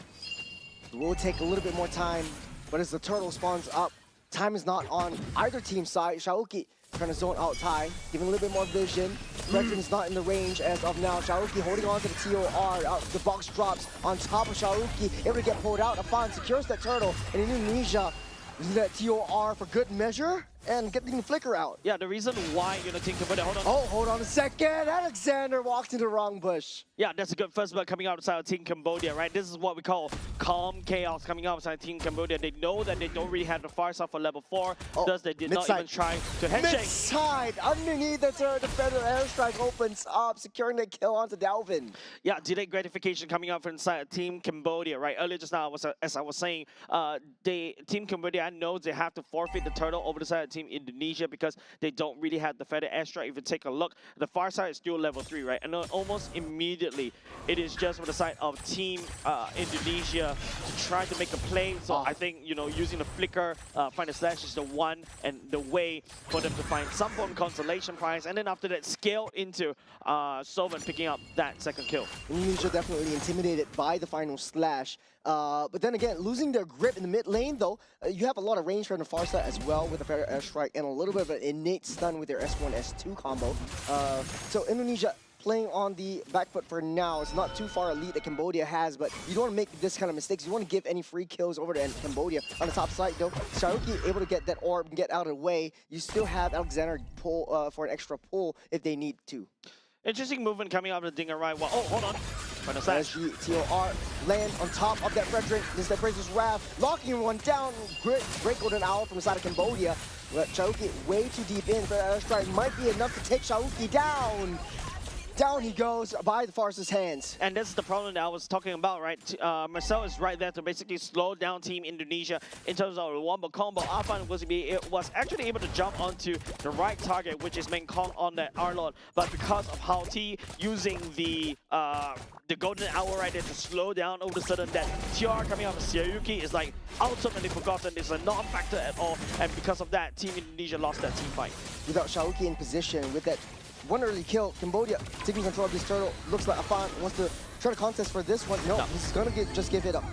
It will take a little bit more time, but as the turtle spawns up, time is not on either team's side. Shaoki trying to zone out Tai, giving a little bit more vision. Frejin is not in the range as of now. Shaoki holding on to the TOR. The box drops on top of Shaoki, able to get pulled out. Afan secures that turtle, and Indonesia uses that TOR for good measure and getting the flicker out. Yeah, the reason why, you know, Team Cambodia, hold on. Oh, hold on a second. Alexander walked into the wrong bush. Yeah, that's a good first blood coming outside of Team Cambodia, right? This is what we call calm chaos coming outside Team Cambodia. They know that they don't really have the far side for level 4, thus they did not even try to headshake. Mid-side, underneath the turret, the Feather airstrike opens up, securing the kill onto Delvin. Yeah, delayed gratification coming out from inside Team Cambodia, right? Earlier just now, as I was saying, Team Cambodia knows they have to forfeit the turtle over the side of Team Indonesia because they don't really have the Feather airstrike. If you take a look, the far side is still level 3, right? And almost immediately, it is just on the side of Team Indonesia to try to make a play. So I think, you know, using the flicker, find a slash is the one and the way for them to find some form of consolation prize. And then after that, scale into Sovan picking up that second kill. Indonesia definitely intimidated by the final slash. But then again, losing their grip in the mid lane, though, you have a lot of range from the far side as well with the Feather airstrike and a little bit of an innate stun with their S1, S2 combo. So Indonesia playing on the back foot for now. It's not too far elite that Cambodia has, but you don't want to make this kind of mistakes. You want to give any free kills over to Cambodia. On the top side, though, Shaoki able to get that orb and get out of the way. You still have Alexander pull for an extra pull if they need to. Interesting movement coming out of the Dinger right. Well, oh, hold on. SG, TOR land on top of that Frederick. This is that Fraser's Wrath, locking one down. Great golden owl from the side of Cambodia. But Shaoki way too deep in. But airstrike might be enough to take Shaoki down. Down he goes by the Farce's hands. And this is the problem that I was talking about, right? Marcel is right there to basically slow down Team Indonesia in terms of the wombo combo. Afan was actually able to jump onto the right target, which is Main Kong on that R-Lord. But because of how T using the golden hour right there to slow down all of a sudden, that TR coming out of Sayuki is like ultimately forgotten. It's a non-factor at all. And because of that, Team Indonesia lost that team fight. Without Shaoki in position, with that one early kill, Cambodia taking control of this turtle. Looks like Afan wants to try to contest for this one. No, he's gonna just give it up.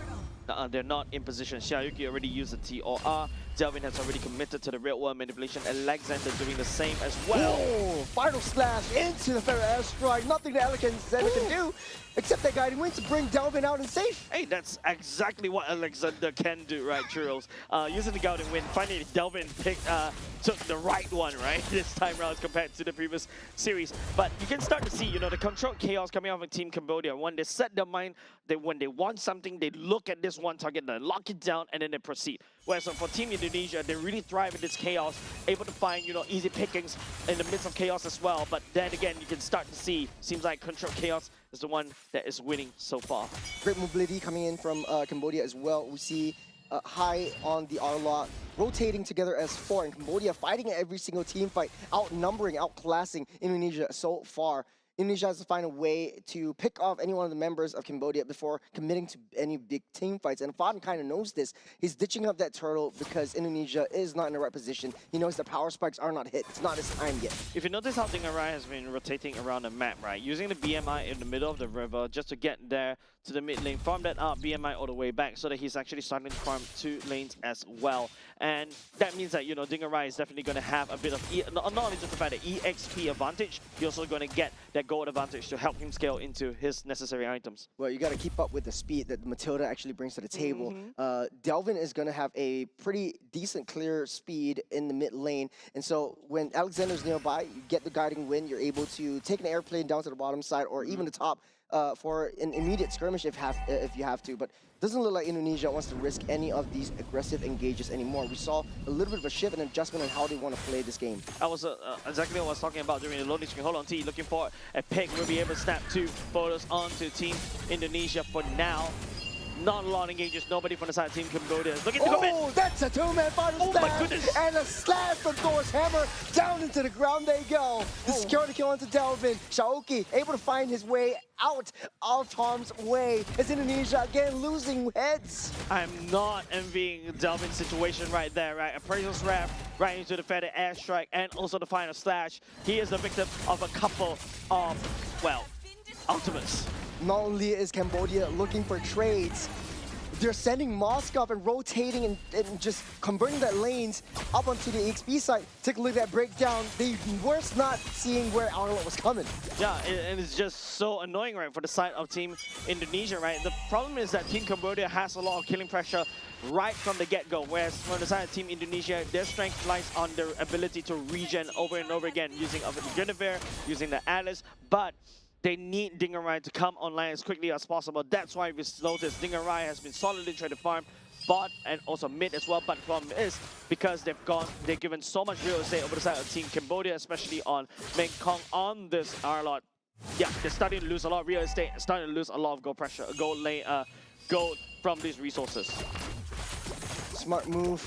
They're not in position. Xiaoyuki already used the TOR. Delvin has already committed to the real-world manipulation. Alexander doing the same as well. Oh, final slash into the Feather Airstrike. Nothing that Alexander can do except that guiding wind to bring Delvin out and safe. Hey, that's exactly what Alexander can do, right, Churros? Using the guiding wind, finally Delvin took the right one, right, this time around compared to the previous series. But you can start to see, you know, the controlled chaos coming out of Team Cambodia. When they set their mind, when they want something, they look at this one target, they lock it down, and then they proceed. Whereas for Team Indonesia, they really thrive in this chaos, able to find, you know, easy pickings in the midst of chaos as well. But then again, you can start to see, seems like controlled chaos is the one that is winning so far. Great mobility coming in from Cambodia as well. We see high on the R-Lot, rotating together as 4, and Cambodia fighting at every single team fight, outnumbering, outclassing Indonesia so far. Indonesia has to find a way to pick off any one of the members of Cambodia before committing to any big team fights. And Faden kind of knows this. He's ditching up that turtle because Indonesia is not in the right position. He knows the power spikes are not hit. It's not his time yet. If you notice how Dingarai has been rotating around the map, right? Using the BMI in the middle of the river just to get there to the mid lane, farm that up, BMI all the way back, so that he's actually starting to farm 2 lanes as well. And that means that, you know, Dingarai is definitely going to have a bit of, not only just the fact that EXP advantage, he's also going to get that gold advantage to help him scale into his necessary items. Well, you got to keep up with the speed that Matilda actually brings to the table. Delvin is going to have a pretty decent clear speed in the mid lane. And so when Alexander's nearby, you get the guiding wind, you're able to take an airplane down to the bottom side or even the top for an immediate skirmish if you have to. But it doesn't look like Indonesia wants to risk any of these aggressive engages anymore. We saw a little bit of a shift and adjustment on how they want to play this game. That was exactly what I was talking about during the loading screen. Hold on, T, looking for a pick. We'll be able to snap 2 photos onto Team Indonesia for now. Not a lot of engages, nobody from the side of Team Cambodia. Looking to commit. Oh, that's a 2-man final my slash. goodness. And a slash from Thor's hammer down into the ground they go. The security kill onto Delvin. Shaoki able to find his way out of harm's way. As Indonesia again losing heads. I'm not envying Delvin's situation right there, right? Appraisal's wrap right into the Feather Airstrike and also the final slash. He is the victim of a couple of, well, ultimates. Not only is Cambodia looking for trades, they're sending Moskov and rotating and just converting that lanes up onto the EXP side. Take a look at that breakdown. They were not seeing where Arnold was coming. Yeah, and it's just so annoying, right, for the side of Team Indonesia, right? The problem is that Team Cambodia has a lot of killing pressure right from the get-go, whereas from the side of Team Indonesia, their strength lies on their ability to regen over and over again using the Guinevere, using the Alice, but they need Dingarai to come online as quickly as possible. That's why we noticed Dingarai has been solidly trying to farm bot and also mid as well. But the problem is because they've given so much real estate over the side of Team Cambodia, especially on Mekong on this R-Lot. Yeah, they're starting to lose a lot of real estate, starting to lose a lot of gold pressure, gold from these resources. Smart move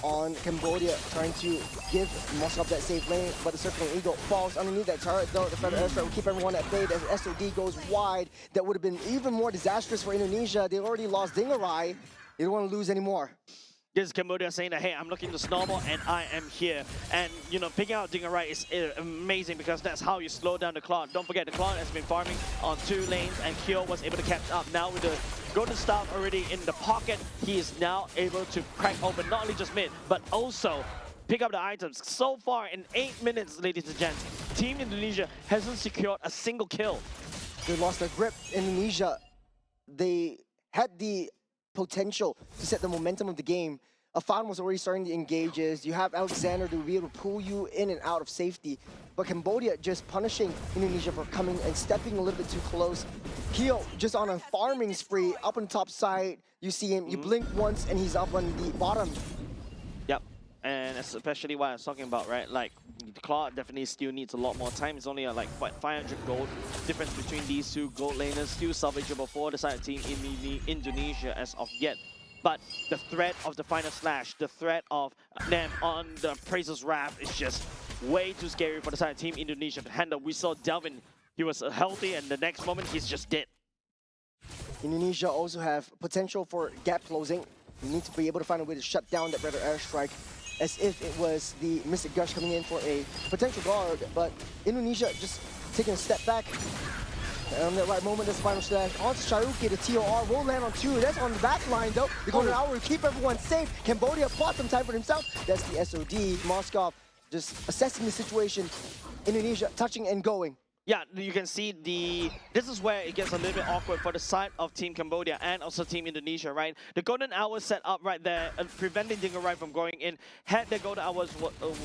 on Cambodia, trying to give Moskov that safe lane, but the Circling Eagle falls underneath that turret though. The Feather Airstrike will keep everyone at bay as SOD goes wide. That would have been even more disastrous for Indonesia. They already lost Dingarai. They don't want to lose anymore. This is Cambodia saying that, hey, I'm looking to snowball and I am here. And, you know, picking out Dingarai is amazing because that's how you slow down the Cloud. Don't forget, the Cloud has been farming on 2 lanes and Kyo was able to catch up. Now with the golden staff already in the pocket, he is now able to crack open not only just mid, but also pick up the items. So far in 8 minutes, ladies and gents, Team Indonesia hasn't secured a single kill. They lost their grip. Indonesia, they had the potential to set the momentum of the game. Afan was already starting the engages. You have Alexander to be able to pull you in and out of safety. But Cambodia just punishing Indonesia for coming and stepping a little bit too close. Kyo just on a farming spree up on the top side. You see him, you blink once and he's up on the bottom. Yep, and especially what I was talking about, right? Like, the Claw definitely still needs a lot more time. It's only like what, 500 gold difference between these 2 gold laners. Still salvageable for the side team in Indonesia as of yet. But the threat of the final slash, the threat of them on the Appraiser's Wrath is just way too scary for the side of Team Indonesia to handle. We saw Delvin, he was healthy, and the next moment he's just dead. Indonesia also have potential for gap closing. You need to be able to find a way to shut down that Feather Airstrike as if it was the Mystic Gush coming in for a potential guard. But Indonesia just taking a step back. And on that right moment, this final slash onto Sharuki. The TOR will land on 2. That's on the back line, though. The golden hour will keep everyone safe. Cambodia bought some time for himself. That's the SOD. Moskov just assessing the situation. Indonesia touching and going. Yeah, you can see this is where it gets a little bit awkward for the side of Team Cambodia and also Team Indonesia, right? The golden hour set up right there, preventing Dingerai from going in. Had the golden hours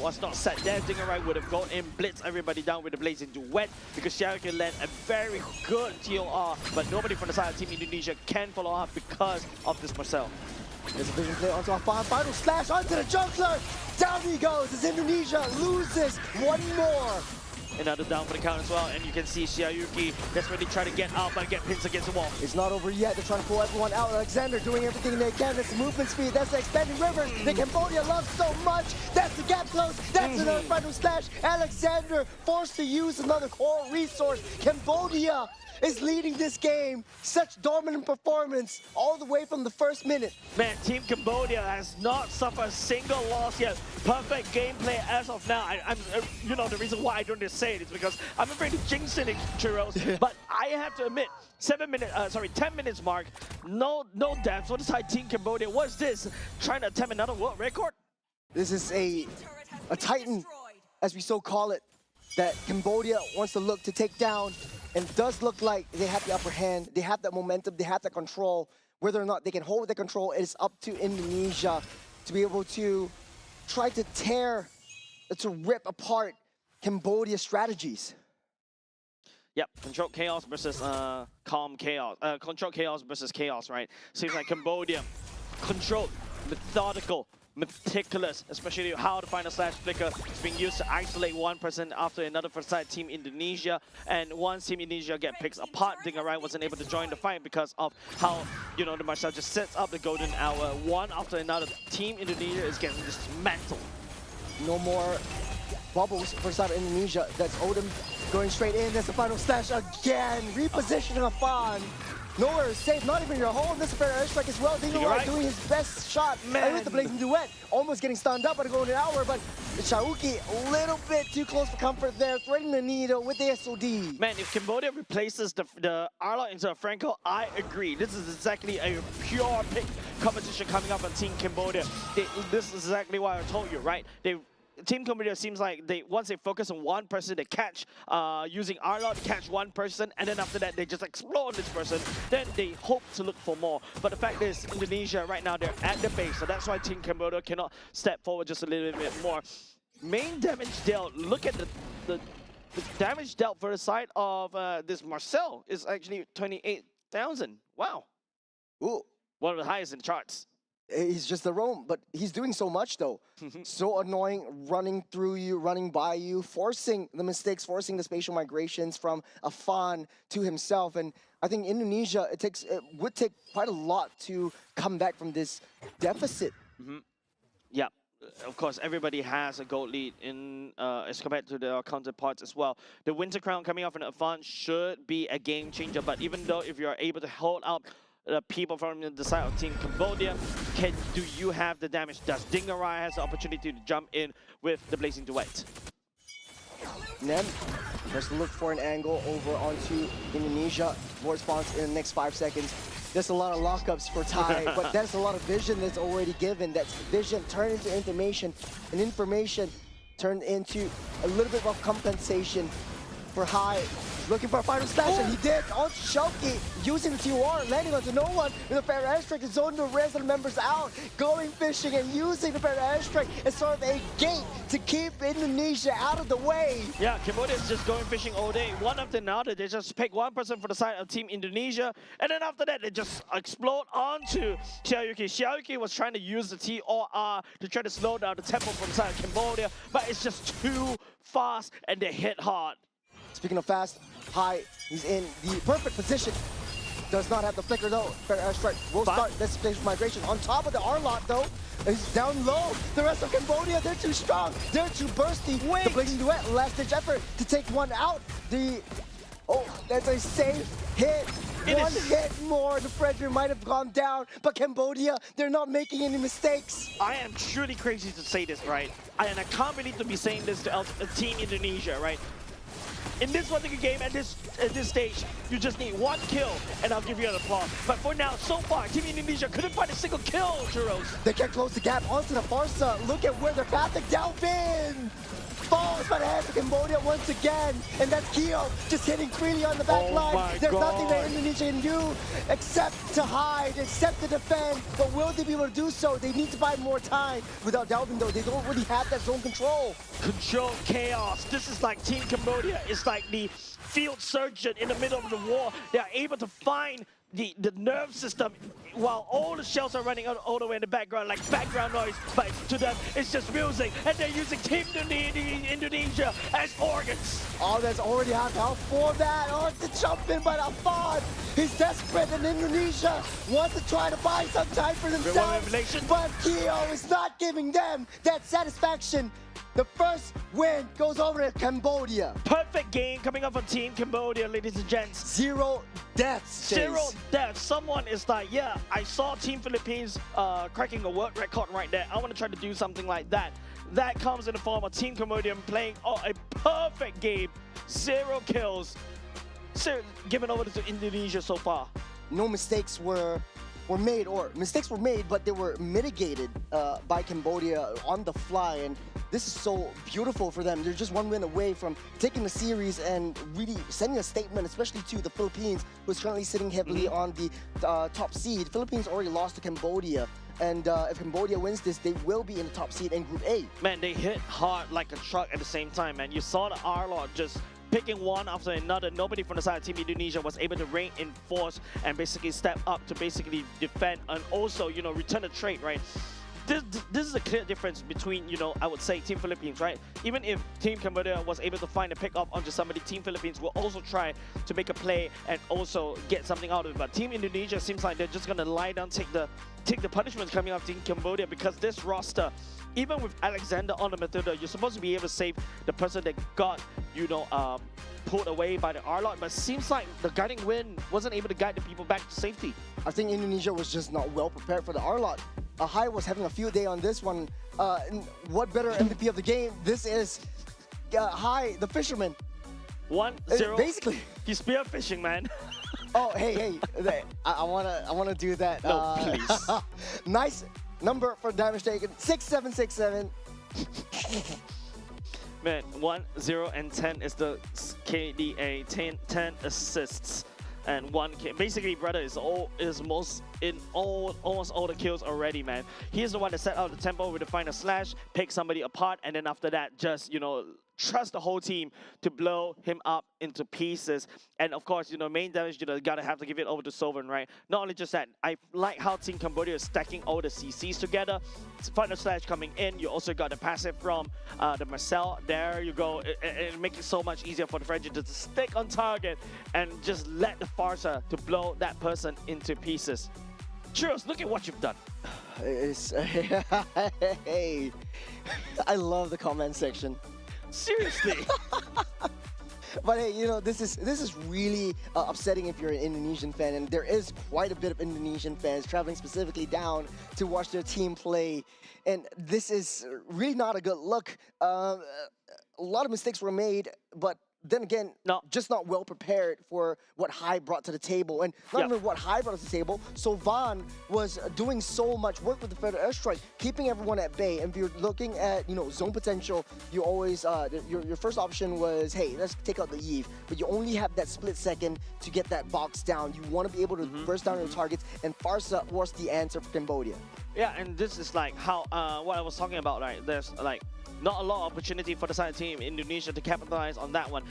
was not set there, Dingerai would have gone in, blitz everybody down with the blazing duet, because Xiaoyu led a very good TOR, but nobody from the side of Team Indonesia can follow up because of this Marcel. There's a vision play onto our final slash onto the juggler. Down he goes as Indonesia loses one more. Another down for the count as well, and you can see Xiaoyuki desperately trying to get out, but get pinned against the wall. It's not over yet. They're trying to pull everyone out. Alexander doing everything they can. That's the movement speed. That's the expanding rivers that Cambodia loves so much. That's the gap close. That's another final slash. Alexander forced to use another core resource. Cambodia is leading this game. Such dominant performance all the way from the first minute. Man, Team Cambodia has not suffered a single loss yet. Perfect gameplay as of now. I'm you know, the reason why I don't just say it is because I'm afraid to jinx it, Churros. But I have to admit, 10 minutes mark, no deaths. What is high Team Cambodia? What's this? Trying to attempt another world record? This is a Titan, as we so call it, that Cambodia wants to look to take down. And it does look like they have the upper hand. They have that momentum. They have that control. Whether or not they can hold the control, it is up to Indonesia to be able to try to rip apart Cambodia's strategies. Yep, control chaos versus calm chaos. Control chaos versus chaos, right? Seems like Cambodia controlled, methodical, meticulous, especially how the final slash flicker is being used to isolate one person after another for side Team Indonesia. And once Team Indonesia get picked apart, Dingerai wasn't able to join the fight because of how, you know, the Marcel just sets up the golden hour one after another. Team Indonesia is getting dismantled. No more bubbles for side of Indonesia. That's Odin going straight in. That's the final slash again. Repositioning Afan. Nowhere is safe, not even your home. This is a fair airstrike as well. Dingerai doing his best shot. Man. With the blazing duet. Almost getting stunned up by the golden hour, but Shaoki a little bit too close for comfort there, threading the needle with the SOD. Man, if Cambodia replaces the Arla into a Franco, I agree. This is exactly a pure pick competition coming up on Team Cambodia. This is exactly why I told you, right? Team Cambodia seems like once they focus on one person, they catch using Arla to catch one person, and then after that they just explode this person. Then they hope to look for more. But the fact is, Indonesia right now, they're at the base, so that's why Team Cambodia cannot step forward just a little bit more. Main damage dealt. Look at the damage dealt for the side of this Marcel is actually 28,000. Wow. Ooh. One of the highest in the charts. He's just the roam, but he's doing so much though. So annoying, running through you, running by you, forcing the mistakes, forcing the spatial migrations from Afan to himself. And I think Indonesia, it would take quite a lot to come back from this deficit. Yeah, of course, everybody has a gold lead in as compared to their counterparts as well. The Winter Crown coming off an Afan should be a game changer, but even though if you're able to hold out people from the side of Team Cambodia, do you have the damage? Does Dingerai has the opportunity to jump in with the blazing duet? Nem tries to look for an angle over onto Indonesia. More response in the next 5 seconds. There's a lot of lockups for Tai, but that's a lot of vision that's already given. That's vision turned into information, and information turned into a little bit of compensation for Hai. Looking for a final slash, and he did on Shoki, using the TOR, landing onto no one with a fair airstrike to zone the resident members out, going fishing and using the fair airstrike as sort of a gate to keep Indonesia out of the way. Yeah, Cambodia is just going fishing all day. One after another, they just pick one person for the side of Team Indonesia, and then after that, they just explode onto Xiaoyuki. Xiaoyuki was trying to use the TOR to try to slow down the tempo from the side of Cambodia, but it's just too fast, and they hit hard. Speaking of fast, Hai, he's in the perfect position. Does not have the flicker though. Fair airstrike will start this spatial migration. On top of the R-Lot though, he's down low. The rest of Cambodia, they're too strong. They're too bursty. The blazing duet, last ditch effort to take one out. That's a safe hit. One hit more, the pressure might have gone down, but Cambodia, they're not making any mistakes. I am truly crazy to say this, right? And I can't believe to be saying this to Team Indonesia, right? In this particular game, at this stage, you just need one kill, and I'll give you an applause. But for now, so far, Team Indonesia couldn't find a single kill, Churros. They can close the gap onto the Farsa. Look at where they're passing down. Bin falls by the hands of Cambodia once again. And that's Keo just hitting freely on the back Oh line. my There's God. nothing that Indonesia can do except to hide, except to defend. But will they be able to do so? They need to buy more time. Without Dalvin, though, they don't really have that zone control. Control chaos. This is like Team Cambodia. It's like the field surgeon in the middle of the war. They are able to find the nerve system while all the shells are running out all the way in the background, like background noise, but to them it's just music, and they're using Team Indonesia as organs. Oh, that's already happened. How for that? Oh, it's a jump in by Afad. He's desperate, and Indonesia wants to try to buy some time for themselves. Revelation. But Keo is not giving them that satisfaction. The first win goes over to Cambodia. Perfect game coming up from Team Cambodia, ladies and gents. 0 deaths. Chase. 0 deaths. Someone is like, yeah, I saw Team Philippines cracking a world record right there. I want to try to do something like that. That comes in the form of Team Cambodia playing a perfect game. 0 kills. Given over to Indonesia so far. No mistakes were made, or mistakes were made, but they were mitigated by Cambodia on the fly, and this is so beautiful for them. They're just one win away from taking the series and really sending a statement, especially to the Philippines, who's currently sitting heavily on the top seed. Philippines already lost to Cambodia, and if Cambodia wins this, they will be in the top seed in Group A. Man, they hit hard like a truck at the same time, man. You saw the R-Lord just picking one after another. Nobody from the side of Team Indonesia was able to rein in force and basically step up to basically defend and also, you know, return the trade, right? This is a clear difference between, you know, I would say Team Philippines, right? Even if Team Cambodia was able to find a pick up onto somebody, Team Philippines will also try to make a play and also get something out of it. But Team Indonesia seems like they're just gonna lie down, take the punishments coming out of Team Cambodia, because this roster, even with Alexander on the midfielder, you're supposed to be able to save the person that got, you know, pulled away by the R-Lot, but seems like the guiding wind wasn't able to guide the people back to safety. I think Indonesia was just not well prepared for the R-Lot. Hai was having a field day on this one. What better MVP of the game? This is Hai, the fisherman. 1-0. Basically. He's spearfishing, man. Oh, hey, I wanna do that. No, please. Nice number for damage taken. 6767. Man, 1-0 and 10 is the KDA. 10 assists and 1 kill. Basically, brother is almost all the kills already, man. He's the one that set out the tempo with the final slash, pick somebody apart, and then after that, just, you know, trust the whole team to blow him up into pieces. And of course, you know, main damage, you know, gotta have to give it over to Sovereign, right? Not only just that, I like how Team Cambodia is stacking all the CCs together. It's final slash coming in. You also got the passive from the Marcel. There you go. It makes it so much easier for the French to stick on target and just let the Farsa to blow that person into pieces. Cheers, look at what you've done. Hey, I love the comment section. Seriously. But hey, you know, this is really upsetting if you're an Indonesian fan, and there is quite a bit of Indonesian fans traveling specifically down to watch their team play, and this is really not a good look. A lot of mistakes were made, but then again, just not well prepared for what Hai brought to the table. And not even what Hai brought to the table, Sovan was doing so much work with the Federal Airstrike, keeping everyone at bay. And if you're looking at, you know, zone potential, you always, your first option was, hey, let's take out the Eve. But you only have that split second to get that box down. You want to be able to burst down your targets, and Farsa was the answer for Cambodia. Yeah, and this is like how, what I was talking about, right? There's like, not a lot of opportunity for the side team Indonesia to capitalize on that one.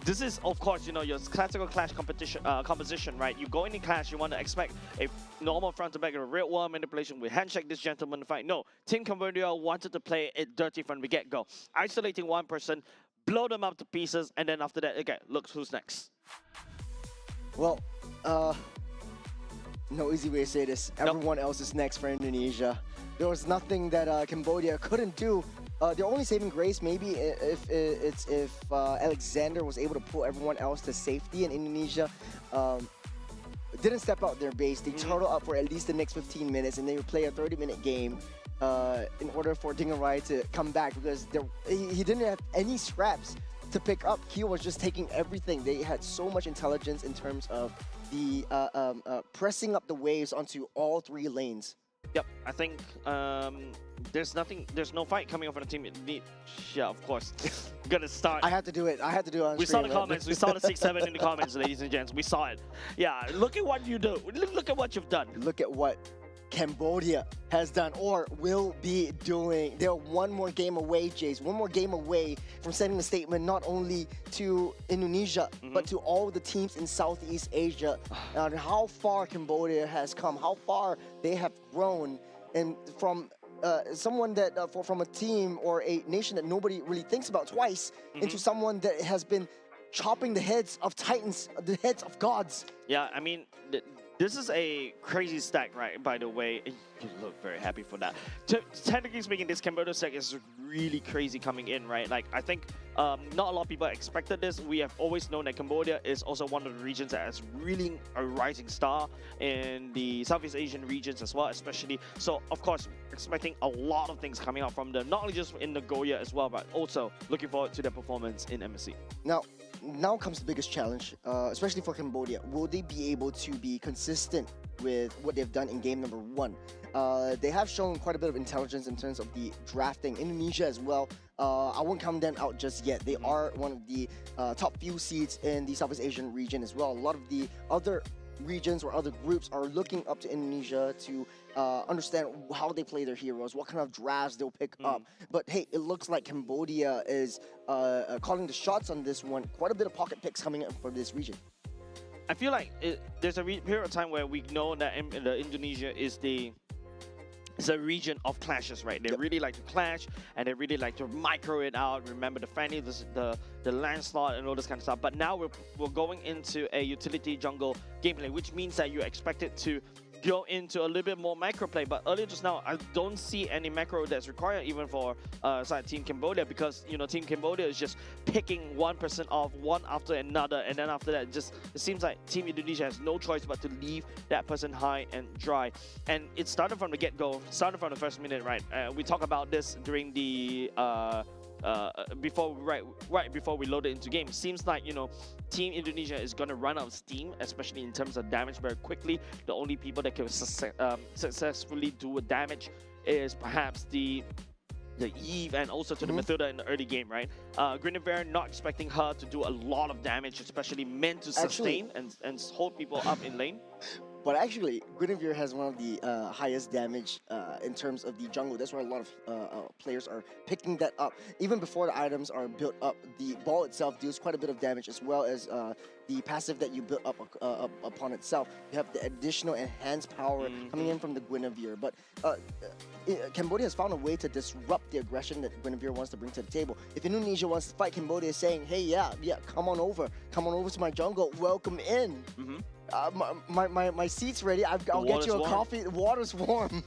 This is, of course, you know, your classical clash composition, right? You go in clash, you want to expect a normal front to back, a real wall manipulation with handshake this gentleman fight. No, Team Cambodia wanted to play it dirty from the get-go, isolating one person, blow them up to pieces, and then after that, okay, look who's next. Well, no easy way to say this. Everyone else is next for Indonesia. There was nothing that Cambodia couldn't do. Their only saving grace, maybe, if Alexander was able to pull everyone else to safety, and Indonesia didn't step out their base. They turtle up for at least the next 15 minutes, and they would play a 30-minute game in order for Dingarai to come back, because he didn't have any scraps to pick up. Kia was just taking everything. They had so much intelligence in terms of the pressing up the waves onto all 3 lanes. Yep, I think there's no fight coming up for the team. Yeah, of course. Gonna start. I had to do it. I had to do it on We stream, saw the man. comments. We saw the 6-7 in the comments, ladies and gents. We saw it. Yeah, look at what you do. Look at what you've done. Look at what Cambodia has done or will be doing. They're one more game away, Jace. One more game away from sending a statement not only to Indonesia, but to all the teams in Southeast Asia on how far Cambodia has come, how far they have grown, and from someone that from a team or a nation that nobody really thinks about twice into someone that has been chopping the heads of titans, the heads of gods. Yeah, I mean, this is a crazy stack, right? By the way, you look very happy for that. Technically speaking, this Cambodia stack is really crazy coming in, right? Like, I think not a lot of people expected this. We have always known that Cambodia is also one of the regions that is really a rising star in the Southeast Asian regions as well, especially. So, of course, expecting a lot of things coming out from them, not only just in Nagoya as well, but also looking forward to their performance in MSC. Now comes the biggest challenge, especially for Cambodia. Will they be able to be consistent with what they've done in game number 1? They have shown quite a bit of intelligence in terms of the drafting. Indonesia as well. I won't count them out just yet. They are one of the top few seeds in the Southeast Asian region as well. A lot of the other regions or other groups are looking up to Indonesia to understand how they play their heroes, what kind of drafts they'll pick up. But hey, it looks like Cambodia is calling the shots on this one. Quite a bit of pocket picks coming up for this region. I feel like there's a period of time where we know that Indonesia is a region of clashes, right? They really like to clash, and they really like to micro it out. Remember the Fanny, the landslide, and all this kind of stuff. But now we're going into a utility jungle gameplay, which means that you expect it to go into a little bit more macro play. But earlier just now, I don't see any macro that's required even for Team Cambodia, because Team Cambodia is just picking one person off one after another, and then after that, it seems like Team Indonesia has no choice but to leave that person high and dry. And it started from the get-go, started from the first minute, right? We talked about this during the right before we loaded into game. Seems like Team Indonesia is gonna run out of steam, especially in terms of damage very quickly. The only people that can successfully do damage is perhaps the Eve and also to the Mathilda in the early game, right? Guinevere, not expecting her to do a lot of damage, especially meant to sustain and hold people up in lane. But actually, Guinevere has one of the highest damage in terms of the jungle. That's why a lot of players are picking that up. Even before the items are built up, the ball itself deals quite a bit of damage, as well as the passive that you build up upon itself. You have the additional enhanced power coming in from the Guinevere. But Cambodia has found a way to disrupt the aggression that Guinevere wants to bring to the table. If Indonesia wants to fight, Cambodia is saying, hey, yeah, come on over to my jungle, welcome in. My seat's ready. I'll get you a coffee. The water's warm.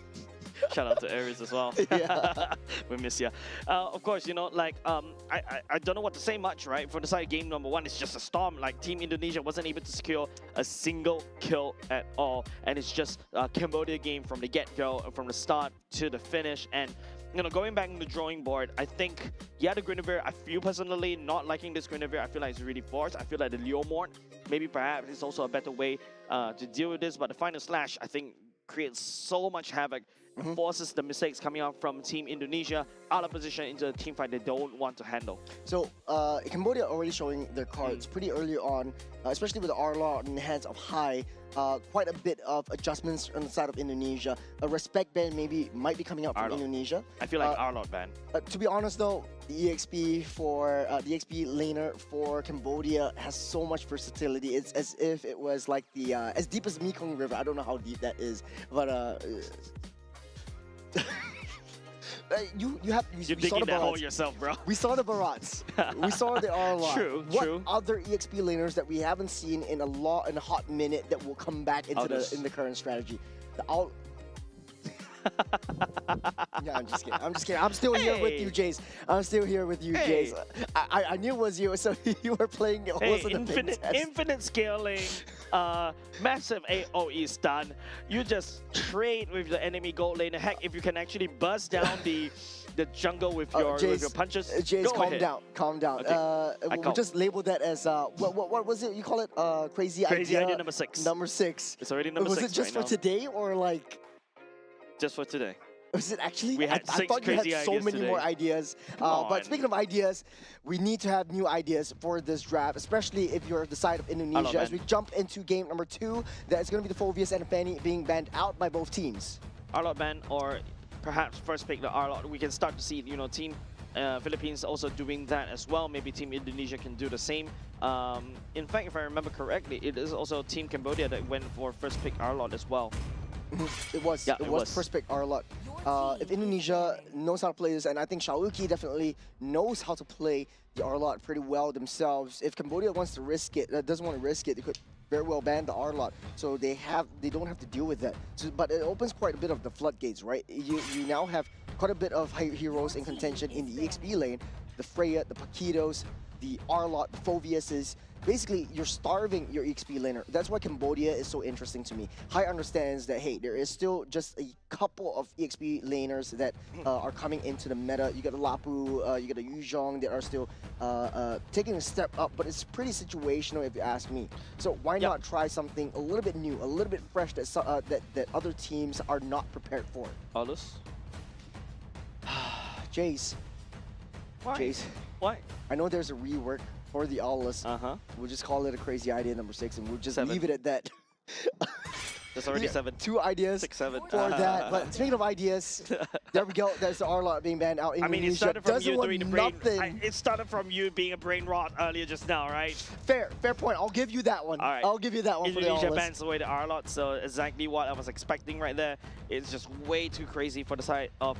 Shout out to Aries as well. Yeah. We miss you. Of course, I don't know what to say much, right? For the side game number 1, it's just a storm. Like, Team Indonesia wasn't able to secure a single kill at all. And it's just a Cambodia game from the get-go, from the start to the finish. And going back on the drawing board, I think, the Guinevere, I feel personally not liking this Guinevere. I feel like it's really forced. I feel like the Leomord, maybe perhaps it's also a better way to deal with this. But the final slash, I think, creates so much havoc, forces the mistakes coming out from Team Indonesia out of position into a team fight they don't want to handle. So Cambodia already showing their cards pretty early on, especially with the R-Law in the hands of High. Quite a bit of adjustments on the side of Indonesia. A respect ban might be coming out from Indonesia. I feel like R-Law ban. To be honest though, the EXP for the EXP laner for Cambodia has so much versatility. It's as if it was like the as deep as Mekong River. I don't know how deep that is, but you saw digging the that hole Barats. yourself, bro. We saw the Barats. We saw the R-Law. True. What other EXP laners that we haven't seen in a hot minute that will come back into in the current strategy? Yeah, I'm just kidding. I'm just kidding. I'm still here with you, Jace. I'm still here with you, Hey. Jace. I knew it was you, so you were playing it. Hey, Wasn't a big test. infinite scaling, massive AOE stun. You just trade with the enemy gold lane. Heck, if you can actually buzz down the jungle with your punches, Jace, go calm ahead. down, calm down. Okay. We'll just label that as what was it? You call it crazy idea number 6. Number 6. It's already number 6 Was it just right for now. today or like? Just for today. Was it actually? We had I 6 thought you had crazy so ideas many today. more ideas. Come But on. speaking of ideas, we need to have new ideas for this draft, especially if you're the side of Indonesia. As we jump into game number 2, that is going to be the Phobius and Fanny being banned out by both teams. Arlot ban, or perhaps first pick the Arlot. We can start to see, Team Philippines also doing that as well. Maybe Team Indonesia can do the same. In fact, if I remember correctly, it is also Team Cambodia that went for first pick Arlot as well. It was. Yeah, it it was was. first pick Arlot. If Indonesia knows how to play this, and I think Shaluki definitely knows how to play the Arlot pretty well themselves. If Cambodia wants to risk it, doesn't want to risk it, they could very well ban the Arlot. So they don't have to deal with that. So, but it opens quite a bit of the floodgates, right? You now have quite a bit of heroes in contention in the EXP lane. The Freya, the Paquitos, the Arlot, the Phobiuses. Basically, you're starving your EXP laner. That's why Cambodia is so interesting to me. Hai understands that, hey, there is still just a couple of EXP laners that are coming into the meta. You got the Lapu, you got the Yuzhong that are still taking a step up, but it's pretty situational if you ask me. So why not try something a little bit new, a little bit fresh that other teams are not prepared for? Alus? Jace. Why? Jace. Why? I know there's a rework for the Aulus. We'll just call it a crazy idea number 6, and we'll just 7. leave it at that. That's already 7. 2 ideas 6, 7. for that. But speaking of ideas, there we go. There's the Arlot being banned out. I mean, it Indonesia started from doesn't you want doing the brain. nothing. It started from you being a brain rot earlier just now, right? Fair point. I'll give you that one. All right. I'll give you that one Indonesia for the Aulus. bans away the Arlot, so exactly what I was expecting right there. It's just way too crazy for the side of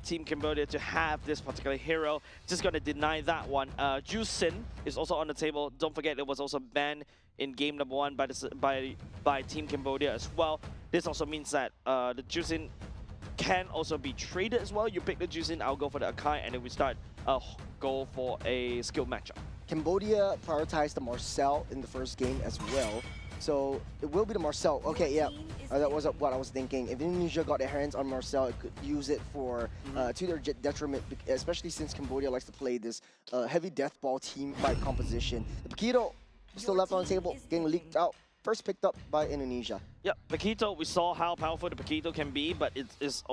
Team Cambodia to have this particular hero. Just gonna deny that one. Jusin is also on the table. Don't forget it was also banned in game number 1 by Team Cambodia as well. This also means that the Jusin can also be traded as well. You pick the Jusin, I'll go for the Akai, and then we start go for a skill matchup. Cambodia prioritized the Marcel in the first game as well. So it will be the Marcel. Okay, yeah, that was what I was thinking. If Indonesia got their hands on Marcel, it could use it for to their detriment, especially since Cambodia likes to play this heavy death ball team fight composition. The Paquito still left on the table, getting leaked out. First picked up by Indonesia. Yep, Paquito, we saw how powerful the Paquito can be, but it's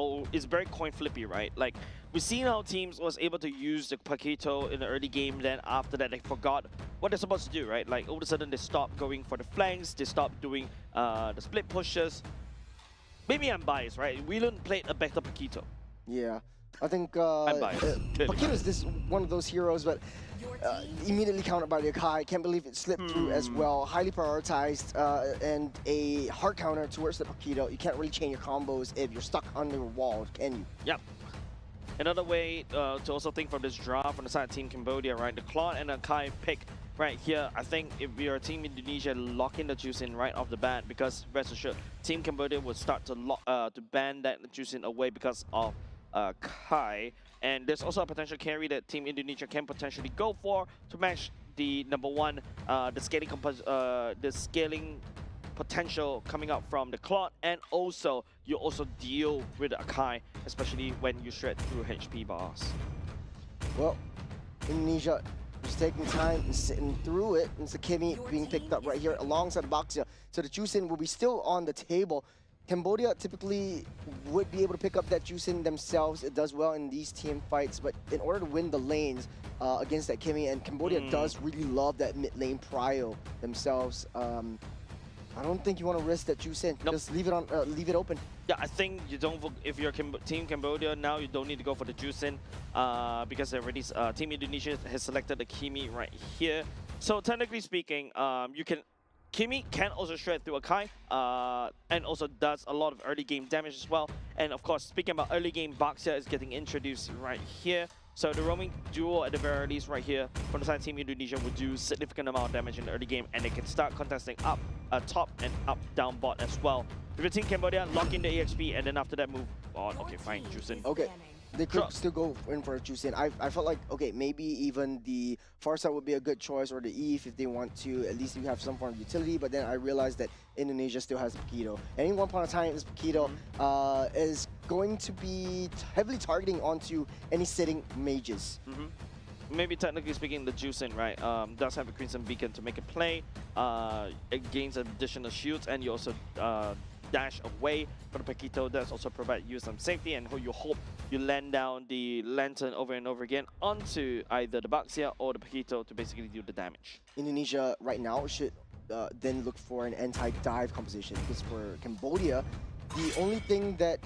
very coin flippy, right? Like, we've seen how teams was able to use the Paquito in the early game, then after that they forgot what they're supposed to do, right? Like, all of a sudden they stopped going for the flanks, they stopped doing the split pushes. Maybe I'm biased, right? Whelan played a better Paquito. Yeah, I think I'm biased. Paquito is this one of those heroes, but immediately countered by the Akai. Can't believe it slipped through as well. Highly prioritized and a hard counter towards the Paquito. You can't really chain your combos if you're stuck under a wall, can you? Yep. Another way to also think from this draw from the side of Team Cambodia, right? The Claude and Akai pick right here. I think if you're Team Indonesia, lock in the juice in right off the bat, because rest assured, Team Cambodia would start to ban that juice in away because of Kai. And there's also a potential carry that Team Indonesia can potentially go for to match the number 1, the scaling potential coming out from the Claude, and also you also deal with the Akai, especially when you shred through HP bars. Well, Indonesia just taking time and sitting through it. It's the Kimi being picked up right here alongside Baxia. So the Jusin will be still on the table. Cambodia typically would be able to pick up that Jusin themselves. It does well in these team fights, but in order to win the lanes against that Kimi, and Cambodia does really love that mid lane prio themselves. I don't think you want to risk that Jusin. Nope. Just leave it open. Yeah, I think you don't. If you're Team Cambodia now, you don't need to go for the Jusin because already Team Indonesia has selected the Kimi right here. So technically speaking, Kimi can also shred through Akai, and also does a lot of early game damage as well. And of course, speaking about early game, Baxia is getting introduced right here. So the roaming duo at the very least right here from the side of Team Indonesia will do significant amount of damage in the early game, and they can start contesting up top and up down bot as well. If you're Team Cambodia, lock in the EXP and then after that move on. Okay, fine, Juicing. Okay. They could Sure. still go in for a Juicing. I felt like, okay, maybe even the far side would be a good choice, or the Eve if they want to. At least you have some form of utility, but then I realized that Indonesia still has Paquito. And in one point of time, this Paquito is going to be heavily targeting onto any sitting mages. Maybe technically speaking, the Juicing, right, does have a Crimson Beacon to make a play. It gains additional shields, and you also dash away for the Paquito. That's also provide you some safety, and you hope you land down the Lantern over and over again onto either the Baxia or the Paquito to basically do the damage. Indonesia right now should then look for an anti-dive composition, because for Cambodia, the only thing that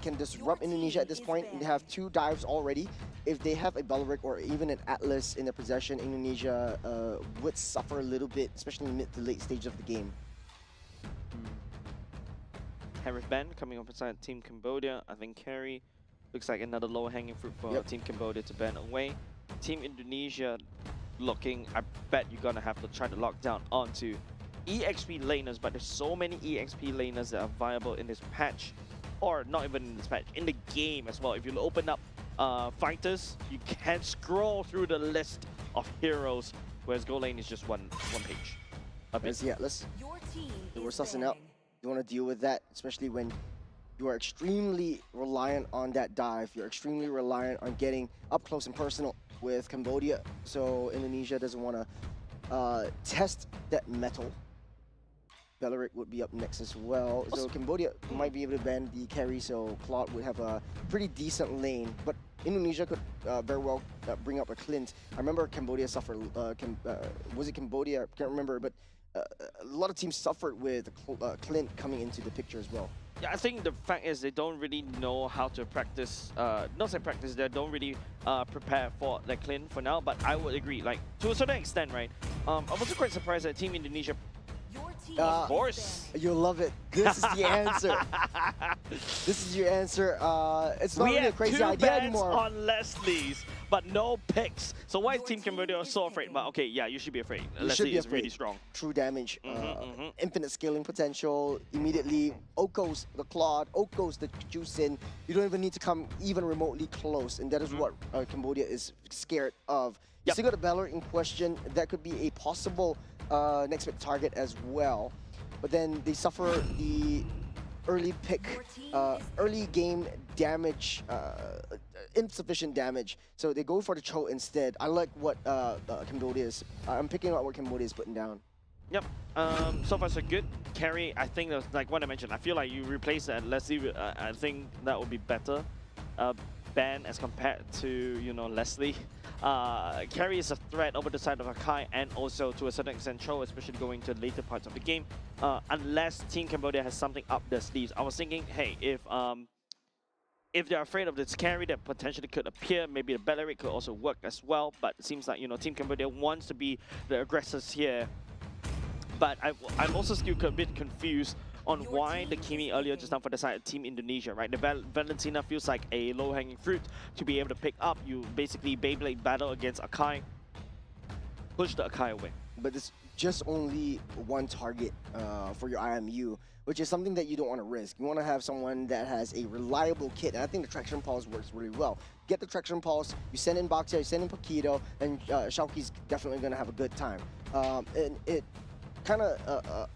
can disrupt Indonesia at this point, they have 2 dives already. If they have a Belleric or even an Atlas in their possession, Indonesia would suffer a little bit, especially in the mid to late stage of the game. Harith Ben coming up inside Team Cambodia. I think Carry looks like another low-hanging fruit for Team Cambodia to ban away. Team Indonesia looking, I bet you're gonna have to try to lock down onto EXP laners, but there's so many EXP laners that are viable in this patch, or not even in this patch, in the game as well. If you open up fighters, you can scroll through the list of heroes, whereas Gold Lane is just one page. Whereas the Atlas, they were sussing out. You want to deal with that, especially when you are extremely reliant on that dive. You're extremely reliant on getting up close and personal with Cambodia. So Indonesia doesn't want to test that metal. Belleric would be up next as well. So Cambodia might be able to ban the carry, so Claude would have a pretty decent lane. But Indonesia could very well bring up a Clint. I remember Cambodia suffered, was it Cambodia? I can't remember, but a lot of teams suffered with Clint coming into the picture as well. Yeah, I think the fact is they don't really know how to practice, not say practice, they don't really prepare for the Clint for now, but I would agree, like, to a certain extent, right? I'm also quite surprised that Team Indonesia, of course. You'll love it. This is the answer. This is your answer. It's not really a crazy idea anymore. We have 2 bans on Leslie's, but no picks. So why is Team Cambodia so afraid? But okay, yeah, you should be afraid. Leslie is really strong. True damage, infinite scaling potential. Immediately, Oko's the Claude, Oko's the Juicing. You don't even need to come even remotely close, and that is what Cambodia is scared of. You still got a Belleric in question. That could be a possible next pick target as well. But then they suffer the early pick, early game damage, insufficient damage. So they go for the Cho instead. I like what Cambodia is. I'm picking out what Cambodia is putting down. Yep. So far so good. Carry, I think that's like what I mentioned. I feel like you replace that Leslie. I think that would be better. Ban as compared to, you know, Leslie. Carry is a threat over the side of Akai and also to a certain extent Cho, especially going to the later parts of the game. Unless Team Cambodia has something up their sleeves. I was thinking, hey, if they're afraid of this carry that potentially could appear, maybe the Belleric could also work as well. But it seems like, you know, Team Cambodia wants to be the aggressors here. But I'm also still a bit confused on why the Kimi earlier just now for the side of Team Indonesia, right? The Valentina feels like a low-hanging fruit to be able to pick up. You basically Beyblade battle against Akai, push the Akai away. But it's just only one target for your IMU, which is something that you don't want to risk. You want to have someone that has a reliable kit, and I think the Traction Pulse works really well. Get the Traction Pulse, you send in Baxia, you send in Paquito, and Xiaoqi's definitely going to have a good time. And it kind of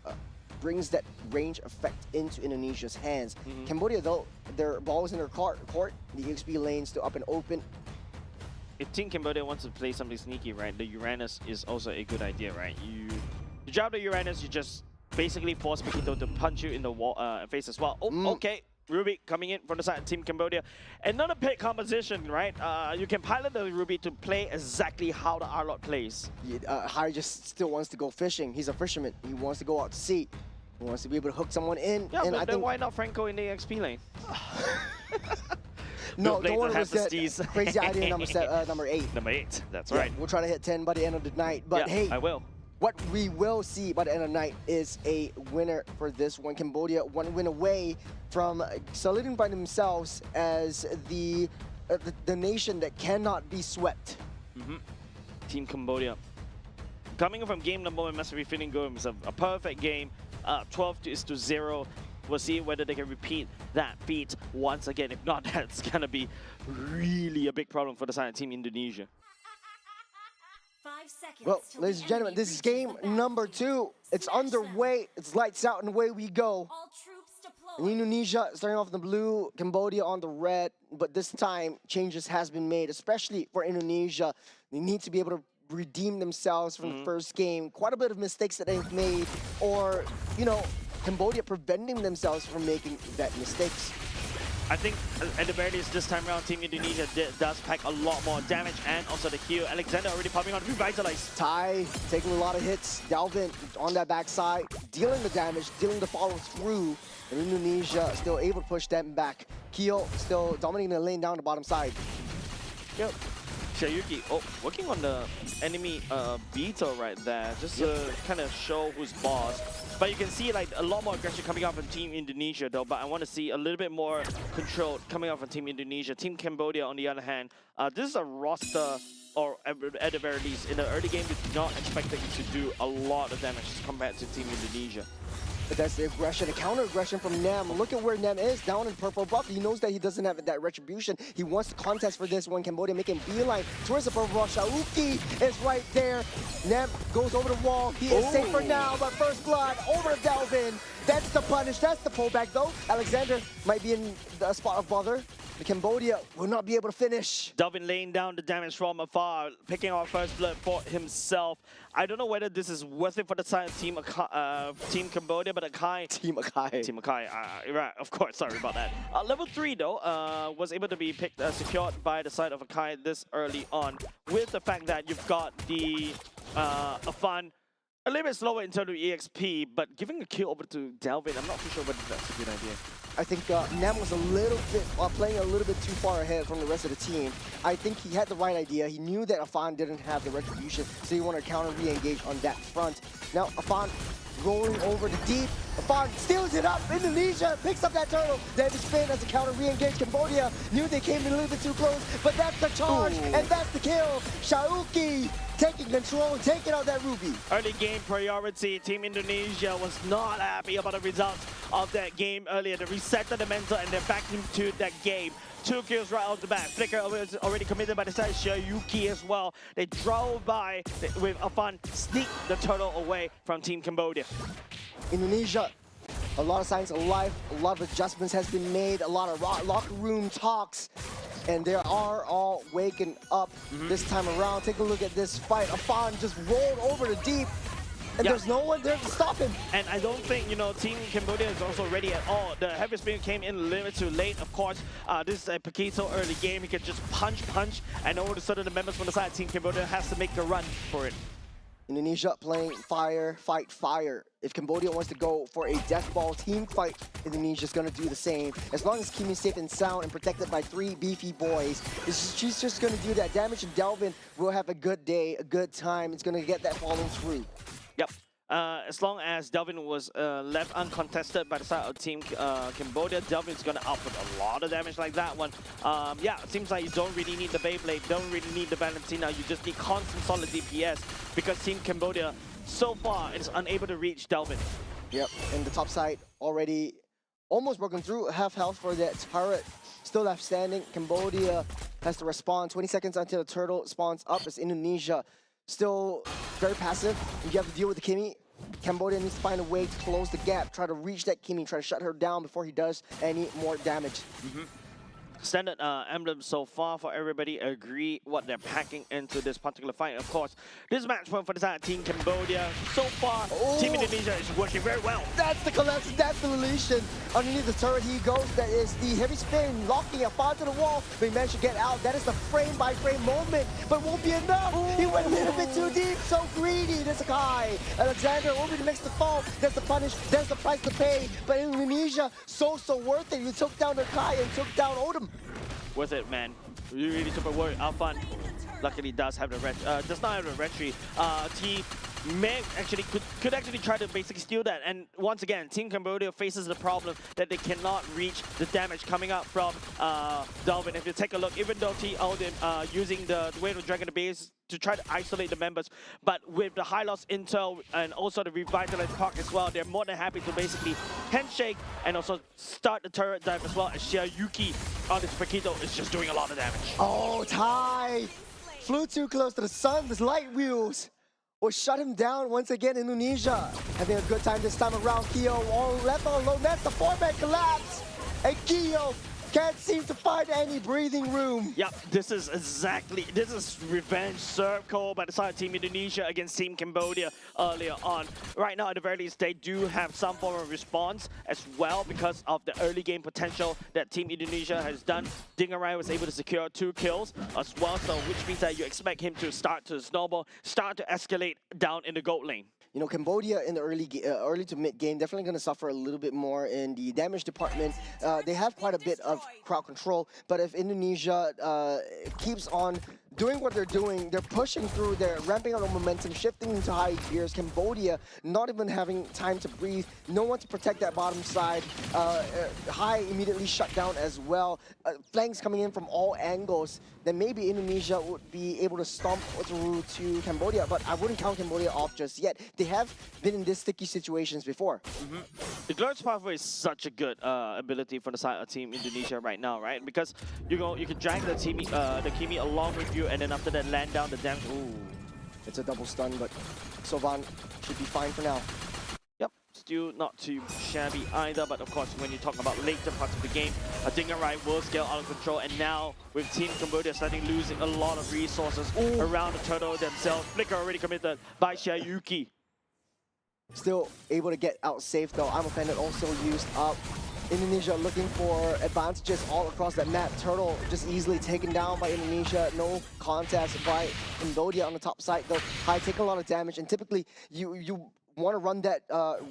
brings that range effect into Indonesia's hands. Cambodia, though, their ball is in their court, the EXP lane still up and open. If Team Cambodia wants to play something sneaky, right, the Uranus is also a good idea, right? You drop the Uranus, you just basically force Paquito to punch you in the wall, face as well. Oh, okay. Ruby coming in from the side of Team Cambodia. Another pick composition, right? You can pilot the Ruby to play exactly how the Arlot plays. Hai just still wants to go fishing. He's a fisherman. He wants to go out to sea. He wants to be able to hook someone in. Yeah, and but I then think why not Franco in the XP lane? no, don't want to Hephaestus. that crazy idea number 8. Number 8, that's Yeah, right. we'll try to hit 10 by the end of the night. But yeah, hey, I will. What we will see by the end of the night is a winner for this one. Cambodia, one win away from solidifying themselves as the nation that cannot be swept. Team Cambodia. Coming from game number 1, must be feeling good. It was a perfect game. 12-0. We'll see whether they can repeat that feat once again. If not, that's gonna be really a big problem for the side of Team Indonesia. 5 seconds. Well, till ladies the and gentlemen, enemy this is reaches game the number battlefield. 2. It's Smash them. underway. It's lights out and away we go. All troops In deployed. Indonesia, starting off in the blue, Cambodia on the red, but this time changes has been made, especially for Indonesia. They need to be able to redeem themselves from the first game. Quite a bit of mistakes that they've made, or, you know, Cambodia preventing themselves from making that mistakes. I think at the very least this time around, Team Indonesia does pack a lot more damage and also the heal. Alexander already popping on Revitalize. Ty taking a lot of hits. Dalvin on that backside, dealing the damage, dealing the follow through. And Indonesia still able to push them back. Keo still dominating the lane down the bottom side. Yep. Shayuki, working on the enemy Beetle right there, just to kind of show who's boss. But you can see like a lot more aggression coming out from Team Indonesia though, but I want to see a little bit more control coming out from Team Indonesia. Team Cambodia, on the other hand, this is a roster, or at the very least, in the early game, we did not expect them to do a lot of damage compared to Team Indonesia. But that's the aggression, the counter-aggression from Nem. Look at where Nem is, down in purple buff. He knows that he doesn't have that retribution. He wants to contest for this one. Cambodia making beeline towards the purple buff. Shauki is right there. Nem goes over the wall. He is safe for now, but first blood over to Delvin. That's the punish, that's the pullback though. Alexander might be in the spot of bother. The Cambodia will not be able to finish. Delvin laying down the damage from afar, picking our first blood for himself. I don't know whether this is worth it for the side of Team Cambodia, but Akai... Team Akai. Right, of course, sorry about that. Level 3 though, was able to be secured by the side of Akai this early on, with the fact that you've got the Afan a little bit slower in terms of EXP, but giving a kill over to Delvin, I'm not too sure whether that's a good idea. I think Nem was a little bit playing a little bit too far ahead from the rest of the team. I think he had the right idea. He knew that Afan didn't have the retribution, so he wanted to counter re-engage on that front. Now Afan rolling over the deep. Afan steals it up. Indonesia picks up that turtle. Then the spin as a counter re-engage. Cambodia knew they came in a little bit too close, but that's the charge, and that's the kill. Shauki taking control, taking out that Ruby. Early game priority. Team Indonesia was not happy about the results of that game earlier. They resetted the mental and they're back into that game. 2 kills right off the bat. Flicker was already committed by the side. Shayuki as well. They drove by with Afan, sneak the turtle away from Team Cambodia. Indonesia, a lot of signs of life, a lot of adjustments has been made, a lot of locker room talks, and they are all waking up this time around. Take a look at this fight. Afan just rolled over the deep, and there's no one there to stop him. And I don't think, Team Cambodia is also ready at all. The heavy spin came in a little bit too late. Of course, this is a Paquito early game. He can just punch, and all of a sudden the members from the side, Team Cambodia, has to make a run for it. Indonesia playing fire, fight, fire. If Cambodia wants to go for a death ball team fight, Indonesia's gonna do the same. As long as Kimi's safe and sound and protected by 3 beefy boys, she's just gonna do that. Damage and Delvin will have a good day, a good time. It's gonna get that follow through. Yep. As long as Delvin was left uncontested by the side of Team Cambodia, Delvin's going to output a lot of damage like that one. Yeah, it seems like you don't really need the Beyblade, don't really need the Valentina, you just need constant solid DPS because Team Cambodia so far is unable to reach Delvin. Yep, and the top side already almost broken through, half health for that turret. Still left standing. Cambodia has to respond 20 seconds until the turtle spawns up as Indonesia still very passive. You have to deal with the Kimi. Cambodia needs to find a way to close the gap, try to reach that Kimi, try to shut her down before he does any more damage. Standard emblem so far for everybody. Agree what they're packing into this particular fight. Of course, this match point for the side of Team Cambodia. So far, Team Indonesia is working very well. That's the collapse, that's the deletion. Underneath the turret he goes. That is the heavy spin, locking a to the wall. But he managed to get out. That is the frame-by-frame moment, but won't be enough. He went a little bit too deep, so greedy. This guy, Alexander, only makes the fall. There's the punish, there's the price to pay. But Indonesia, so worth it. You took down the guy and took down Odom. Worth it, man. Really super worth it. Alfan luckily does have the does not have the retry. may actually could actually try to basically steal that. And once again, Team Cambodia faces the problem that they cannot reach the damage coming up from Delvin. If you take a look, even though T Odin using the Wave of Dragon base to try to isolate the members, but with the high loss intel and also the revitalized park as well, they're more than happy to basically handshake and also start the turret dive as well. As Shiayuki on this Paquito is just doing a lot of damage. Oh, Tai flew too close to the sun. The light wheels will shut him down once again. Indonesia having a good time this time around. Kyo all left all alone. That's the 4-man collapse. And Kyo can't seem to find any breathing room. Yep, this is revenge circle by the side of Team Indonesia against Team Cambodia earlier on. Right now, at the very least, they do have some form of response as well because of the early game potential that Team Indonesia has done. Dingarai was able to secure 2 kills as well, so which means that you expect him to start to snowball, start to escalate down in the gold lane. You know, Cambodia in the early to mid game definitely going to suffer a little bit more in the damage department. They have quite a bit of crowd control, but if Indonesia keeps on doing what they're doing, they're pushing through, they're ramping up the momentum, shifting into high gears. Cambodia not even having time to breathe, no one to protect that bottom side. High immediately shut down as well. Flanks coming in from all angles. Then maybe Indonesia would be able to stomp through to Cambodia, but I wouldn't count Cambodia off just yet. They have been in these sticky situations before. The Glorious Pathway is such a good ability for the side of Team Indonesia right now, right? Because you can drag the Kimi along with you, and then after that land down the damage. Ooh, it's a double stun, but Sovan should be fine for now. Yep, still not too shabby either, but of course when you talk about later parts of the game, Dingarai will scale out of control, and now with Team Cambodia starting losing a lot of resources around the turtle themselves. Flicker already committed by Shiayuki. Still able to get out safe though. I'm offended also used up. Indonesia looking for advantages all across that map. Turtle just easily taken down by Indonesia. No contest by Cambodia on the top side though. High taking a lot of damage, and typically you want to run that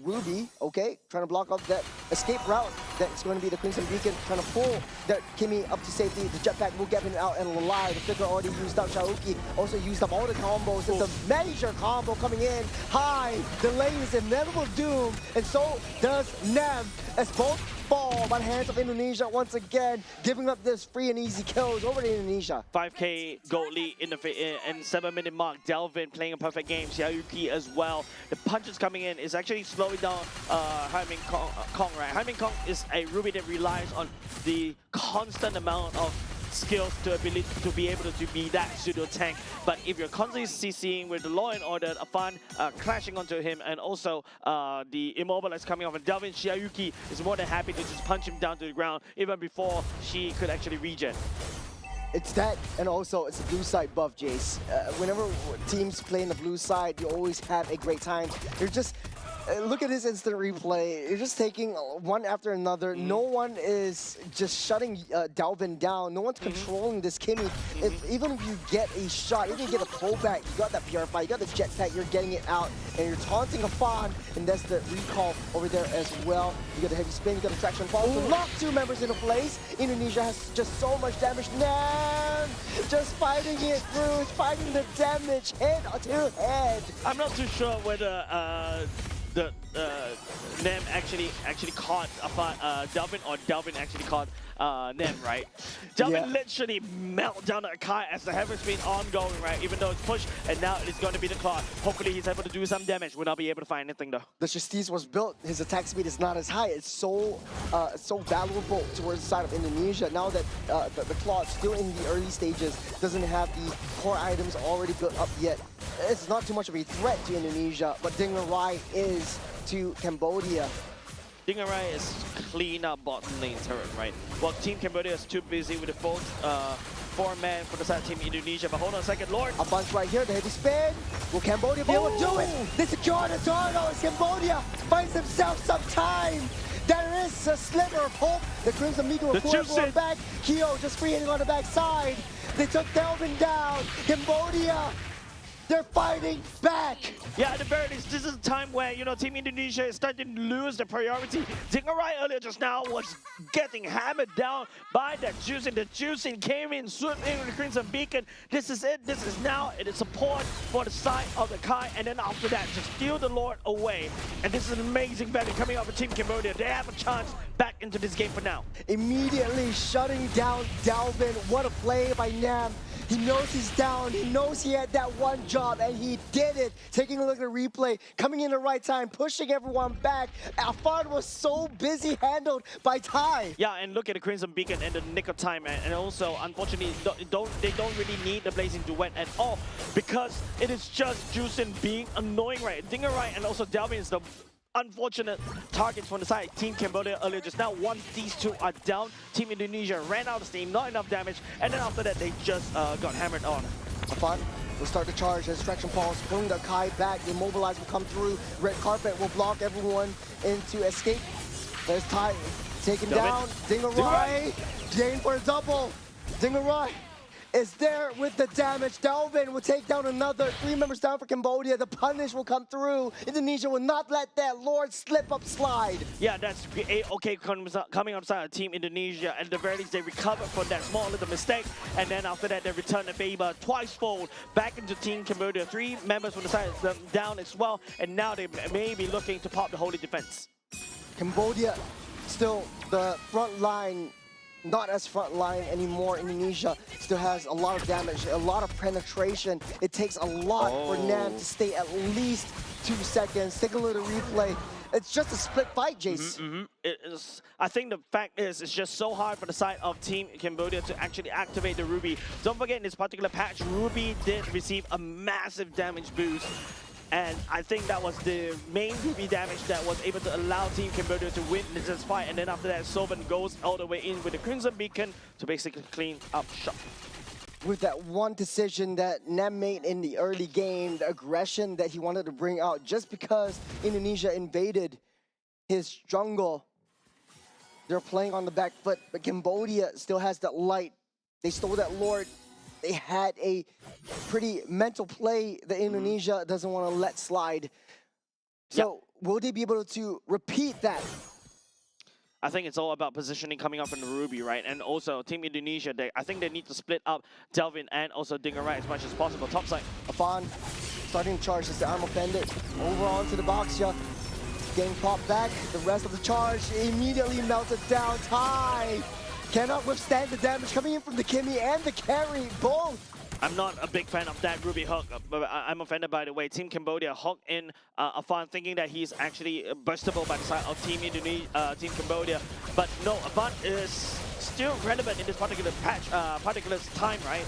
Ruby, okay? Trying to block up that escape route. That's going to be the Crimson Beacon. Trying to pull that Kimi up to safety. The jetpack will get him out and alive. The flicker already used up. Shiayuki also used up all the combos. It's a major combo coming in. High delays inevitable doom. And so does Nem, as both fall by the hands of Indonesia once again, giving up this free and easy kills over to Indonesia. 5k gold lead in the 7-minute mark. Delvin playing a perfect game. Shiayuki as well. The punches coming in is actually slowing down Haiming Kong, right? Haiming Kong is a Ruby that relies on the constant amount of skills to be able to be that pseudo tank. But if you're constantly CCing with the Law and Order, Afan crashing onto him, and also the Immobilize coming off, and Delvin, Shiayuki is more than happy to just punch him down to the ground even before she could actually regen. It's that, and also it's a blue side buff, Jace. Whenever teams play in the blue side, you always have a great time. You're just look at this instant replay. You're just taking one after another. No one is just shutting Delvin down. No one's controlling this Kimi. Even if you get a shot, even if you get a pullback, you got that Purify, you got the jetpack, you're getting it out, and you're taunting Afan, and that's the recall over there as well. You got the heavy spin, you got the traction fall. So lock 2 members into place. Indonesia has just so much damage. Nam just fighting it through, fighting the damage head to head. I'm not too sure whether the Nem actually caught Delvin, or Delvin actually caught Nem, right? Delvin literally melt down the Akai as the heavy spin ongoing, right? Even though it's pushed, and now it's going to be the Claw. Hopefully he's able to do some damage. Will not be able to find anything though. The Justice was built, his attack speed is not as high. It's so valuable towards the side of Indonesia. Now that the Claw is still in the early stages, doesn't have the core items already built up yet. It's not too much of a threat to Indonesia, but Dingarai is to Cambodia. Dingarai is clean up bottom lane turret, right? While Team Cambodia is too busy with the both 4-man for the side of Team Indonesia. But hold on a second, Lord. A bunch right here, the heavy spin. Will Cambodia be able to do it? They secure the turtle as Cambodia finds himself some time. There is a sliver of hope. The Crimson Beacon will pull everyone back. Kyo just free hitting on the back side. They took Delvin down. Cambodia They're fighting back. Yeah, at the very least, this is a time where, you know, Team Indonesia is starting to lose the priority. Dingarai earlier just now was getting hammered down by that Juicing. The Juicing came in, swooped in with the Crimson Beacon. This is it. This is now. It is support for the side of the Kai. And then after that, just steal the Lord away. And this is an amazing value coming out of Team Cambodia. They have a chance back into this game for now. Immediately shutting down Dalvin. What a play by Nam. He knows he's down. He knows he had that one job, and he did it. Taking a look at the replay, coming in the right time, pushing everyone back. Alfard was so busy handled by Ty. Yeah, and look at the Crimson Beacon in the nick of time, and also, unfortunately, they don't really need the Blazing Duet at all, because it is just Juicing being annoying, right? Dingarai and also Dalvin is the unfortunate targets from the side. Team Cambodia earlier just now. Once these two are down, Team Indonesia ran out of steam, not enough damage, and then after that, they just got hammered on. Afan will start the charge. Distraction pulse, pulling the Kai back. The Immobilize will come through. Red carpet will block everyone into escape. There's Ty taken down. Dingarai going for a double. Dingarai is there with the damage. Dalvin will take down another. 3 members down for Cambodia. The punish will come through. Indonesia will not let that Lord slip up slide. Yeah, that's okay coming outside of Team Indonesia. And at the very least, they recover from that small little mistake. And then after that, they return the favor twice-fold back into Team Cambodia. 3 members from the side of them down as well. And now they may be looking to pop the Holy Defense. Cambodia still the front line. Not as front line anymore. Indonesia still has a lot of damage, a lot of penetration. It takes a lot for Nam to stay at least 2 seconds. Take a look at the replay. It's just a split fight, Jace. It is, I think the fact is, it's just so hard for the side of Team Cambodia to actually activate the Ruby. Don't forget, in this particular patch, Ruby did receive a massive damage boost. And I think that was the main Ruby damage that was able to allow Team Cambodia to win this fight. And then after that, Sovan goes all the way in with the Crimson Beacon to basically clean up shop. With that one decision that Nam made in the early game, the aggression that he wanted to bring out just because Indonesia invaded his jungle. They're playing on the back foot, but Cambodia still has that light. They stole that Lord. They had a pretty mental play that Indonesia doesn't want to let slide. So will they be able to repeat that? I think it's all about positioning coming up in the Ruby, right? And also Team Indonesia, I think they need to split up Delvin and also Dingarai as much as possible. Top side. Afan starting to charge as the arm offended. Over onto the box, getting popped back. The rest of the charge immediately melted down. Ty cannot withstand the damage coming in from the Kimmy and the carry, both. I'm not a big fan of that Ruby hook, but I'm offended by the way Team Cambodia hooked in Afan, thinking that he's actually burstable by the side of Team Indonesia, Team Cambodia. But no, Afan is still relevant in this particular patch, particular time, right?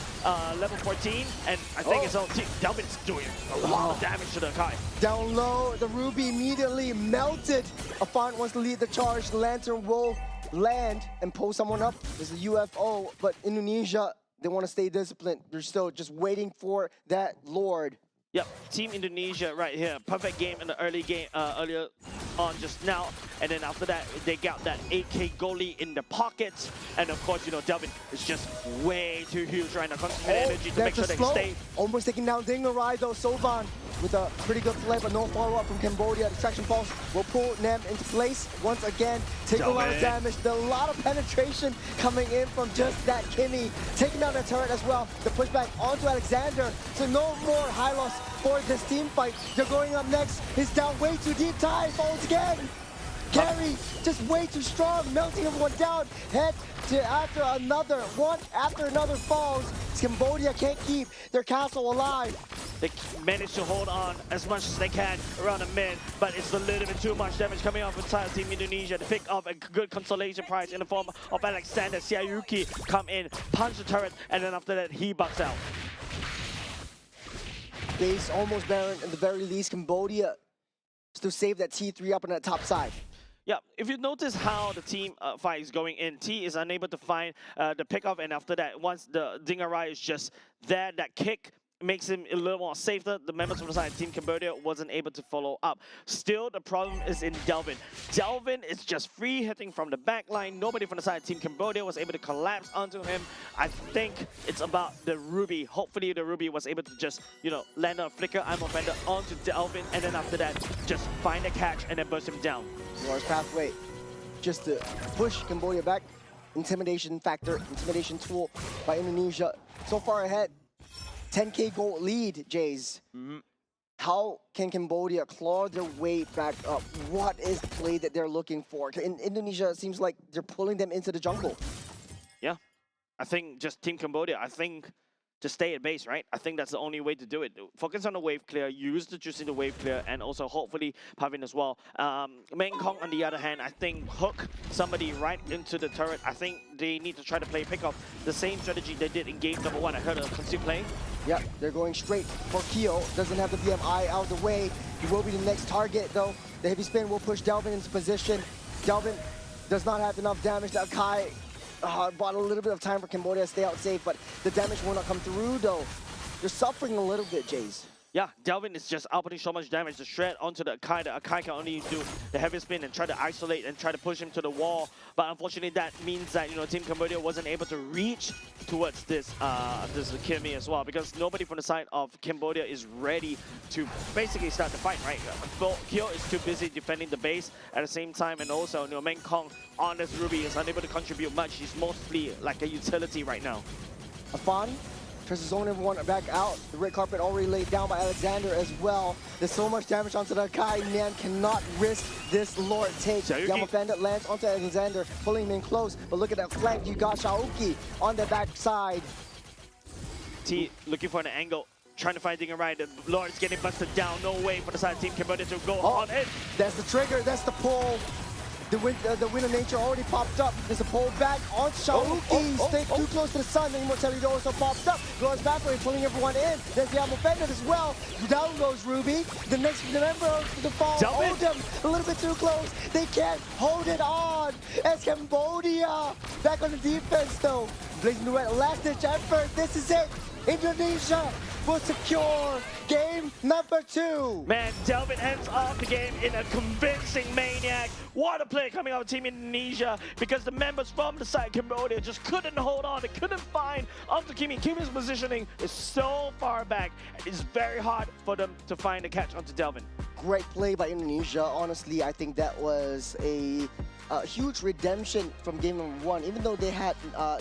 Level 14, and I think it's all Delvin's doing a lot of damage to the Kai. Down low, the Ruby immediately melted. Afan wants to lead the charge. The Lantern will land and pull someone up. There's a UFO, but Indonesia, they want to stay disciplined. They're still just waiting for that Lord. Yep, Team Indonesia right here. Perfect game in the early game, earlier on just now. And then after that, they got that 8K goalie in the pockets. And of course, you know, Delvin is just way too huge right now. Concentrated energy to make sure they stay. Almost taking down Dingarai though. Sovan with a pretty good play, but no follow-up from Cambodia. Distraction pulse will pull Nam into place once again. Take a lot of damage. A lot of penetration coming in from just that Kimmy. Taking down the turret as well. The pushback onto Alexander. So no more high loss for this team fight. They're going up next. He's down way too deep. Ty falls again. Carry just way too strong, melting everyone down. Head to after another, one after another falls. Cambodia can't keep their castle alive. They managed to hold on as much as they can around the mid, but it's a little bit too much damage coming off inside Team Indonesia to pick up a good consolation prize in the form of Alexander. Siayuki come in, punch the turret, and then after that, he bucks out. Base almost barren at the very least. Cambodia still save that T3 up on that top side. Yeah, if you notice how the team fight is going in, T is unable to find the pickoff, and after that, once the Dingarai is just there, that kick makes him a little more safer. The members from the side Team Cambodia wasn't able to follow up. Still, the problem is in Delvin. Delvin is just free hitting from the back line. Nobody from the side Team Cambodia was able to collapse onto him. I think it's about the Ruby. Hopefully the Ruby was able to just, you know, land a flicker I'm offender onto Delvin, and then after that, just find a catch and then burst him down. Lars pathway, just to push Cambodia back. Intimidation factor, intimidation tool by Indonesia. So far ahead. 10K goal lead, Jays. How can Cambodia claw their way back up? What is the play that they're looking for? In Indonesia, it seems like they're pulling them into the jungle. Yeah, I think just Team Cambodia, I think just stay at base, right? I think that's the only way to do it. Focus on the wave clear, use the juice in the wave clear, and also hopefully Pavin as well. Main Kong, on the other hand, I think hook somebody right into the turret. I think they need to try to play pickup the same strategy they did in game number 1. I heard a Conceal play. Yeah, they're going straight for Kyo. Doesn't have the BMI out of the way. He will be the next target, though. The heavy spin will push Delvin into position. Delvin does not have enough damage. That Kai bought a little bit of time for Cambodia to stay out safe, but the damage will not come through, though. They're suffering a little bit, Jays. Yeah, Delvin is just outputting so much damage to shred onto the Akai. The Akai can only do the heavy spin and try to isolate and try to push him to the wall. But unfortunately, that means that, you know, Team Cambodia wasn't able to reach towards this Kimi as well, because nobody from the side of Cambodia is ready to basically start the fight, right? Kyo is too busy defending the base at the same time, and also, you know, Main Kong on this Ruby is unable to contribute much. He's mostly like a utility right now. Afan tries to zone everyone back out. The red carpet already laid down by Alexander as well. There's so much damage onto the Kai. Man cannot risk this Lord take. Yama Bandit lands onto Alexander, pulling him in close. But look at that flank. You got Shaoki on the backside. T looking for an angle, trying to find Dinger right. The Lord's getting busted down. No way for the side of Team Cambodia to go on in. That's the trigger. That's the pull. The wind of nature already popped up. There's a pull back on Shaoki. Stay too close to the sun. The immortality also popped up. Goes backward, pulling everyone in. There's the Alpha Bandit as well. Down goes Ruby. The next member of the fall. Hold them a little bit too close. They can't hold it on. As Cambodia back on the defense though. Blazing the red, last ditch effort. This is it. Indonesia will secure game number 2. Man, Delvin ends off the game in a convincing maniac. What a play coming out of Team Indonesia, because the members from the side Cambodia just couldn't hold on. They couldn't find onto Kimi. Kimi's positioning is so far back. It's very hard for them to find a catch onto Delvin. Great play by Indonesia. Honestly, I think that was a huge redemption from game number 1. Even though they had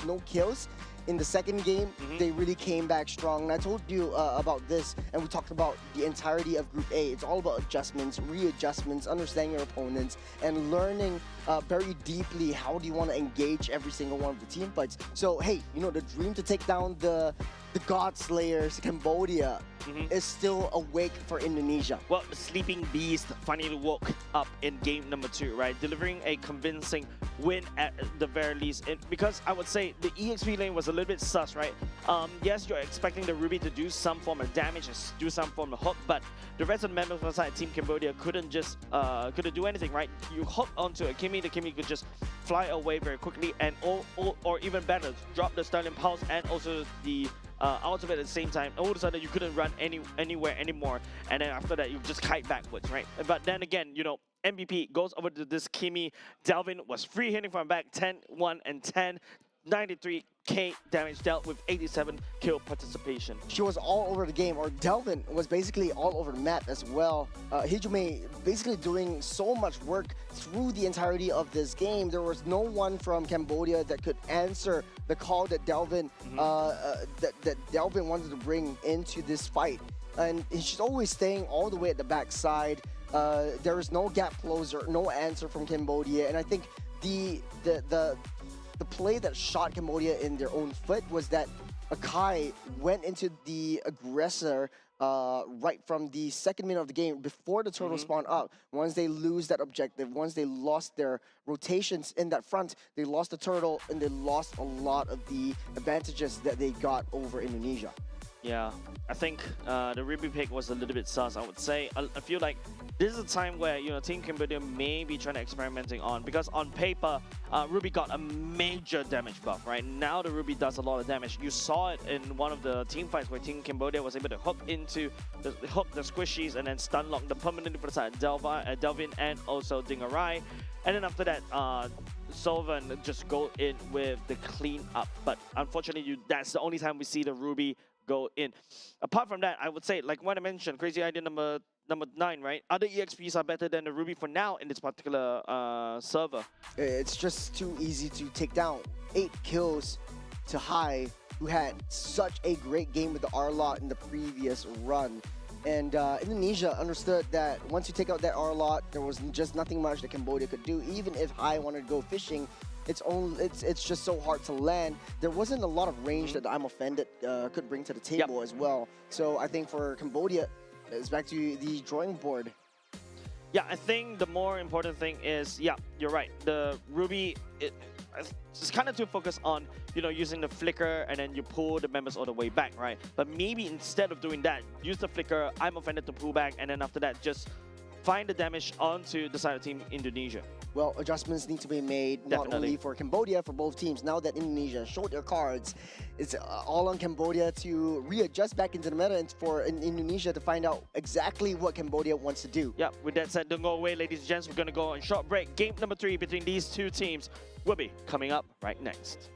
no kills, in the second game, they really came back strong. And I told you about this, and we talked about the entirety of Group A. It's all about adjustments, readjustments, understanding your opponents, and learning very deeply how do you want to engage every single one of the team fights. So, hey, you know, the dream to take down the God Slayers, Cambodia, is still awake for Indonesia. Well, the sleeping beast finally woke up in game number 2, right? Delivering a convincing win at the very least. Because I would say the EXP lane was a little bit sus, right? Yes, you're expecting the Ruby to do some form of damage and do some form of hook, but the rest of the members from the side Team Cambodia couldn't couldn't do anything, right? You hook onto a Kimi, the Kimi could just fly away very quickly, and or even better, drop the Sterling Pulse and also the ultimate at the same time. All of a sudden you couldn't run anywhere anymore, and then after that you just kite backwards, right? But then again, you know, MVP goes over to this Kimi. Delvin was free hitting from back, 10, 1, and 10. 93k damage dealt with 87 kill participation. She was all over the game, or Delvin was basically all over the map as well. Hijume basically doing so much work through the entirety of this game. There was no one from Cambodia that could answer the call that Delvin that Delvin wanted to bring into this fight. And she's always staying all the way at the backside. There is no gap closer, no answer from Cambodia, and I think the play that shot Cambodia in their own foot was that Akai went into the aggressor right from the second minute of the game before the turtle spawned up. Once they lose that objective, once they lost their rotations in that front, they lost the turtle and they lost a lot of the advantages that they got over Indonesia. Yeah, I think the Ruby pick was a little bit sus, I would say. I feel like this is a time where, you know, Team Cambodia may be trying to experimenting on, because on paper, Ruby got a major damage buff, right? Now the Ruby does a lot of damage. You saw it in one of the team fights where Team Cambodia was able to hook the squishies and then stun lock them permanently for the side Delvin and also Dingarai. And then after that, Solvan just go in with the clean up. But unfortunately, that's the only time we see the Ruby go in. Apart from that, I would say, like what I mentioned, crazy idea number 9, right? Other EXPs are better than the Ruby for now in this particular server. It's just too easy to take down. 8 kills to Hai, who had such a great game with the R-Lot in the previous run. And Indonesia understood that once you take out that R-Lot, there was just nothing much that Cambodia could do. Even if Hai wanted to go fishing, it's just so hard to land. There wasn't a lot of range that I'm Offended could bring to the table as well. So I think for Cambodia, it's back to the drawing board. Yeah, I think the more important thing is, yeah, you're right. The Ruby, it's kind of too focused on, you know, using the flicker and then you pull the members all the way back, right? But maybe instead of doing that, use the flicker, I'm Offended to pull back, and then after that, just find the damage onto the side of Team Indonesia. Well, adjustments need to be made, not only for Cambodia, for both teams. Now that Indonesia showed their cards, it's all on Cambodia to readjust back into the meta and for Indonesia to find out exactly what Cambodia wants to do. Yeah, with that said, don't go away, ladies and gents. We're going to go on short break. Game number 3 between these two teams will be coming up right next.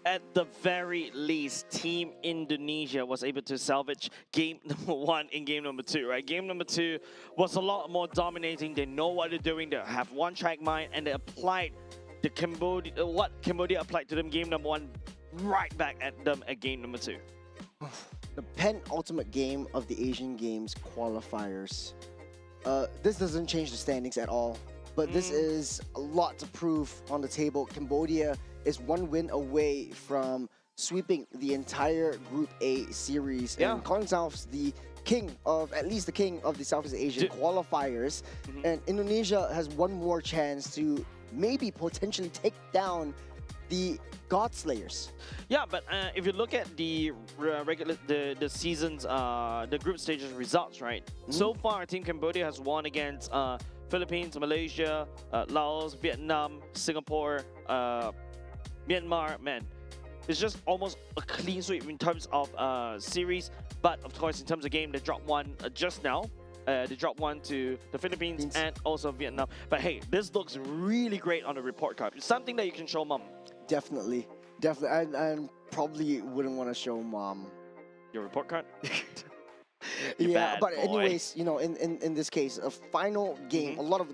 at the very least, Team Indonesia was able to salvage game number 1 in game number 2, right? Game number 2 was a lot more dominating. They know what they're doing. They have one-track mind, and they applied the what Cambodia applied to them game number 1 right back at them at game number 2. The penultimate game of the Asian Games qualifiers. This doesn't change the standings at all, but this is a lot to prove on the table. Cambodia is 1 win away from sweeping the entire Group A series and calling themselves the king of, at least the king of the Southeast Asian qualifiers. And Indonesia has 1 more chance to maybe potentially take down the God Slayers. Yeah, but if you look at the the season's the group stages results, right? So far, Team Cambodia has won against Philippines, Malaysia, Laos, Vietnam, Singapore, Myanmar. Man, it's just almost a clean sweep in terms of series. But of course, in terms of game, they dropped 1 just now. They dropped 1 to the Philippines and also Vietnam. But hey, this looks really great on the report card. It's something that you can show mom. Definitely. I probably wouldn't want to show mom Your report card? Yeah, but boy. anyways, you know, in this case, a final game, a lot of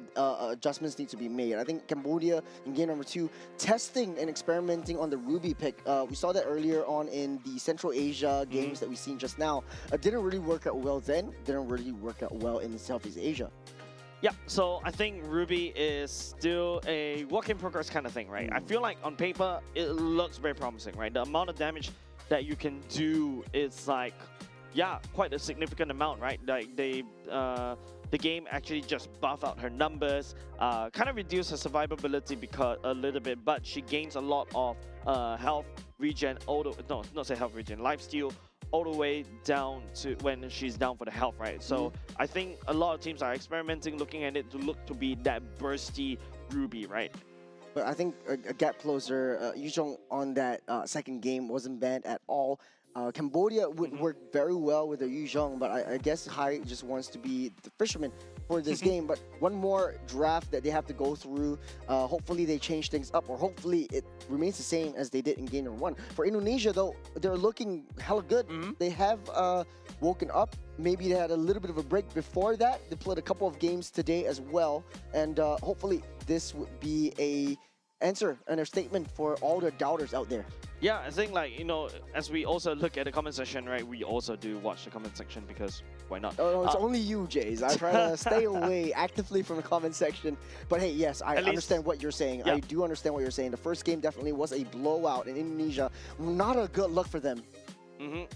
adjustments need to be made. I think Cambodia in game number 2, testing and experimenting on the Ruby pick. We saw that earlier on in the Central Asia games that we've seen just now. Didn't really work out well then. Didn't really work out well in Southeast Asia. Yeah, so I think Ruby is still a work in progress kind of thing, right? I feel like on paper, it looks very promising, right? The amount of damage that you can do is like, yeah, quite a significant amount, right? Like the game actually just buff out her numbers, kind of reduce her survivability because a little bit, but she gains a lot of health regen, not say health regen, lifesteal, all the way down to when she's down for the health, right? So I think a lot of teams are experimenting, looking at it to look to be that bursty Ruby, right? But I think a gap closer, Yuzhong on that second game wasn't banned at all. Cambodia would work very well with the Yuzhong, but I guess Hai just wants to be the fisherman for this game. But 1 more draft that they have to go through. Hopefully they change things up, or hopefully it remains the same as they did in game number 1. For Indonesia though, they're looking hella good. They have woken up. Maybe they had a little bit of a break before that. They played a couple of games today as well, and hopefully this would be a answer and a statement for all the doubters out there. Yeah, I think, like, you know, as we also look at the comment section, right, we also do watch the comment section because why not? Oh, no, it's only you, Jays. I try to stay away actively from the comment section. But hey, yes, I understand what you're saying. Yeah. I do understand what you're saying. The first game definitely was a blowout in Indonesia. Not a good look for them.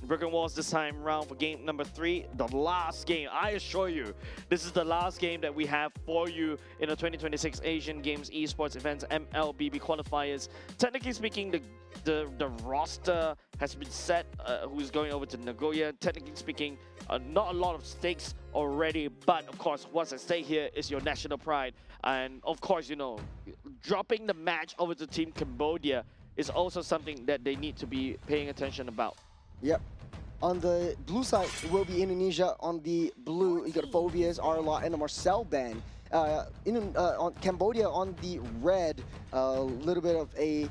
Broken Walls this time round for game number 3, the last game. I assure you, this is the last game that we have for you in the 2026 Asian Games Esports events MLBB qualifiers. Technically speaking, the roster has been set. Who's going over to Nagoya? Technically speaking, not a lot of stakes already, but of course, what's at stake here is your national pride. And of course, you know, dropping the match over to Team Cambodia is also something that they need to be paying attention about. Yep. On the blue side, it will be Indonesia. On the blue, you got Phobias, Arla, and the Marcel band. On Cambodia, on the red, a little bit of a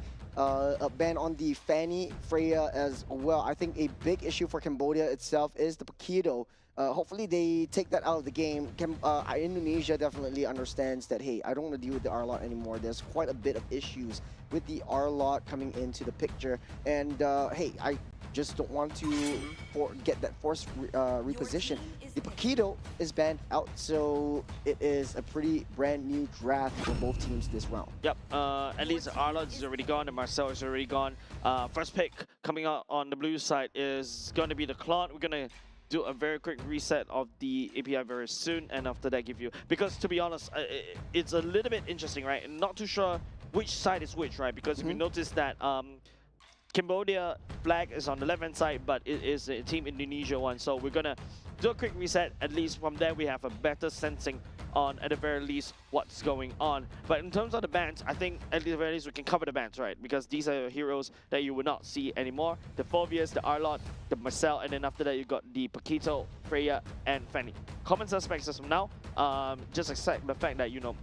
ban on the Fanny, Freya as well. I think a big issue for Cambodia itself is the Pakido. Hopefully they take that out of the game. Indonesia definitely understands that, hey, I don't want to deal with the R-Lot anymore. There's quite a bit of issues with the R-Lot coming into the picture. And hey, I just don't want to get that forced reposition. The Pakido is banned out, so it is a pretty brand new draft for both teams this round. Yep, at least R-Lot is already gone and Marcel is already gone. First pick coming out on the blue side is going to be the Claude. We're going to do a very quick reset of the API very soon, and after that give you, because to be honest, it's a little bit interesting, right? Not too sure which side is which, right? Because if you notice that Cambodia flag is on the left-hand side, but it is a Team Indonesia one. So we're gonna do a quick reset. At least from there, we have a better sensing on, at the very least, what's going on. But in terms of the bans, I think at the very least we can cover the bans, right? Because these are heroes that you will not see anymore. The Phobias, the R-Lot, the Marcel, and then after that you got the Paquito, Freya, and Fanny. Common suspects as of now, just accept the fact that, you know,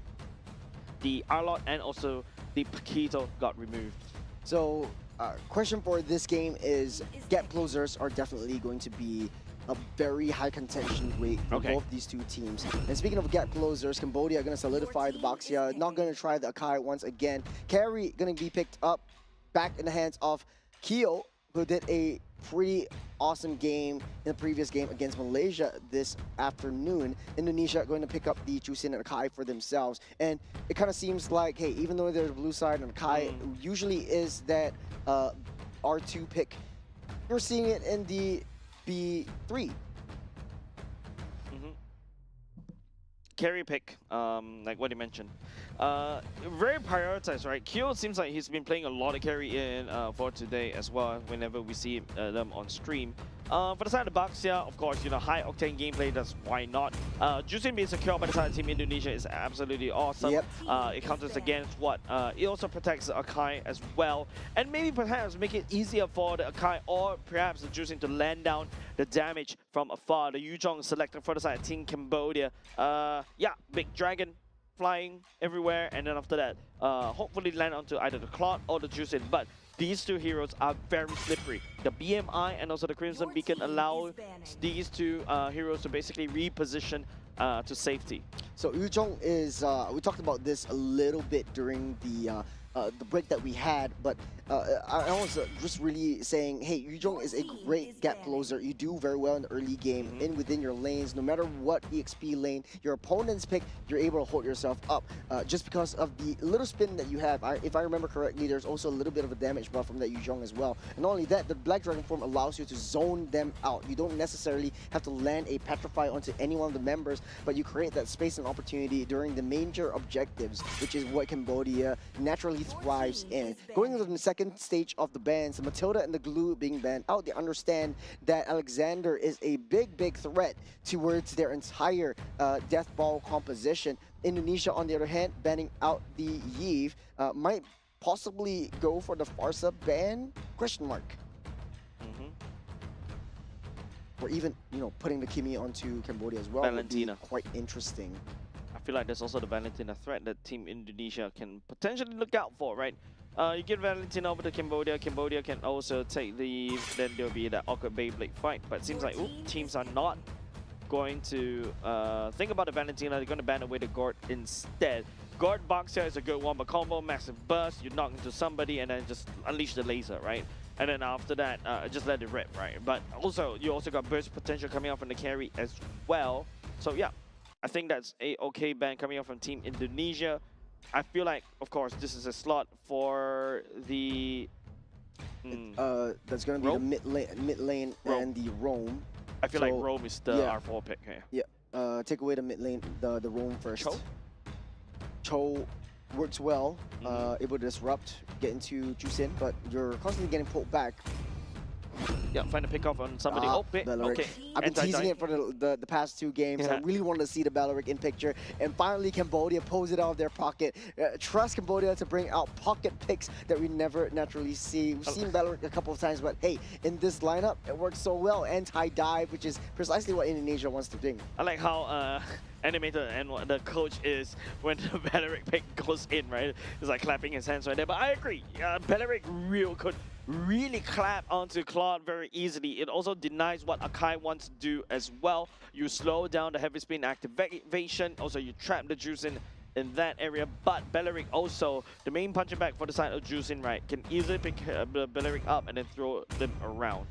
the R-Lot and also the Paquito got removed. So question for this game is gap closers are definitely going to be a very high contention rate for both these two teams. And speaking of gap closers, Cambodia are going to solidify the Baxia, not going to try the Akai once again. Carry going to be picked up back in the hands of Keo, who did a pretty awesome game in the previous game against Malaysia this afternoon. Indonesia going to pick up the Chusin and Akai for themselves. And it kind of seems like, hey, even though there's blue side and Akai usually is that R2 pick, you're seeing it in the B3. Carry pick, like what you mentioned. Very prioritized, right? Kyo seems like he's been playing a lot of carry in for today as well, whenever we see them on stream. For the side of Baxia, of course, high octane gameplay, that's why not. Juicing being secure by the side of Team Indonesia is absolutely awesome. It counters against what? It also protects the Akai as well. And maybe perhaps make it easier for the Akai or perhaps the Juicing to land down the damage from afar. The Yuzhong selected for the side of Team Cambodia. Yeah, big dragon flying everywhere, and then after that, hopefully land onto either the Cloud or the Juicing. But these two heroes are very slippery. The BMI and also the Crimson Beacon allow these two heroes to basically reposition to safety. So Yuzhong is, we talked about this a little bit during the break that we had, but I was just really saying, hey, Yuzhong is a great gap closer. You do very well in the early game, within your lanes. No matter what EXP lane your opponents pick, you're able to hold yourself up. Just because of the little spin that you have, if I remember correctly, there's also a little bit of a damage buff from that Yuzhong as well. And not only that, the Black Dragon form allows you to zone them out. You don't necessarily have to land a Petrify onto any one of the members, but you create that space and opportunity during the major objectives, which is what Cambodia naturally thrives in. Going into the second stage of the bans, the Matilda and the Glue being banned out, they understand that Alexander is a big threat towards their entire Death Ball composition. Indonesia, on the other hand, banning out the Yves, might possibly go for the Farsa ban? Question mark. Or even, putting the Kimi onto Cambodia as well. Valentina. Would be quite interesting. I feel like there's also the Valentina threat that Team Indonesia can potentially look out for, right? You get Valentina over to Cambodia. Cambodia can also take the... Then there'll be that awkward Beyblade fight. But it seems like teams are not going to think about the Valentina. They're going to ban away the Gord instead. Gord Baxia is a good one, but combo, massive burst, you knock into somebody and then just unleash the laser, right? And then after that, just let it rip, right? But also, you also got burst potential coming out from the carry as well. So yeah, I think that's a okay ban coming out from Team Indonesia. I feel like, of course, this is a slot for the... that's going to be the mid lane and the roam. I feel like Rome is the R4 pick here. Yeah, take away the mid lane, the roam first. Cho works well, able to disrupt, get into Juicin, but you're constantly getting pulled back. Yeah, find a pick off on somebody. Okay. I've been teasing it for the past two games. I really wanted to see the Balearic in picture, and finally Cambodia pulls it out of their pocket. Trust Cambodia to bring out pocket picks that we never naturally see. We've seen Balearic a couple of times, but hey, in this lineup, it works so well. Anti-dive, which is precisely what Indonesia wants to do. I like how animated and what the coach is when the Balearic pick goes in, right? It's like clapping his hands right there. But I agree, Balearic could really clap onto Claude very easily. It also denies what Akai wants to do as well. You slow down the heavy spin activation. Also, you trap the Juicin in that area. But Balearic also, the main punching back for the side of Juicin, right, can easily pick Balearic up and then throw them around.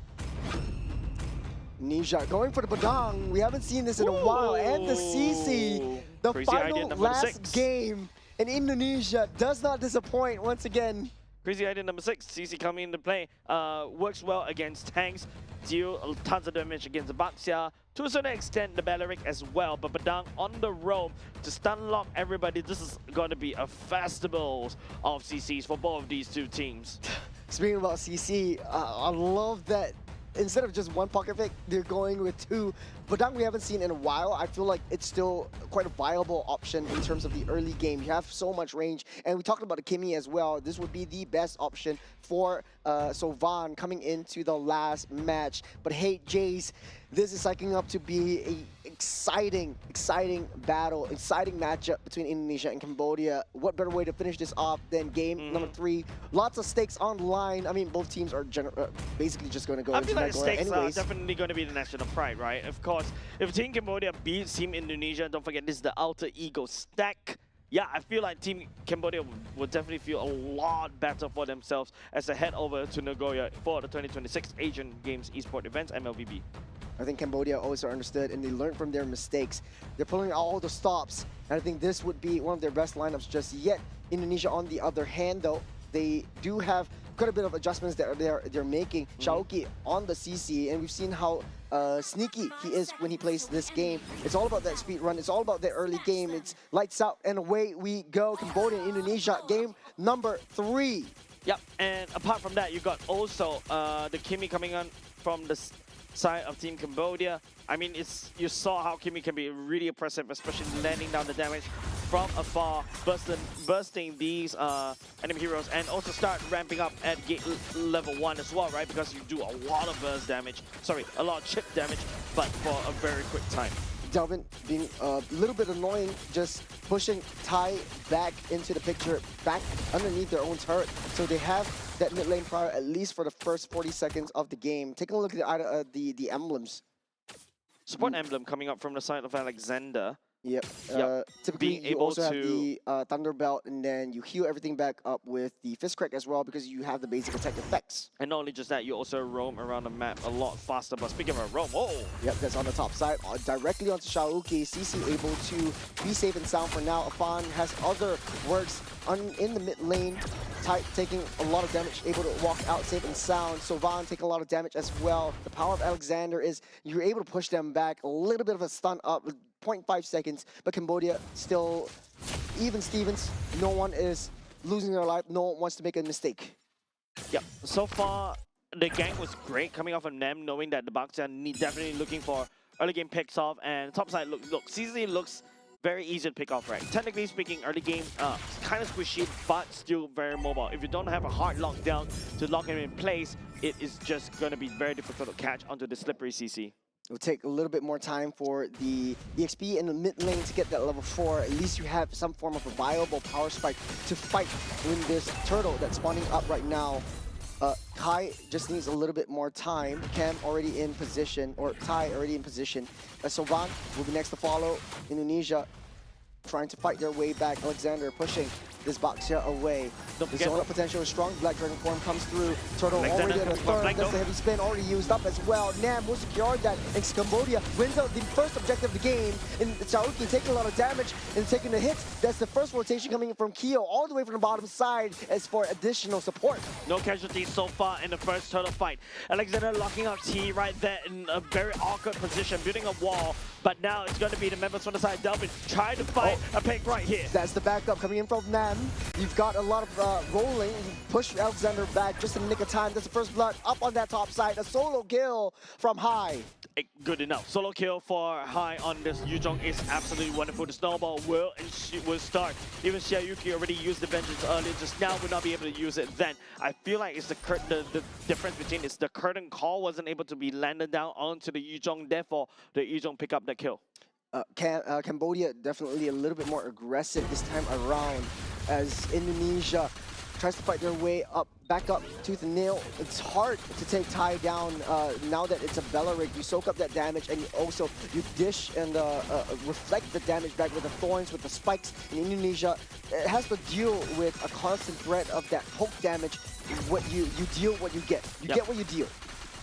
Nisha going for the Badang. We haven't seen this in a while. And the CC, the Crazy final last game in Indonesia does not disappoint once again. Crazy idea number 6, CC coming into play. Works well against tanks, deal tons of damage against the Baxia. To a certain extent, the Balearic as well. But Badang on the roam to stun lock everybody. This is going to be a festival of CCs for both of these two teams. Speaking about CC, I love that instead of just one pocket pick, they're going with two. Badang we haven't seen in a while. I feel like it's still quite a viable option in terms of the early game. You have so much range. And we talked about the Kimi as well. This would be the best option for Sovan coming into the last match. But hey, Jace, This is psyching up to be a exciting battle, exciting matchup between Indonesia and Cambodia. What better way to finish this off than game number 3? Lots of stakes on the line. I mean, both teams are basically just going to go I into feel like the Nagoya stakes anyways. are definitely going to be the national pride, right? Of course, if Team Cambodia beats Team Indonesia, don't forget this is the alter ego stack. Yeah, I feel like Team Cambodia will definitely feel a lot better for themselves as they head over to Nagoya for the 2026 Asian Games Esports events, MLBB. I think Cambodia also understood and they learned from their mistakes. They're pulling out all the stops, and I think this would be one of their best lineups just yet. Indonesia, on the other hand, though, they do have quite a bit of adjustments that they're making. Shaoki on the CC, and we've seen how sneaky he is when he plays this game. It's all about that speed run. It's all about that early game. It's lights out and away we go. Cambodia and Indonesia, game number 3. Yep, and apart from that, you got also the Kimi coming on from the side of Team Cambodia. I mean, you saw how Kimi can be really impressive, especially landing down the damage from afar, bursting these enemy heroes, and also start ramping up at gate level 1 as well, right? Because you do a lot of burst damage, sorry, a lot of chip damage, but for a very quick time. Delvin being a little bit annoying, just pushing Tai back into the picture, back underneath their own turret. So they have that mid lane prior at least for the first 40 seconds of the game. Taking a look at the emblems. Support emblem coming up from the side of Alexander. Yep. Typically, Being you able also have to- the Thunder Belt, and then you heal everything back up with the Fist Crack as well because you have the basic attack effects. And not only just that, you also roam around the map a lot faster. But speaking of roam, oh! Yep, that's on the top side. Directly onto Shaoki. CC able to be safe and sound for now. Afan has other works in the mid lane. Tai taking a lot of damage, able to walk out safe and sound. Sovan taking a lot of damage as well. The power of Alexander is you're able to push them back. A little bit of a stun up, 0.5 seconds. But Cambodia still even Stevens. No one is losing their life. No one wants to make a mistake. Yep. So far, the gang was great coming off of Nem, knowing that the Bucks are definitely looking for early game picks off. And top side, look, CC looks very easy to pick off, right? Technically speaking, early game, kind of squishy, but still very mobile. If you don't have a hard lockdown to lock him in place, it is just going to be very difficult to catch onto the slippery CC. It'll take a little bit more time for the XP in the mid lane to get that level 4. At least you have some form of a viable power spike to fight in this turtle that's spawning up right now. Kai just needs a little bit more time. Cam already in position, or Tai already in position. Sovan will be next to follow. Indonesia trying to fight their way back. Alexander pushing this Baxia away. The zone of potential is strong. Black Dragon form comes through. Turtle already at a third. That's the heavy spin already used up as well. Nam will secure that. And Cambodia wins out the first objective of the game. And Shaoki taking a lot of damage and taking the hits. That's the first rotation coming in from Kyo all the way from the bottom side as for additional support. No casualties so far in the first turtle fight. Alexander locking up T right there in a very awkward position, building a wall. But now it's going to be the members from the side. Delvin trying to fight a pick right here. That's the backup coming in from Nam. You've got a lot of rolling. You push Alexander back just in the nick of time. That's the first blood up on that top side. A solo kill from High. Good enough. Solo kill for High on this Yuzhong is absolutely wonderful. The snowball will start. Even Xiaoyuki already used the vengeance earlier. Just now will not be able to use it then. I feel like it's the difference between it's the curtain call wasn't able to be landed down onto the Yuzhong. Therefore, the Yuzhong pick up the kill. Cambodia definitely a little bit more aggressive this time around as Indonesia tries to fight their way up, back up tooth and nail. It's hard to take Tai down now that it's a Bella rig. You soak up that damage and you dish and reflect the damage back with the thorns, with the spikes. In Indonesia, it has to deal with a constant threat of that poke damage. What you deal, what you get. You get what you deal.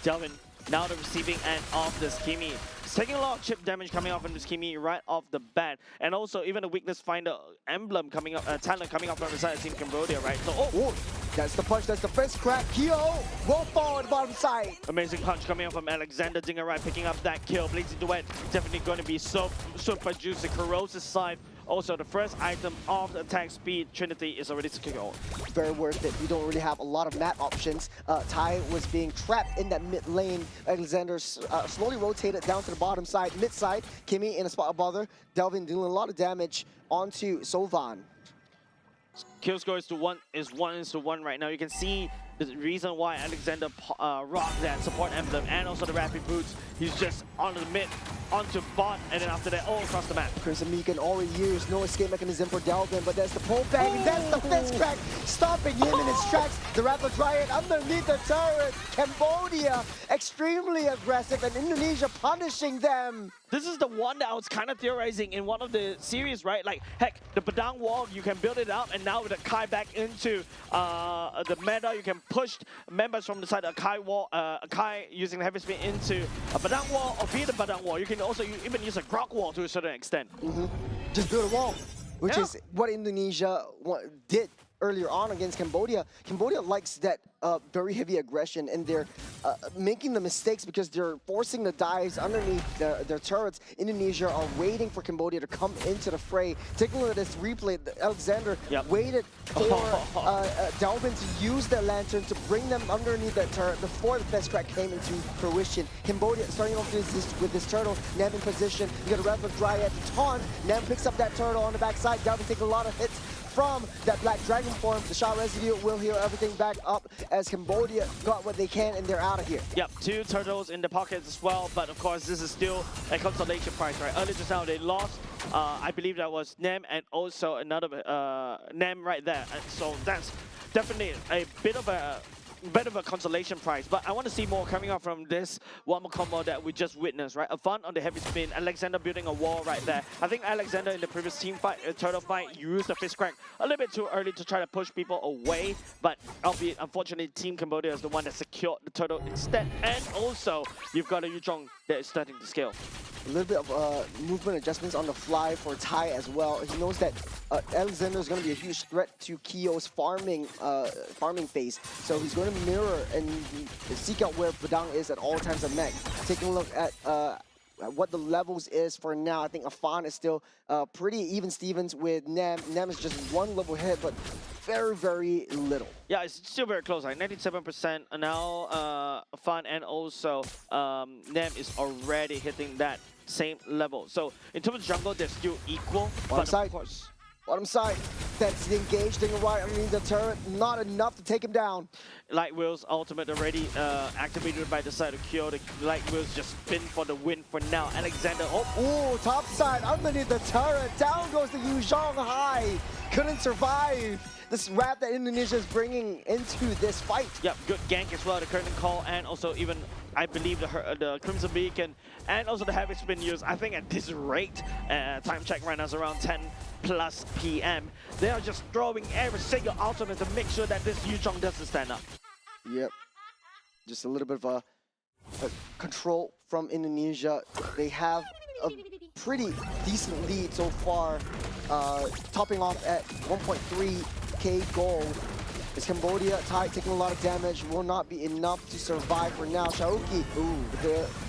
Delvin, now the receiving end of this Kimi. It's taking a lot of chip damage coming off in this Kimi right off the bat. And also even the weakness finder emblem coming up, talent coming up from the side of Team Cambodia, right? So, that's the punch, that's the fist crack. Kyo will fall on the bottom side. Amazing punch coming up from Alexander Dingerai picking up that kill. Blazing Duet definitely going to be so super juicy. Corrosive side. Also, the first item of the attack speed, Trinity, is already secured. Very worth it. You don't really have a lot of map options. Tai was being trapped in that mid lane. Alexander slowly rotated down to the bottom side, mid side. Kimi in a spot of bother. Delvin doing a lot of damage onto Sovan. Kill score is 1:1 right now. You can see the reason why Alexander rocked that support emblem and also the rapid boots. He's just on the mid, onto bot, and then after that all across the map. Crimson Beacon already used, no escape mechanism for Delvin, but there's the pull back, and that's the fence crack, stopping him in his tracks. The Rapid Dryad underneath the turret. Cambodia extremely aggressive, and Indonesia punishing them. This is the one that I was kind of theorizing in one of the series, right? Like, heck, the Padang wall, you can build it up, and now with the Kai back into the meta, you can push members from the side of Kai wall, Kai using the heavy spin into a Padang wall or via the Padang wall. You can also even use a Grok wall to a certain extent. Just build a wall, which is what Indonesia did earlier on against Cambodia. Cambodia likes that very heavy aggression, and they're making the mistakes because they're forcing the dives underneath their turrets. Indonesia are waiting for Cambodia to come into the fray. Take a look at this replay. Alexander waited for Dalvin to use their lantern to bring them underneath that turret before the best crack came into fruition. Cambodia starting off with this turtle. Nem in position. You got a Rapid Dryad to taunt. Nem picks up that turtle on the backside. Dalvin taking a lot of hits from that Black Dragon form. The shot residue will heal everything back up as Cambodia got what they can, and they're out of here. Yep, 2 turtles in the pockets as well, but of course this is still a consolation prize, right? Earlier just now they lost, I believe that was Nem and also another Nem right there. And so that's definitely a bit of a consolation prize, but I want to see more coming out from this one more combo that we just witnessed, right? A fun on the heavy spin, Alexander building a wall right there. I think Alexander in the previous team fight, turtle fight, used the fist crack a little bit too early to try to push people away, but albeit unfortunately Team Cambodia is the one that secured the turtle instead, and also you've got a Yuzhong that is starting to scale. A little bit of movement adjustments on the fly for Tai as well. He knows that Alexander is going to be a huge threat to Kyo's farming phase, so he's going to mirror and seek out where Padang is at all times of mech. Taking a look at what the levels is for now. I think Afan is still pretty even Stevens with Nem. Nem is just one level ahead, but very, very little. Yeah, it's still very close, like 97% now. Afan and also Nem is already hitting that same level. So in terms of jungle, they're still equal. But of course, bottom side, that's engaged in right underneath the turret. Not enough to take him down. Light Wheel's ultimate already activated by the side of Kyo. The Light Wheel's just spin for the win for now. Alexander, oh, top side underneath the turret. Down goes the Yuzhong high. Couldn't survive this wrap that Indonesia is bringing into this fight. Yep, good gank as well. The curtain call and also even, I believe, the Crimson Beacon and also the heavy spin use. I think at this rate, time check right now is around 10+ PM. They are just throwing every single ultimate to make sure that this Yuzhong doesn't stand up. Yep. Just a little bit of a control from Indonesia. They have a pretty decent lead so far, topping off at 1.3k gold. Is Cambodia tied, taking a lot of damage, will not be enough to survive for now. Shaoki,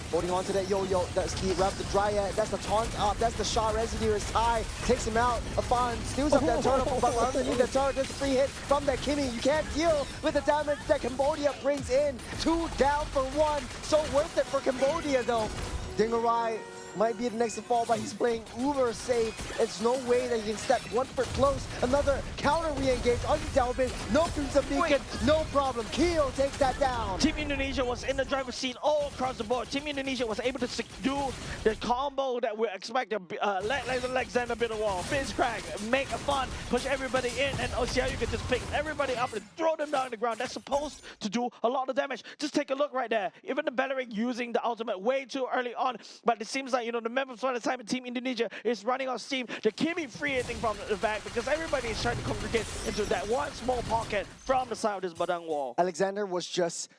holding on to that yo-yo. That's the Rapid Dryad, that's the taunt up, that's the shot residue is high, takes him out. Afan steals up that turtle, but underneath the turret, there's a free hit from that Kimmy. You can't deal with the damage that Cambodia brings in. 2 down for 1, so worth it for Cambodia though. Dingarai might be the next to fall, but he's playing uber safe. It's no way that he can step 1 foot close. Another counter re-engage on Dalvin. No Crimson Beacon, no problem. Kyo takes that down. Team Indonesia was in the driver's seat all across the board. Team Indonesia was able to do the combo that we expect. Let Alexander build a wall, fizz crack, make a fun, push everybody in, and OCR, you can just pick everybody up and throw them down on the ground. That's supposed to do a lot of damage. Just take a look right there. Even the Beleric using the ultimate way too early on, but it seems like, you know, the members of the time in Team Indonesia is running on steam. The Kimmy free hitting from the back because everybody is trying to congregate into that one small pocket from the side of this Badang wall. Alexander was just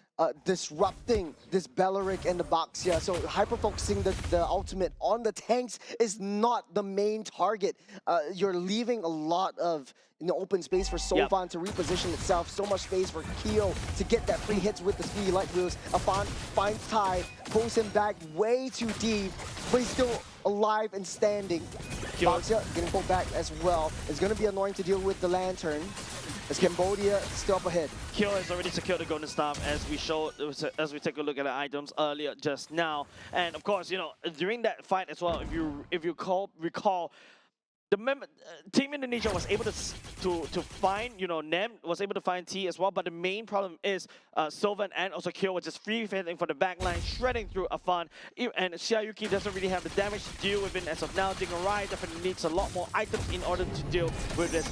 disrupting this Beleric and the Baxia, so hyper-focusing the ultimate on the tanks is not the main target. You're leaving a lot of open space for Sovan to reposition itself, so much space for Kyo to get that free hits with the speedy light wheels. Afan finds Tai, pulls him back way too deep, but he's still alive and standing. Baxia getting pulled back as well. It's going to be annoying to deal with the lantern. As Cambodia still up ahead. Kyo has already secured the golden staff as we showed, as we take a look at the items earlier just now. And of course, you know, during that fight as well, if you recall, Team Indonesia was able to find, Nem was able to find T as well, but the main problem is Sylvan and also Kyo were just free hitting for the backline, shredding through Afan, and Xiaoyuki doesn't really have the damage to deal with it as of now. Dingarai definitely needs a lot more items in order to deal with this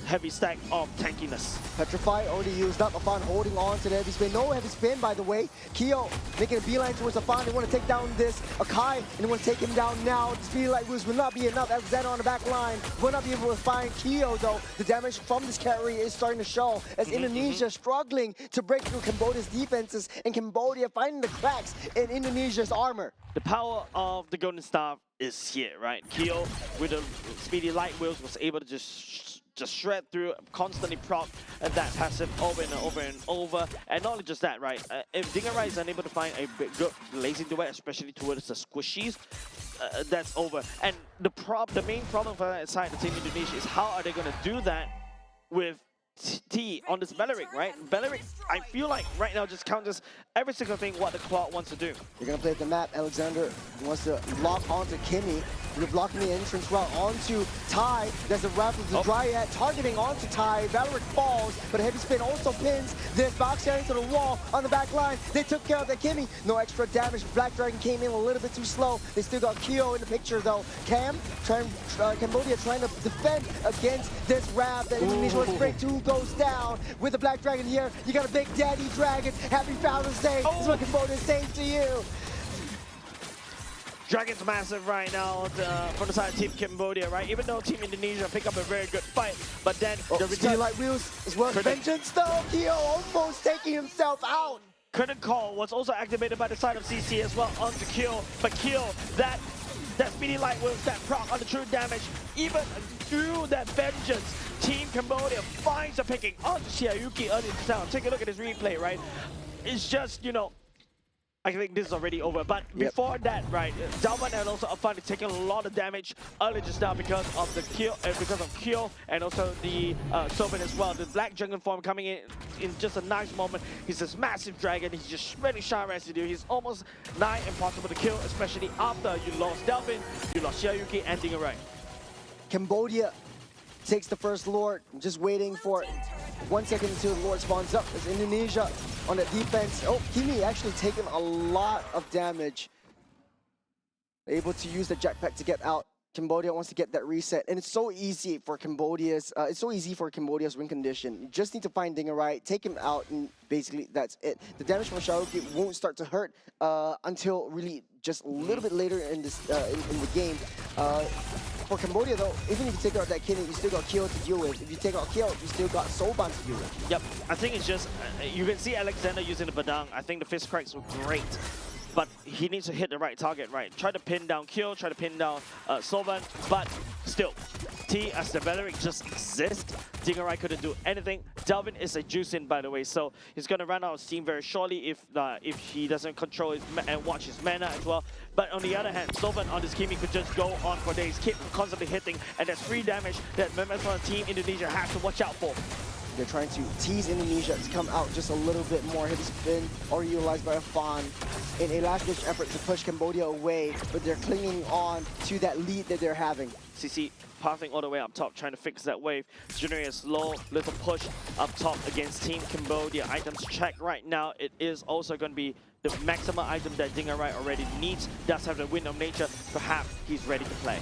heavy stack of tankiness. Petrify already used up. Afan holding on to the heavy spin. No heavy spin, by the way. Kyo making a beeline towards Afan. They want to take down this Akai, and they want to take him down now. The speed light wheels will not be enough. Alexander on the back line will not be able to find Kyo, though. The damage from this carry is starting to show as Indonesia struggling to break through Cambodia's defenses, and Cambodia finding the cracks in Indonesia's armor. The power of the Golden Staff is here, right? Kyo with the speedy light wheels was able to just shred through, constantly proc that passive over and over and over. And not only just that, right? If Dingarai is unable to find a good lazy duet, especially towards the squishies, that's over. And the main problem for that side, the Team Indonesia, is how are they going to do that with T on this Beleric, right? Beleric, I feel like right now just counters every single thing what the Claw wants to do. They're going to play the map. Alexander wants to lock onto Kimmy. They're blocking the entrance route onto Tai. There's a wrap of the Dryad targeting onto Tai. Valeric falls, but a heavy spin also pins this box carry into the wall on the back line. They took care of that Kimmy. No extra damage. Black Dragon came in a little bit too slow. They still got Kyo in the picture though. Cambodia trying to defend against this wrap that Indonesia wants to break. Two goes down with the Black Dragon here. You got a Big Daddy Dragon. Happy Father's Day. This is what Cambodia is saying to you. Dragon's massive right now from the side of Team Cambodia, right? Even though Team Indonesia pick up a very good fight, but then the return light wheels as well. Vengeance though, Kyo almost taking himself out. Curtain Call was also activated by the side of CC as well onto Kyo, but Kyo, that speedy light wheels, that proc on the true damage, even through that Vengeance, Team Cambodia finds a picking onto Xiaoyuki early in the town. Take a look at this replay, right? It's just, I think this is already over, but before that, right, Dalvan and also Afan is taking a lot of damage early just now because of the Kyo and also the Sylvan as well. The Black Dragon form coming in just a nice moment. He's this massive dragon. He's just shredding Shard residue. He's almost nigh impossible to kill, especially after you lost Dalvin, you lost Xiaoyuki and Dingarai. Cambodia takes the first Lord. I'm just waiting for 1 second until the Lord spawns up. As Indonesia on the defense. Oh, Kimi actually taking a lot of damage. Able to use the jetpack to get out. Cambodia wants to get that reset, and it's so easy for Cambodia's. Win condition. You just need to find Dingarai, take him out, and basically that's it. The damage from Xiaoyuki won't start to hurt until really just a little bit later in this in the game. For Cambodia though, even if you take out that Kenny, you still got Kyo to deal with. If you take out Kyo, you still got Soban to deal with. Yep, I think it's just, you can see Alexander using the Badang. I think the fist cracks were great, but he needs to hit the right target, right? Try to pin down Kyo, try to pin down Soban, but still, T as the Beleric just exists. Dingarai couldn't do anything. Dalvin is a juice-in, by the way, so he's going to run out of steam very shortly if he doesn't control his and watch his mana as well. But on the other hand, Sylvan on this Kimi could just go on for days, keep constantly hitting, and that's free damage that members on Team Indonesia have to watch out for. They're trying to tease Indonesia to come out just a little bit more. Heavy spin already utilized by Afan in a last-ditch effort to push Cambodia away, but they're clinging on to that lead that they're having. CC pathing all the way up top, trying to fix that wave. Generate a slow little push up top against Team Cambodia. Items check right now. It is also going to be the maximum item that Dingarai already needs. Does have the Wind of Nature. Perhaps he's ready to play.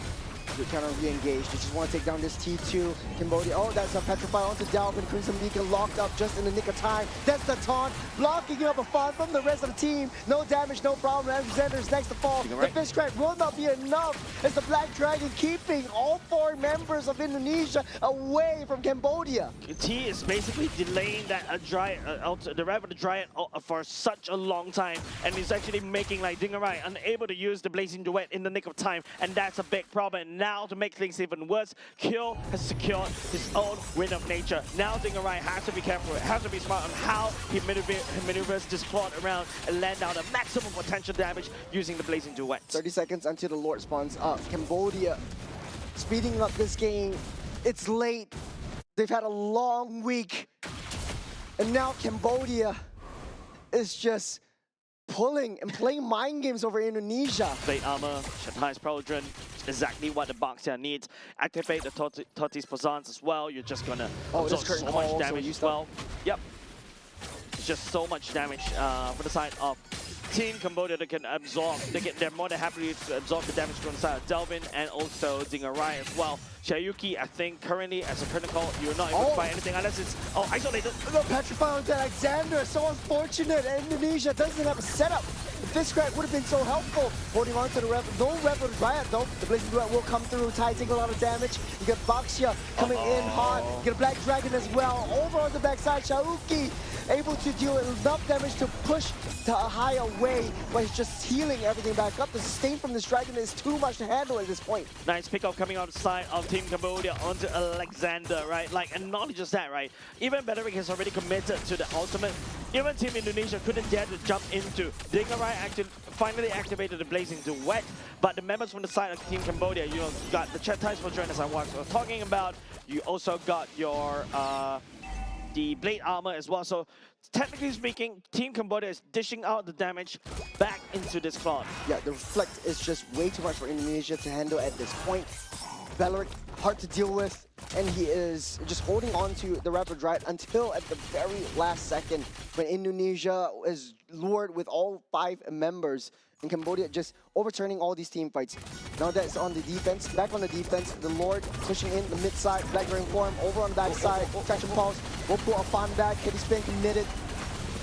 They're kind of re-engaged. They just want to take down this T2. Cambodia. Oh, that's a Petrify onto Dalvin. Crimson Beacon locked up just in the nick of time. That's the taunt. Blocking up a fall from the rest of the team. No damage, no problem. Alexander's next to fall. The fish crack will not be enough as the Black Dragon keeping all 4 members of Indonesia away from Cambodia. T is basically delaying that the rev of the Dryad for such a long time, and he's actually making like Dingarai unable to use the Blazing Duet in the nick of time, and that's a big problem. Now, to make things even worse, Kyo has secured his own Wind of Nature. Now Dingarai has to be careful, has to be smart on how he maneuvers this plot around and land out a maximum potential damage using the Blazing Duet. 30 seconds until the Lord spawns up. Cambodia speeding up this game. It's late. They've had a long week. And now Cambodia is just pulling and playing mind games over Indonesia. Plate armor, Shanghai's Prologen, exactly what the Baxia needs. Activate the Toti's Poisons as well. You're just gonna absorb this so much damage as well. Yep. It's just so much damage for the side of Team Cambodia. They can absorb. They're more than happy to absorb the damage from the side of Delvin and also Dingarai as well. Shayuki, I think currently as a critical, you're not able to find anything unless it's isolated. No, Petrified Alexander, so unfortunate. Indonesia doesn't have a setup. This crack would have been so helpful. Holding on to the Rebel. No Rebel Riot though. The Blazing Duet will come through. Tai taking a lot of damage. You get Baxia coming in hot. You get a Black Dragon as well. Over on the backside, Shauki able to deal enough damage to push to a higher way, but he's just healing everything back up. The sustain from this dragon is too much to handle at this point. Nice pick up coming outside of Team Cambodia onto Alexander, right? Like, and not just that, right? Even Bederick has already committed to the ultimate. Even Team Indonesia couldn't dare to jump into. Dingarai finally activated the Blazing Duet, but the members from the side of Team Cambodia, you know, got the chat ties for join as I was talking about. You also got your the blade armor as well. So technically speaking, Team Cambodia is dishing out the damage back into this Claude. Yeah, the reflect is just way too much for Indonesia to handle at this point. Beleric, hard to deal with, and he is just holding on to the Rapid Riot until at the very last second when Indonesia is lured with all 5 members and Cambodia just overturning all these team fights. Now that's on the defense, back on the defense, the Lord pushing in the mid side, Black Dragon form, over on the back side, Traction Pulse, will pull a fan back, Kitty Spin committed.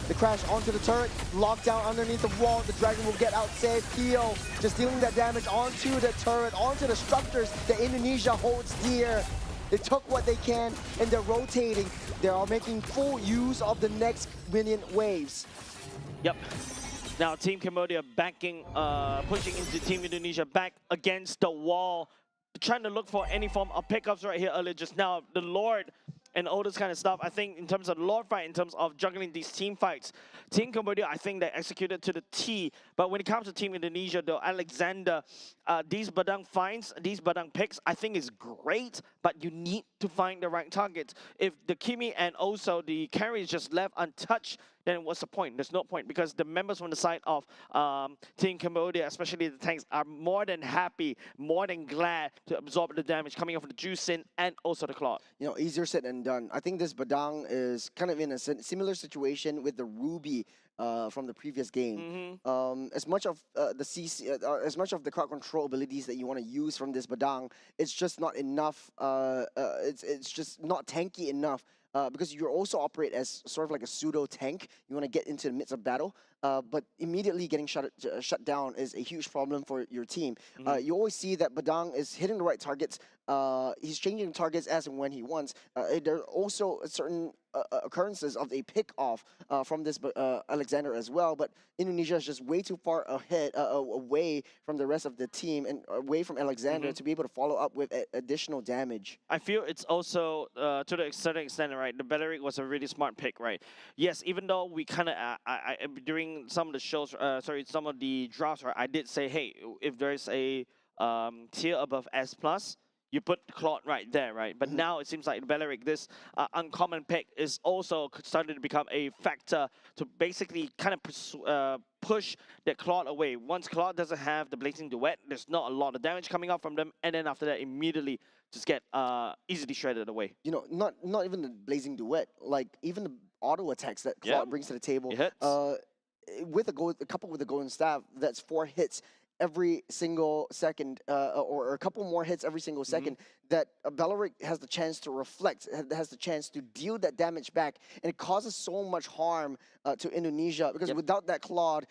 The crash onto the turret, locked down underneath the wall, the dragon will get out safe. Kyo just dealing that damage onto the turret, onto the structures that Indonesia holds dear. They took what they can and they're rotating. They are making full use of the next minion waves. Yep. Now Team Cambodia backing, pushing into Team Indonesia back against the wall, trying to look for any form of pickups right here earlier just now. The Lord and all this kind of stuff. I think in terms of the Lord fight, in terms of juggling these team fights, Team Cambodia, I think they executed to the T. But when it comes to Team Indonesia, though, Alexander, these Badang finds, these Badang picks, I think is great, but you need to find the right targets. If the Kimi and also the carry is just left untouched, then what's the point? There's no point because the members from the side of Team Cambodia, especially the tanks, are more than happy, more than glad to absorb the damage coming off the Juicin and also the Claude. You know, easier said than done. I think this Badang is kind of in a similar situation with the Ruby from the previous game. As much of the CC, as much of the crowd control abilities that you want to use from this Badang, it's just not enough. It's just not tanky enough. Because you also operate as sort of like a pseudo tank. You want to get into the midst of battle, but immediately getting shut down is a huge problem for your team. You always see that Badang is hitting the right targets. He's changing targets as and when he wants. There are also certain occurrences of a pick off from this Alexander as well, but Indonesia is just way too far ahead, away from the rest of the team and away from Alexander to be able to follow up with additional damage. I feel it's also, to the certain extent, right, the Beleric was a really smart pick, right? Yes, even though we kind of, during some of the shows, some of the drafts, right, I did say, hey, if there's a tier above S+, you put Claude right there, right? But now it seems like Beleric, this uncommon pick, is also starting to become a factor to basically kind of push that Claude away. Once Claude doesn't have the Blazing Duet, there's not a lot of damage coming out from them, and then after that, immediately just get easily shredded away. You know, not even the Blazing Duet, like even the auto attacks that Claude brings to the table. It hits. With a couple with the Golden Staff, that's 4 hits every single second, or a couple more hits every single second, that Beleric has the chance to reflect, has the chance to deal that damage back, and it causes so much harm to Indonesia, because without that Claude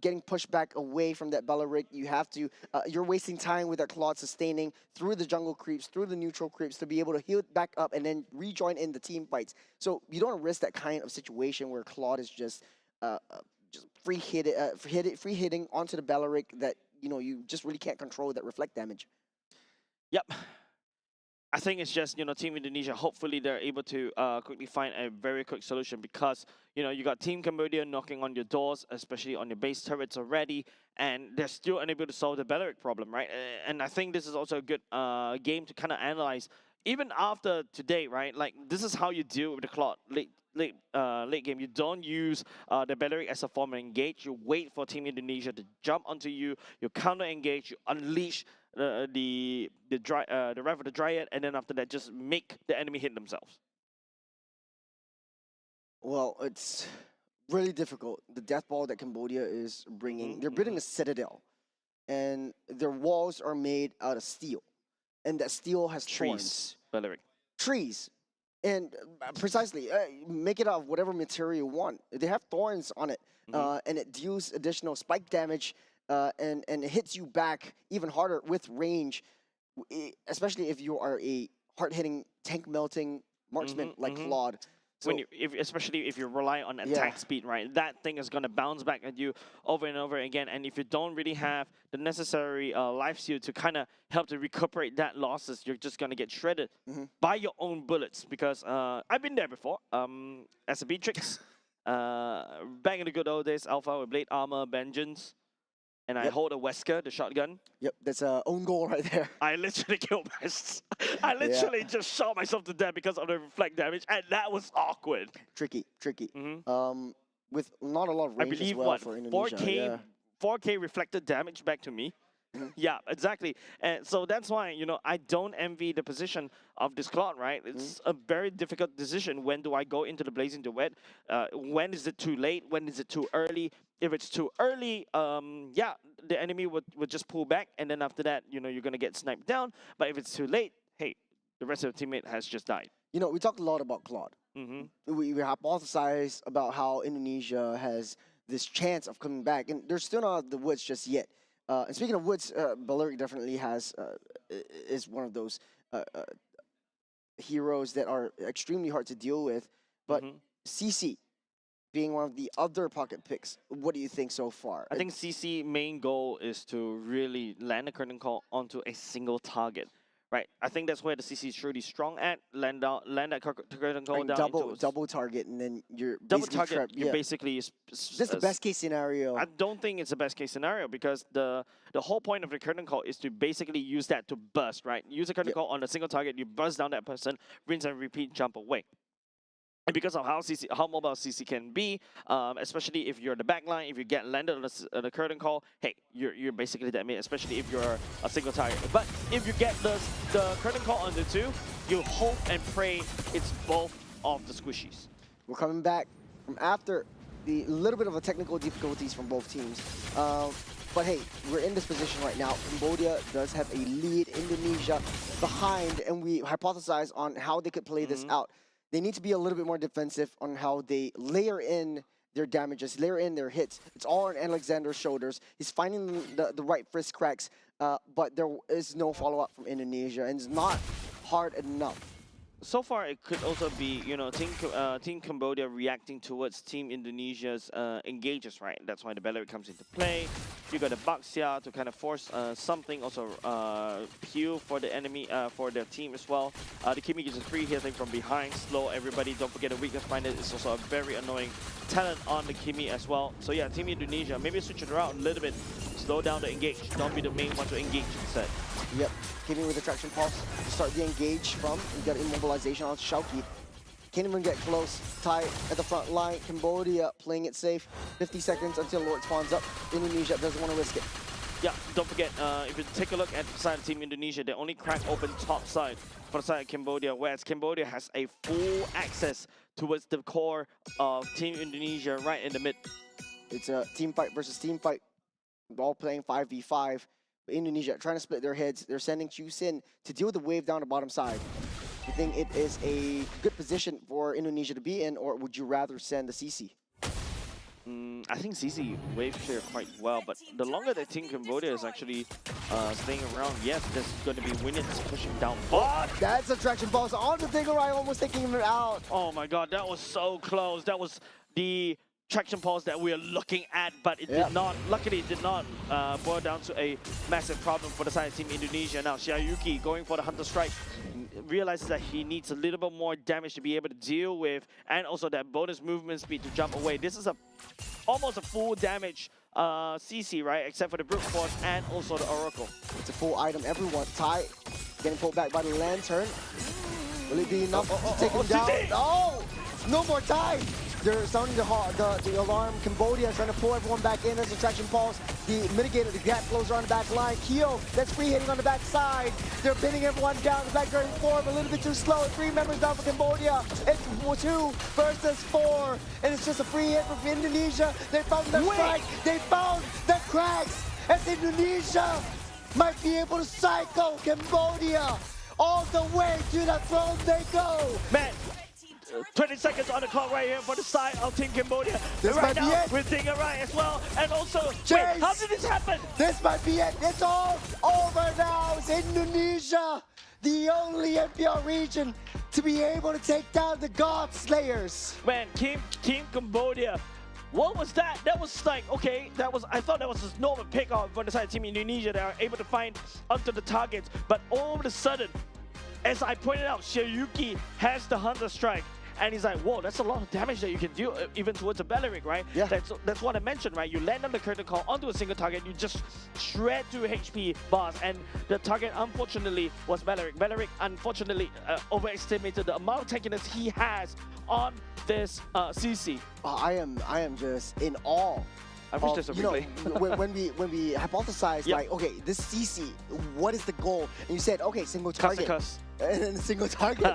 getting pushed back away from that Beleric, you have to, you're wasting time with that Claude sustaining through the jungle creeps, through the neutral creeps, to be able to heal back up and then rejoin in the team fights. So you don't risk that kind of situation where Claude is just free hitting onto the Beleric that, you know, you just really can't control that reflect damage. Yep. I think it's just, you know, Team Indonesia, hopefully they're able to quickly find a very quick solution, because, you know, you got Team Cambodia knocking on your doors, especially on your base turrets already, and they're still unable to solve the Beleric problem, right? And I think this is also a good game to kind of analyze. Even after today, right? Like, this is how you deal with the Claude. Like, late game, you don't use the Belleric as a form of engage. You wait for Team Indonesia to jump onto you. You counter engage. You unleash the Wrath of the Dryad, and then after that, just make the enemy hit themselves. Well, it's really difficult. The death ball that Cambodia is bringing, they're building a citadel, and their walls are made out of steel, and that steel has thorns. Belleric. Trees. And precisely, make it out of whatever material you want. They have thorns on it, and it deals additional spike damage, and it hits you back even harder with range, especially if you are a hard-hitting, tank-melting marksman like Claude. So, Especially if you rely on attack speed, right? That thing is going to bounce back at you over and over again. And if you don't really have the necessary life steal to kind of help to recuperate that losses, you're just going to get shredded by your own bullets. Because I've been there before as a Beatrix. Back in the good old days, Alpha with Blade Armor, Vengeance. And I hold a Wesker, the shotgun. Yep, that's an own goal right there. I literally killed myself. I literally just shot myself to death because of the reflect damage, and that was awkward. Tricky. With not a lot of range as well for Indonesia. 4K reflected damage back to me. Yeah, exactly. And so that's why, I don't envy the position of this Claude, right? It's a very difficult decision. When do I go into the Blazing Duet? When is it too late? When is it too early? If it's too early, the enemy would just pull back, and then after that, you're going to get sniped down. But if it's too late, hey, the rest of the teammate has just died. We talked a lot about Claude. We hypothesized about how Indonesia has this chance of coming back, and they're still not out of the woods just yet. And speaking of woods, Belleric definitely is one of those heroes that are extremely hard to deal with. But CC being one of the other pocket picks, what do you think so far? I think CC main goal is to really land a curtain call onto a single target. Right, I think that's where the CC is really strong at. Land that curtain call down double target, and then you're double basically target. trapped. You're basically this is the best case scenario. I don't think it's a best case scenario because the whole point of the curtain call is to basically use that to burst. Right, use a curtain call on a single target. You burst down that person, rinse and repeat, jump away. And because of how mobile CC can be, especially if you're the backline, if you get landed on the curtain call, hey, you're basically dead, especially if you're a single target. But if you get the curtain call on the two, you hope and pray it's both of the squishies. We're coming back from after the little bit of a technical difficulties from both teams. But hey, we're in this position right now. Cambodia does have a lead, Indonesia behind, and we hypothesize on how they could play this out. They need to be a little bit more defensive on how they layer in their damages, layer in their hits. It's all on Alexander's shoulders. He's finding the right frisk cracks, but there is no follow-up from Indonesia, and it's not hard enough. So far, it could also be, Team Cambodia reacting towards Team Indonesia's engages, right? That's why the Belleric comes into play. You got a Baxia to kind of force something, also peel for the enemy, for their team as well. The Kimi gets a free hitting from behind, slow everybody. Don't forget the weakness finder is also a very annoying talent on the Kimi as well. So yeah, Team Indonesia, maybe switch it around a little bit. Slow down the engage. Don't be the main one to engage instead. Yep, Kimi with the traction pulse to start the engage from. You got immobilization on Shauki. Can't even get close. Tied at the front line. Cambodia playing it safe. 50 seconds until Lord spawns up. Indonesia doesn't want to risk it. Yeah, don't forget, if you take a look at the side of Team Indonesia, they only crack open top side for the side of Cambodia, whereas Cambodia has a full access towards the core of Team Indonesia right in the mid. It's a team fight versus team fight. All playing 5v5. Indonesia trying to split their heads. They're sending Chusin to deal with the wave down the bottom side. You think it is a good position for Indonesia to be in, or would you rather send the CC? I think CC wave clear quite well, but the longer that Team Cambodia is actually staying around, yes, there's going to be Winnets pushing down. But that's a traction pulse on the Dingerai, almost taking him out. Oh my god, that was so close. That was the traction pulse that we are looking at, but it did not, luckily it did not boil down to a massive problem for the side of Team Indonesia. Now Xiaoyuki going for the Hunter Strike, realizes that he needs a little bit more damage to be able to deal with, and also that bonus movement speed to jump away. This is almost a full damage CC, right? Except for the Brute Force and also the Oracle. It's a full item, everyone. Tai getting pulled back by the Lantern. Will it be enough to take him down? CC! Oh! no more time. They're sounding the alarm. Cambodia trying to pull everyone back in. There's a traction pulse. The mitigator, the gap closer on the back line. Kyo, that's free hitting on the back side. They're pinning everyone down. The back guarding form a little bit too slow. 3 members down for Cambodia. It's 2 versus 4. And it's just a free hit from Indonesia. They found the strike. They found the cracks. As Indonesia might be able to cycle Cambodia all the way to the throne they go. Man, 20 seconds on the clock right here for the side of Team Cambodia. This right might be now, it. we're thinking right as well. And also, wait, Chase. how did this happen? This might be it. It's all over now. It's Indonesia, the only NPL region to be able to take down the God Slayers. Man, Team Cambodia. What was that? That was like, okay, I thought that was a normal pickoff for the side of Team Indonesia. They are able to find onto the targets. But all of a sudden, as I pointed out, Shiryuki has the Hunter Strike. And he's like, whoa, that's a lot of damage that you can do, even towards a Belleric, right? Yeah. That's what I mentioned, right? You land on the curtain call onto a single target, you just shred through HP bars, and the target, unfortunately, was Belleric. Belleric, unfortunately, overestimated the amount of tankiness he has on this CC. I am just in awe. I wish there's a replay. when we hypothesized, Yep. like, okay, this CC, what is the goal? And you said, okay, single target. Cuss. And then single target.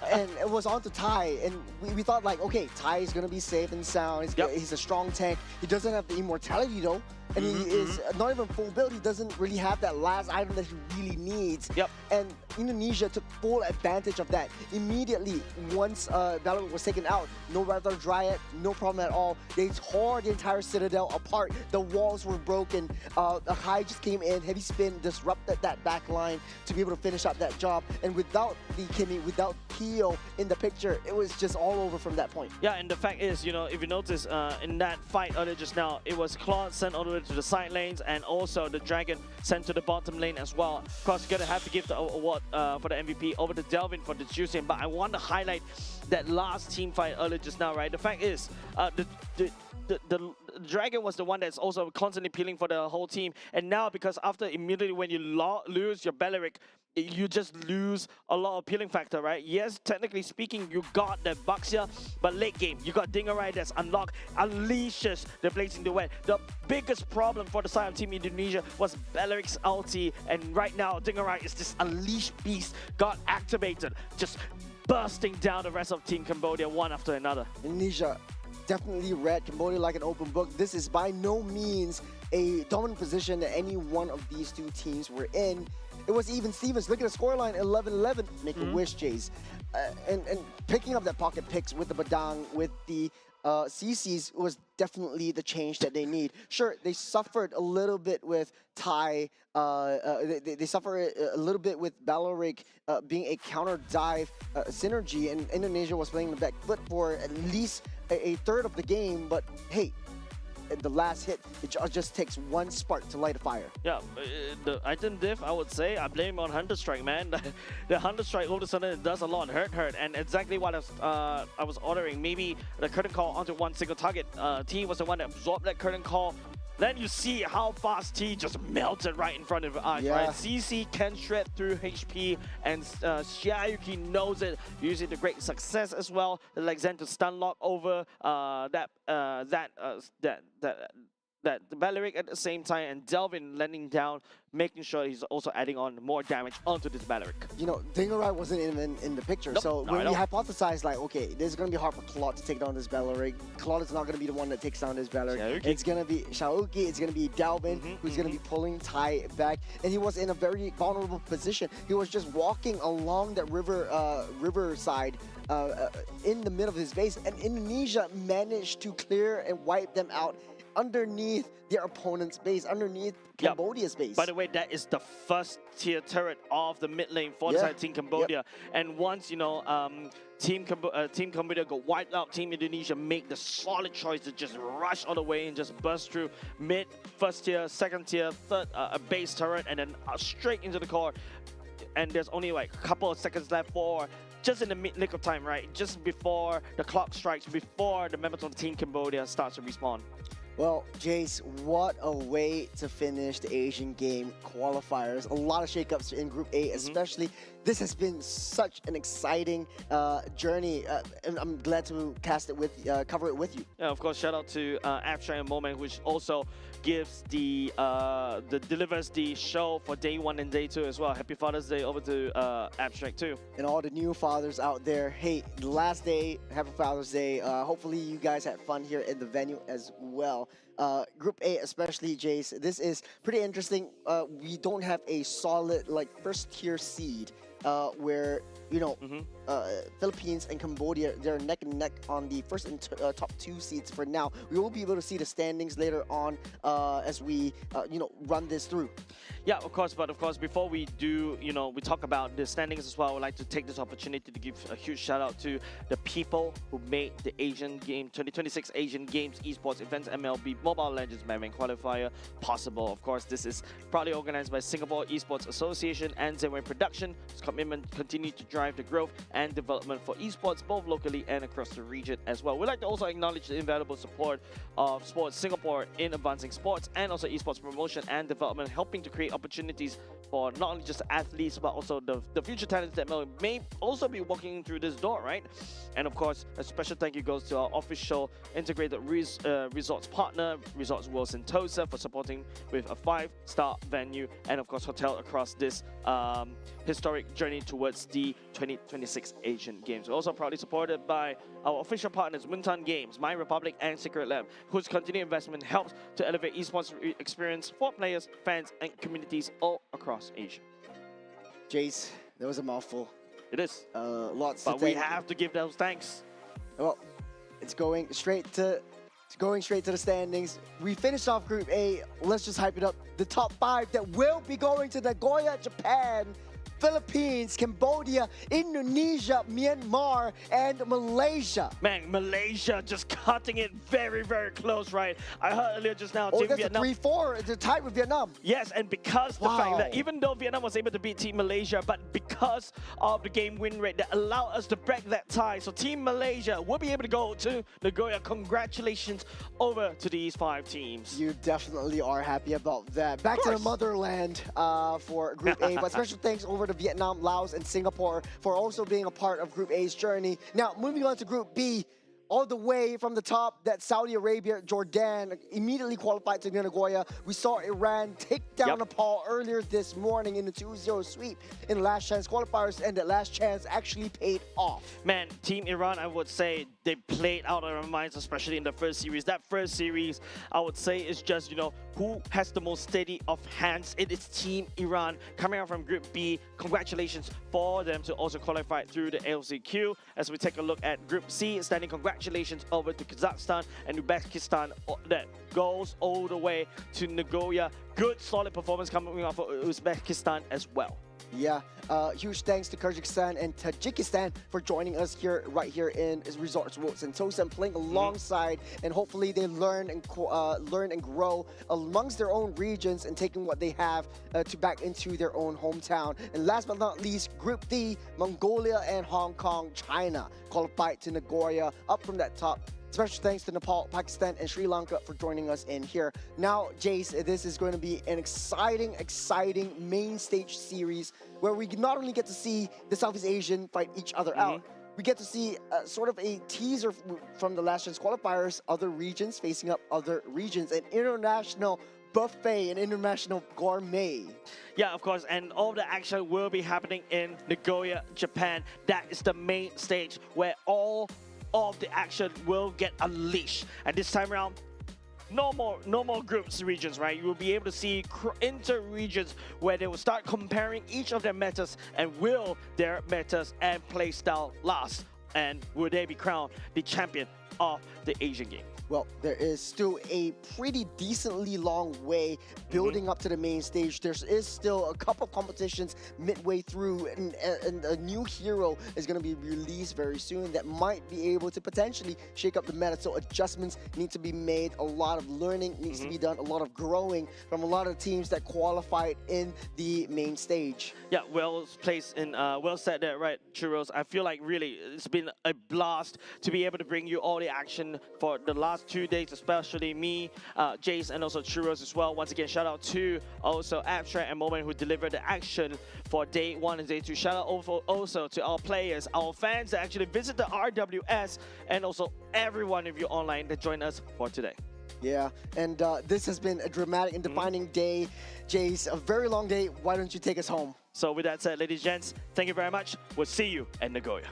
And it was on to Ty. And we thought, like, okay, Ty is going to be safe and sound. He's a strong tank. He doesn't have the immortality, though. And he is not even full build. He doesn't really have that last item that he really needs. Yep. And Indonesia took full advantage of that. Immediately, once Valorant was taken out, no Rather Dryad, no problem at all. They tore the entire Citadel apart. The walls were broken. Akai just came in, heavy spin, disrupted that back line to be able to finish up that job. And without the Kimmy, without Kyo in the picture, it was just all over from that point. Yeah, and the fact is, you know, if you notice in that fight earlier just now, it was Claude sent all the way to the side lanes, and also the Dragon sent to the bottom lane as well. Of course, you're gonna have to give the award for the MVP over to Delvin for the juicing, but I want to highlight that last team fight earlier just now, right? The fact is, the Dragon was the one that's also constantly peeling for the whole team, and now because after immediately when you lose your Belleric, you just lose a lot of peeling factor, right? Yes, technically speaking, you got the Baxia, but late game, you got Dingerai that's unlocked, unleashes the Blazing Duet. The biggest problem for the side of Team Indonesia was Belleric's ulti, and right now, Dingerai is this unleashed beast, got activated, just bursting down the rest of Team Cambodia one after another. Indonesia definitely read Cambodia like an open book. This is by no means a dominant position that any one of these two teams were in. It was even Stevens. Look at the scoreline, 11-11. Make a wish, Jays. And picking up that pocket picks with the Badang, with the CCs was definitely the change that they need. Sure, they suffered a little bit with Thai. They suffered a little bit with Belleric being a counter dive synergy, and Indonesia was playing the back foot for at least a third of the game. But hey, the last hit, it just takes one spark to light a fire. Yeah, the item diff, I would say, I blame on Hunter Strike, man. The Hunter Strike all of a sudden it does a lot, hurt, and exactly what I was ordering. Maybe the curtain call onto one single target. T was the one that absorbed that curtain call. Then you see how fast T just melted right in front of your eyes, right? CC can shred through HP, and Shiryuki knows it, using the great success as well. The Lexan to stun lock over that Belleric at the same time, and Delvin landing down, making sure he's also adding on more damage onto this Belleric. You know, Dingerai wasn't even in the picture. Nope, so when we hypothesized, like, okay, this is going to be hard for Claude to take down this Belleric. Claude is not going to be the one that takes down this Belleric. Shiryuki. It's going to be Shaoki, it's going to be Delvin, who's going to be pulling Ty back. And he was in a very vulnerable position. He was just walking along that riverside in the middle of his base, and Indonesia managed to clear and wipe them out underneath their opponent's base, underneath Cambodia's base. By the way, that is the first tier turret of the mid lane for the side of Team Cambodia. And once, you know, Team Cambodia got wiped out, Team Indonesia make the solid choice to just rush all the way and just burst through mid, first tier, second tier, third base turret, and then straight into the core. And there's only like a couple of seconds left for just in the nick of time, right? Just before the clock strikes, before the members of Team Cambodia starts to respawn. Well, Jace, what a way to finish the Asian game qualifiers. A lot of shakeups in Group A, especially. this has been such an exciting journey, and I'm glad to cover it with you. Yeah, of course, shout out to Abstract and Moment, which also gives delivers the show for day 1 and day 2 as well. Happy Father's Day over to Abstract too. And all the new fathers out there, hey, the last day, happy Father's Day. Hopefully you guys had fun here in the venue as well. Group A, especially Jace, this is pretty interesting. We don't have a solid first tier seed where Philippines and Cambodia, they're neck and neck on the first and top 2 seeds for now. We will be able to see the standings later on as we run this through. Yeah, of course, but of course, before we do, we talk about the standings as well, I would like to take this opportunity to give a huge shout out to the people who made the 2026 Asian Games Esports events MLB Mobile Legends Maven Qualifier possible. Of course, this is proudly organized by Singapore Esports Association and Zenway Production. Its commitment continue to drive the growth and development for esports both locally and across the region as well. We'd like to also acknowledge the invaluable support of Sports Singapore in advancing sports and also esports promotion and development, helping to create opportunities for not only just athletes but also the future talents that may also be walking through this door, right? And of course, a special thank you goes to our official integrated resorts partner, Resorts World Sentosa, for supporting with a 5-star venue and of course hotel across this historic journey towards the 2026 Asian Games. We're also proudly supported by our official partners Muntan Games, My Republic and Secret Lab, whose continued investment helps to elevate esports experience for players, fans and communities all across Asia. Jace, that was a mouthful. It is. Lots but to we thank. have to give those thanks. Well, it's going straight to the standings. We finished off Group A. Let's just hype it up. The top 5 that will be going to Nagoya, Japan, Philippines, Cambodia, Indonesia, Myanmar, and Malaysia. Man, Malaysia just cutting it very, very close, right? I heard earlier just now, Team that's Vietnam. a 3-4. They're tied with Vietnam. Yes, and because the fact that Wow. even though Vietnam was able to beat Team Malaysia, but because of the game win rate that allowed us to break that tie, so Team Malaysia will be able to go to Nagoya. Congratulations over to these 5 teams. You definitely are happy about that. Back to the motherland for Group A. But special thanks over to Vietnam, Laos, and Singapore for also being a part of Group A's journey. Now, moving on to Group B, all the way from the top, that Saudi Arabia, Jordan immediately qualified to Nagoya. We saw Iran take down Nepal earlier this morning in the 2-0 sweep in the last chance qualifiers, and that last chance actually paid off. Man, Team Iran, I would say they played out of their minds, especially in the first series. That first series, I would say, is just, who has the most steady of hands. It is Team Iran coming out from Group B. Congratulations for them to also qualify through the LCQ. As we take a look at Group C, standing congratulations over to Kazakhstan and Uzbekistan. That goes all the way to Nagoya. Good, solid performance coming off of Uzbekistan as well. Yeah, huge thanks to Kyrgyzstan and Tajikistan for joining us right here in Resorts World Sentosa and playing alongside, and hopefully they learn and grow amongst their own regions and taking what they have to back into their own hometown. And last but not least, Group D, Mongolia and Hong Kong, China qualified to Nagoya, up from that top. Special thanks to Nepal, Pakistan, and Sri Lanka for joining us in here. Now, Jace, this is going to be an exciting main stage series where we not only get to see the Southeast Asian fight each other out, we get to see sort of a teaser from the last chance qualifiers, other regions facing up other regions, an international buffet, an international gourmet. Yeah, of course, and all the action will be happening in Nagoya, Japan. That is the main stage where all of the action will get unleashed. And this time around, no more groups, regions, right? You will be able to see inter-regions where they will start comparing each of their metas, and will their metas and play style last, and will they be crowned the champion of the Asian Games? Well, there is still a pretty decently long way building up to the main stage. There is still a couple of competitions midway through, and a new hero is going to be released very soon that might be able to potentially shake up the meta. So adjustments need to be made. A lot of learning needs to be done. A lot of growing from a lot of teams that qualified in the main stage. Yeah, well placed and well said there, right, Churros. I feel like really it's been a blast to be able to bring you all the action for the last past 2 days, especially me, Jace, and also Churros as well. Once again, shout out to also Abstract and Moment who delivered the action for day 1 and day 2. Shout out also to our players, our fans that actually visit the RWS, and also every one of you online that joined us for today. Yeah, and this has been a dramatic and defining day. Jace, a very long day. Why don't you take us home? So with that said, ladies and gents, thank you very much. We'll see you at Nagoya.